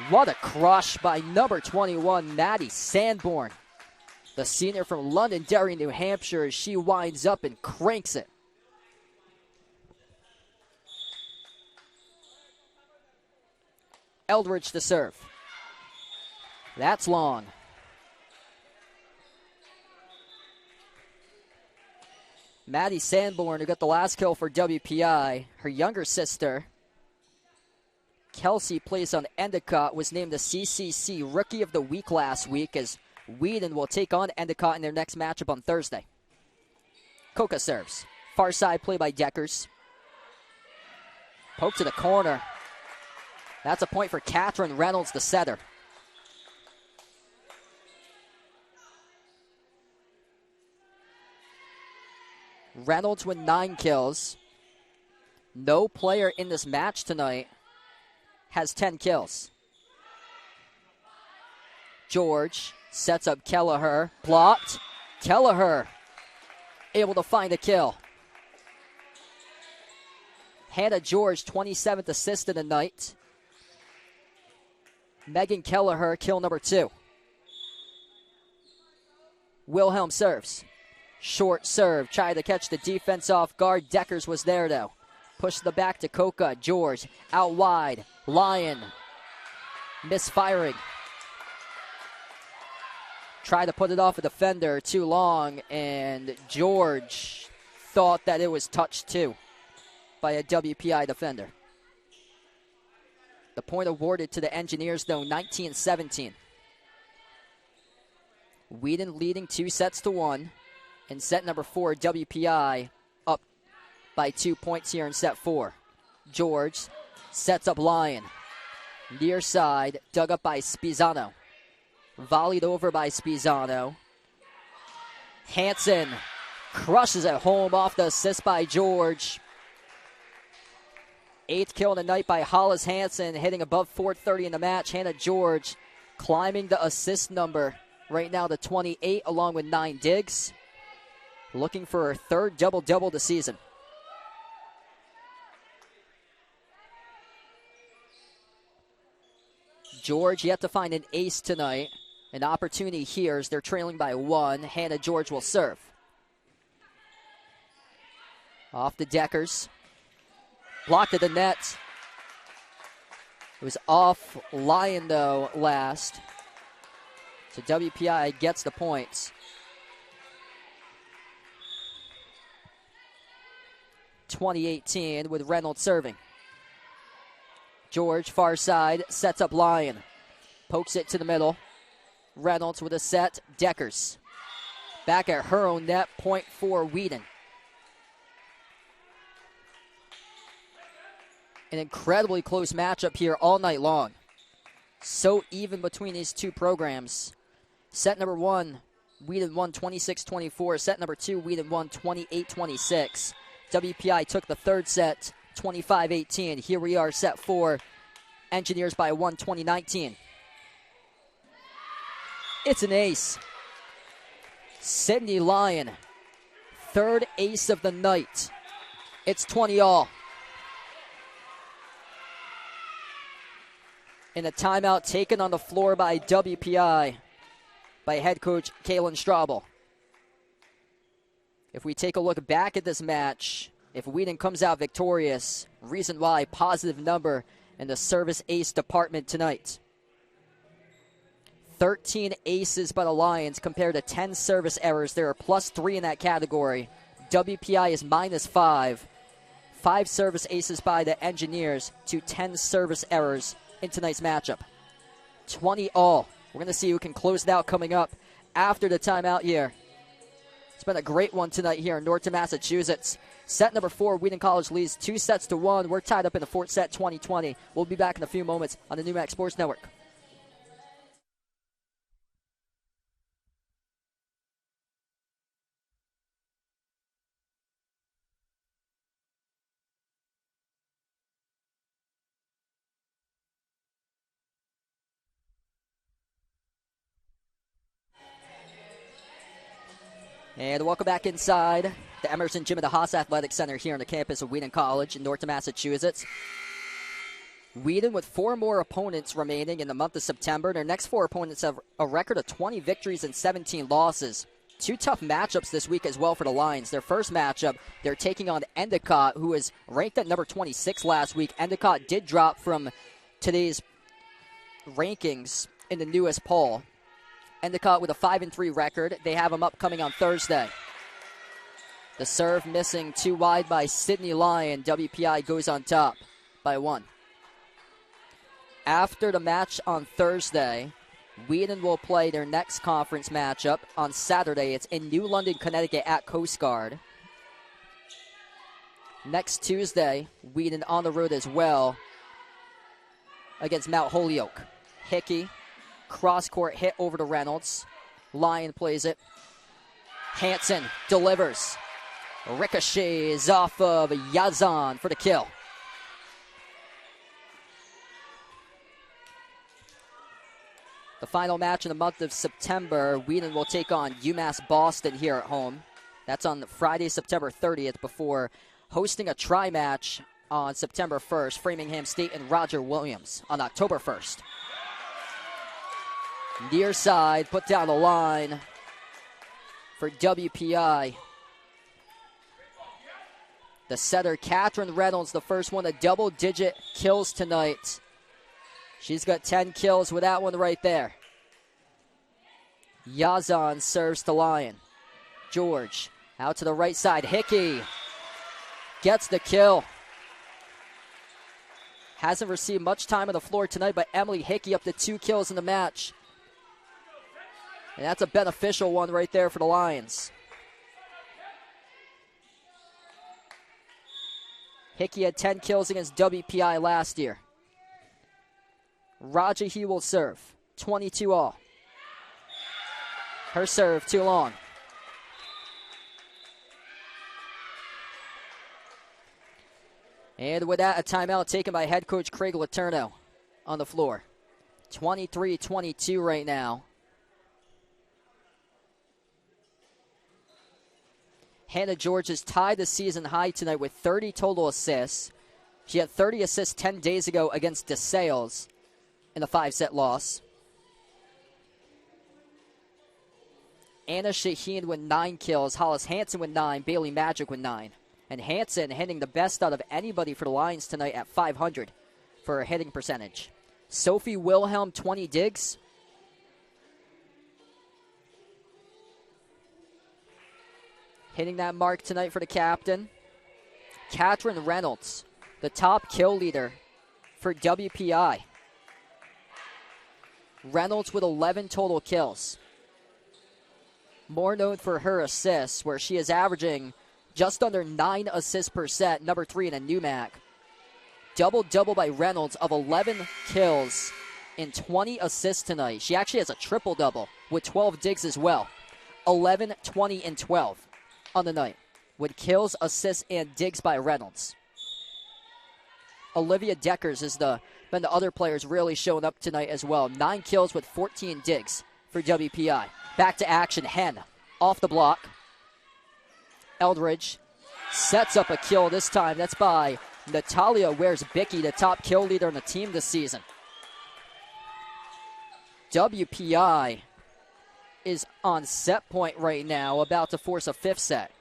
[SPEAKER 1] What a crush by number 21, Maddie Sanborn. The senior from Londonderry, New Hampshire, as she winds up and cranks it. Eldridge to serve. That's long. Maddie Sanborn, who got the last kill for WPI, her younger sister, Kelsey, plays on Endicott, was named the CCC Rookie of the Week last week, as Wheaton will take on Endicott in their next matchup on Thursday. Coca serves. Far side play by Deckers. Poke to the corner. That's a point for Catherine Reynolds, the setter. Reynolds with 9 kills. No player in this match tonight has 10 kills. George sets up Kelleher. Blocked. Kelleher able to find a kill. Hannah George, 27th assist of the night. Megan Kelleher, kill number 2. Wilhelm serves. Short serve. Tried to catch the defense off guard. Deckers was there, though. Push the back to Coca. George out wide. Lyon misfiring. Tried to put it off a defender too long, and George thought that it was touched too by a WPI defender. The point awarded to the Engineers, though, 19-17. Wheaton leading 2-1. In set number 4, WPI up by 2 points here in set 4. George sets up Lyon. Near side, dug up by Spizzano. Volleyed over by Spizzano. Hansen crushes it home off the assist by George. 8th kill of the night by Hollis Hansen, hitting above 430 in the match. Hannah George climbing the assist number right now to 28, along with 9 digs. Looking for her 3rd double-double this season. George yet to find an ace tonight. An opportunity here as they're trailing by 1. Hannah George will serve. Off the Deckers. Blocked at the net. It was off Lyon, though, last. So WPI gets the points. 2018 with Reynolds serving. George, far side, sets up Lyon. Pokes it to the middle. Reynolds with a set. Deckers. Back at her own net. Point for Wheaton. An incredibly close matchup here all night long. So even between these two programs. Set number 1, Wheaton won 26-24. Set number 2, Wheaton won 28-26. WPI took the third set, 25-18. Here we are, set 4. Engineers by 1, 20-19. It's an ace. Sydney Lyon, third ace of the night. It's 20-all. In a timeout taken on the floor by WPI by head coach Kalen Straubel. If we take a look back at this match, if Wheaton comes out victorious, reason why, positive number in the service ace department tonight. 13 aces by the Lions compared to 10 service errors. There are +3 in that category. WPI is -5. 5 service aces by the Engineers to 10 service errors in tonight's matchup. 20-all. We're going to see who can close it out coming up after the timeout here. It's been a great one tonight here in Norton, Massachusetts. Set number 4, Wheaton College leads 2-1. We're tied up in the fourth set, 20-20. We'll be back in a few moments on the NEWMAC Sports Network. And welcome back inside the Emerson Gym at the Haas Athletic Center here on the campus of Wheaton College in Norton, Massachusetts. Wheaton with 4 more opponents remaining in the month of September. Their next 4 opponents have a record of 20 victories and 17 losses. 2 tough matchups this week as well for the Lions. Their first matchup, they're taking on Endicott, who is ranked at number 26 last week. Endicott did drop from today's rankings in the newest poll. Endicott with a 5-3 record. They have them upcoming on Thursday. The serve missing too wide by Sydney Lyon. WPI goes on top by 1. After the match on Thursday, Wheaton will play their next conference matchup on Saturday. It's in New London, Connecticut at Coast Guard. Next Tuesday, Wheaton on the road as well against Mount Holyoke. Hickey. Cross-court hit over to Reynolds. Lyon plays it. Hansen delivers. Ricochets off of Yazan for the kill. The final match in the month of September, Wheaton will take on UMass Boston here at home. That's on Friday, September 30th, before hosting a tri-match on September 1st, Framingham State and Roger Williams on October 1st. Near side, put down the line for WPI. The setter, Catherine Reynolds, the first one to double-digit kills tonight. She's got 10 kills with that one right there. Yazan serves to Lyon. George out to the right side. Hickey gets the kill. Hasn't received much time on the floor tonight, but Emily Hickey up to 2 kills in the match. And that's a beneficial one right there for the Lions. Hickey had 10 kills against WPI last year. Raja He will serve. 22-all. Her serve too long. And with that, a timeout taken by head coach Craig Letourneau on the floor. 23-22 right now. Hannah George has tied the season high tonight with 30 total assists. She had 30 assists 10 days ago against DeSales in a 5-set loss. Anna Shaheen with 9 kills. Hollis Hansen with 9. Bailey Magic with 9. And Hansen hitting the best out of anybody for the Lions tonight at 500 for her hitting percentage. Sophie Wilhelm, 20 digs. Hitting that mark tonight for the captain. Catherine Reynolds, the top kill leader for WPI. Reynolds with 11 total kills. More known for her assists, where she is averaging just under 9 assists per set, number 3 in a NEWMAC. Double-double by Reynolds of 11 kills and 20 assists tonight. She actually has a triple-double with 12 digs as well. 11, 20, and 12 on the night with kills, assists, and digs by Reynolds. Olivia Deckers has been the other players really showing up tonight as well. 9 kills with 14 digs for WPI. Back to action. Hen off the block. Eldridge sets up a kill this time. That's by Natalia Wears-Bicky, the top kill leader on the team this season. WPI is on set point right now, about to force a 5th set.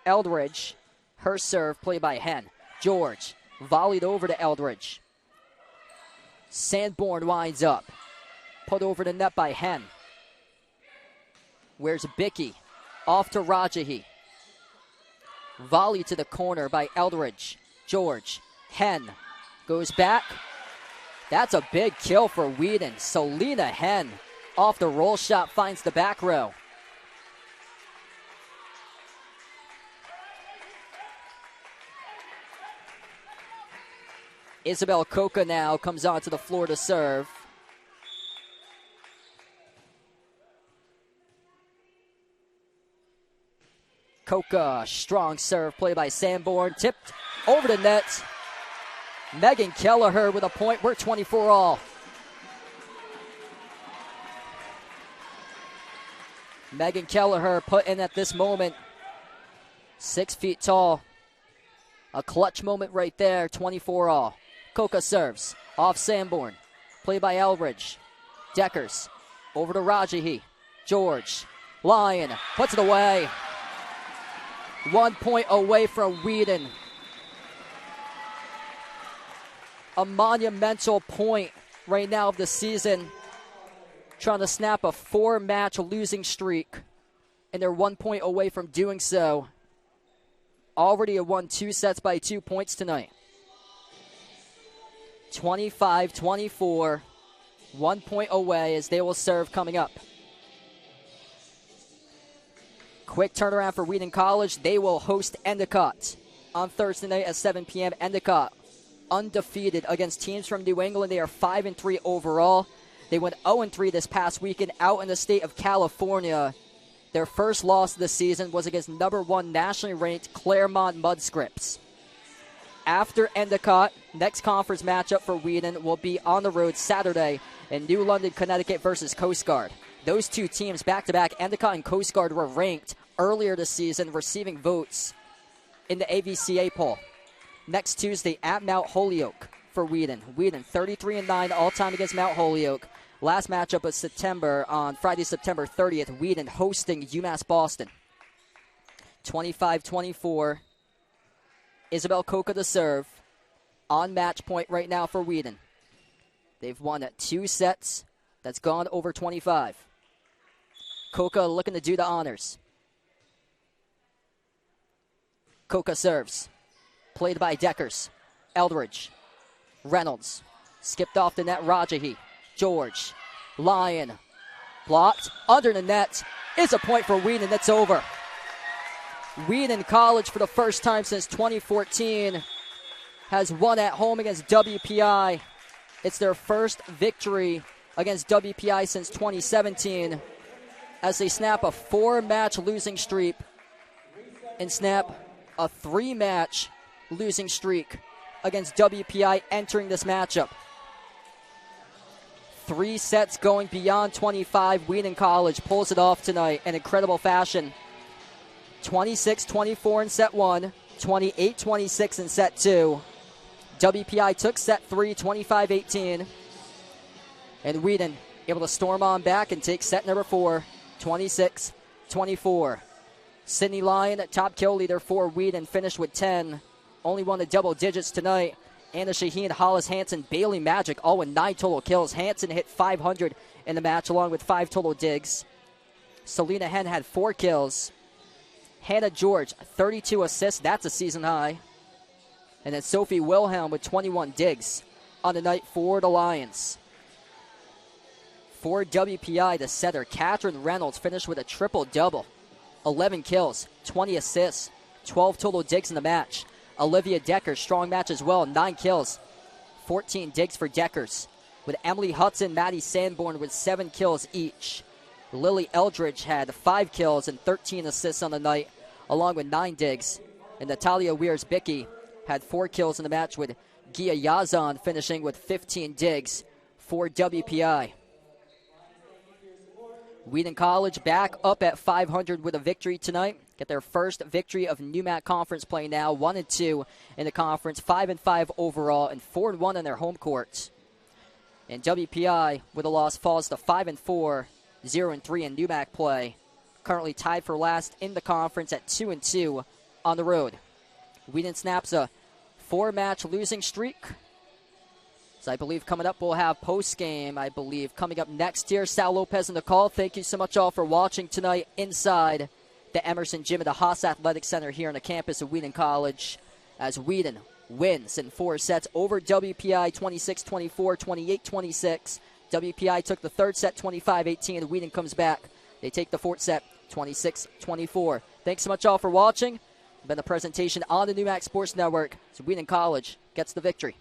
[SPEAKER 1] Eldridge, her serve, played by Hen. George, volleyed over to Eldridge. Sanborn winds up. Put over the net by Hen. Wears-Bicky, off to Rajahi. Volley to the corner by Eldridge. George, Hen, goes back. That's a big kill for Wheaton. Selena Hen, off the roll shot, finds the back row. Isabel Coca now comes onto the floor to serve. Coca, strong serve, play by Sanborn, tipped over the net. Megan Kelleher with a point. We're 24 all. Megan Kelleher put in at this moment. 6 feet tall. A clutch moment right there, 24 all. Coca serves, off Sanborn. Play by Eldridge. Deckers, over to Rajahi. George, Lyon, puts it away. 1 point away from Wheaton. A monumental point right now of the season. Trying to snap a 4-match losing streak. And they're 1 point away from doing so. Already have won 2 sets by 2 points tonight. 25-24. 1 point away as they will serve coming up. Quick turnaround for Wheaton College. They will host Endicott on Thursday night at 7 p.m. Endicott, undefeated against teams from New England. They are 5-3 overall. They went 0-3 this past weekend out in the state of California. Their first loss of the season was against number 1 nationally ranked Claremont Mudscripts. After Endicott, next conference matchup for Wheaton will be on the road Saturday in New London, Connecticut versus Coast Guard. Those two teams back-to-back, Endicott and Coast Guard, were ranked earlier this season, receiving votes in the AVCA poll. Next Tuesday at Mount Holyoke for Wheaton. Wheaton 33-9 all-time against Mount Holyoke. Last matchup was on Friday, September 30th. Wheaton hosting UMass Boston. 25-24. Isabel Coca to serve. On match point right now for Wheaton. They've won 2 sets. That's gone over 25. Coca looking to do the honors. Coca serves. Played by Deckers. Eldridge. Reynolds. Skipped off the net. Rajahi. George. Lyon. Blocked. Under the net. It's a point for Wheaton. That's over. Wheaton College, for the first time since 2014, has won at home against WPI. It's their first victory against WPI since 2017 as they snap a 4-match losing streak and snap a 3-match losing streak against WPI entering this matchup. 3 sets going beyond 25. Wheaton College pulls it off tonight in incredible fashion. 26-24 in set 1, 28-26 in set 2. WPI took set 3, 25-18. And Wheaton able to storm on back and take set number 4, 26-24. Sydney Lyon, top kill leader for Wheaton, finished with 10. Only won the double digits tonight. Anna Shaheen, Hollis Hansen, Bailey Magic, all with 9 total kills. Hansen hit 500 in the match along with 5 total digs. Selena Hen had 4 kills. Hannah George, 32 assists. That's a season high. And then Sophie Wilhelm with 21 digs on the night for the Lions. For WPI, the setter, Katherine Reynolds, finished with a triple-double. 11 kills, 20 assists, 12 total digs in the match. Olivia Decker, strong match as well, 9 kills, 14 digs for Deckers. With Emily Hudson, Maddie Sanborn with 7 kills each. Lily Eldridge had 5 kills and 13 assists on the night, along with 9 digs. And Natalia Weirs-Bicky had 4 kills in the match, with Gia Yazan finishing with 15 digs for WPI. Wheaton College back up at 500 with a victory tonight. Get their first victory of NEWMAC conference play now. 1-2 in the conference, 5-5 overall, and 4-1 in their home courts. And WPI with a loss falls to 5-4, 0-3 in NEWMAC play. Currently tied for last in the conference at 2-2 on the road. Wheaton snaps a 4-match losing streak. So I believe coming up we'll have post-game, I believe, coming up next here. Sal Lopez in the call. Thank you so much all for watching tonight inside the Emerson Gym at the Haas Athletic Center here on the campus of Wheaton College, as Wheaton wins in 4 sets over WPI 26-24, 28-26. WPI took the third set 25-18, and Wheaton comes back. They take the fourth set 26-24. Thanks so much all for watching. It's been a presentation on the NEWMAC Sports Network. So Wheaton College gets the victory.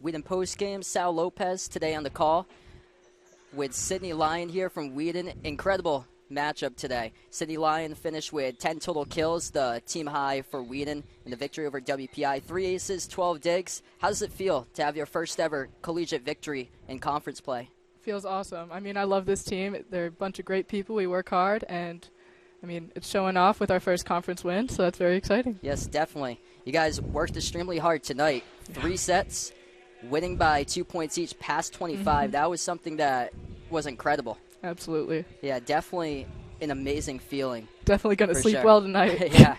[SPEAKER 1] Wheaton postgame. Sal Lopez today on the call with Sydney Lyon here from Wheaton. Incredible matchup today. Sydney Lyon finished with 10 total kills, the team high for Wheaton in the victory over WPI. 3 aces, 12 digs. How does it feel to have your first ever collegiate victory in conference play?
[SPEAKER 3] Feels awesome. I mean, I love this team. They're a bunch of great people. We work hard, and I mean, it's showing off with our first conference win, so that's very exciting.
[SPEAKER 1] Yes, definitely. You guys worked extremely hard tonight. 3 sets, winning by 2 points each, past 25. That was something that was incredible.
[SPEAKER 3] Absolutely.
[SPEAKER 1] Yeah, definitely an amazing feeling.
[SPEAKER 3] Definitely going to sleep
[SPEAKER 1] sure.
[SPEAKER 3] well tonight.
[SPEAKER 1] Yeah.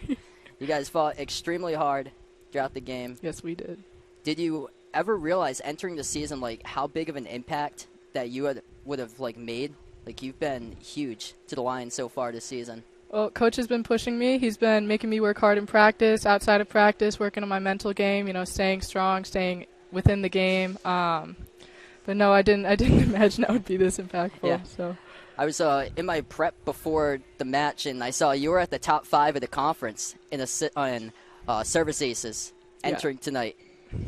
[SPEAKER 1] You guys fought extremely hard throughout the game.
[SPEAKER 3] Yes, we did.
[SPEAKER 1] Did you ever realize entering the season, like, how big of an impact that you would have, like, made? Like, you've been huge to the Lions so far this season.
[SPEAKER 3] Well, Coach has been pushing me. He's been making me work hard in practice, outside of practice, working on my mental game, staying strong, staying within the game. But no, I didn't imagine I would be this impactful.
[SPEAKER 1] Yeah.
[SPEAKER 3] So
[SPEAKER 1] I was in my prep before the match, and I saw you were at the top 5 of the conference in service aces entering tonight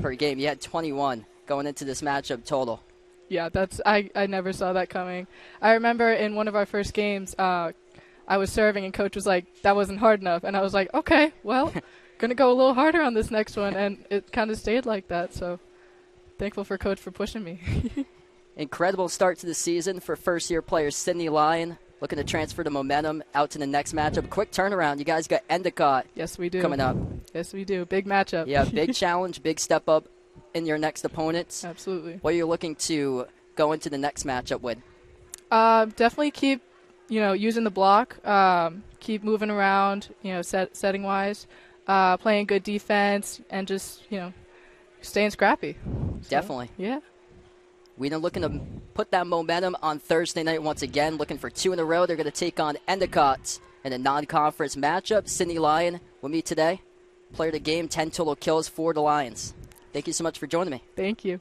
[SPEAKER 1] per game. You had 21 going into this matchup total.
[SPEAKER 3] Yeah, I never saw that coming. I remember in one of our first games, I was serving and Coach was like, that wasn't hard enough. And I was like, okay, well, going to go a little harder on this next one. And it kind of stayed like that. So thankful for Coach for pushing me.
[SPEAKER 1] Incredible start to the season for first-year player Sydney Lyon, looking to transfer the momentum out to the next matchup. Quick turnaround. You guys got Endicott
[SPEAKER 3] yes, we do.
[SPEAKER 1] coming up.
[SPEAKER 3] Yes, we do. Big matchup.
[SPEAKER 1] Yeah, big challenge, big step up in your next opponents.
[SPEAKER 3] Absolutely.
[SPEAKER 1] What are you looking to go into the next matchup with?
[SPEAKER 3] Definitely keep, using the block, keep moving around, setting-wise, playing good defense, and just, staying scrappy. So,
[SPEAKER 1] Definitely.
[SPEAKER 3] Yeah.
[SPEAKER 1] Wheaton looking to put that momentum on Thursday night once again, looking for 2 in a row. They're going to take on Endicott in a non-conference matchup. Sydney Lyon with me today. Player of the game, 10 total kills for the Lions. Thank you so much for joining me.
[SPEAKER 3] Thank you.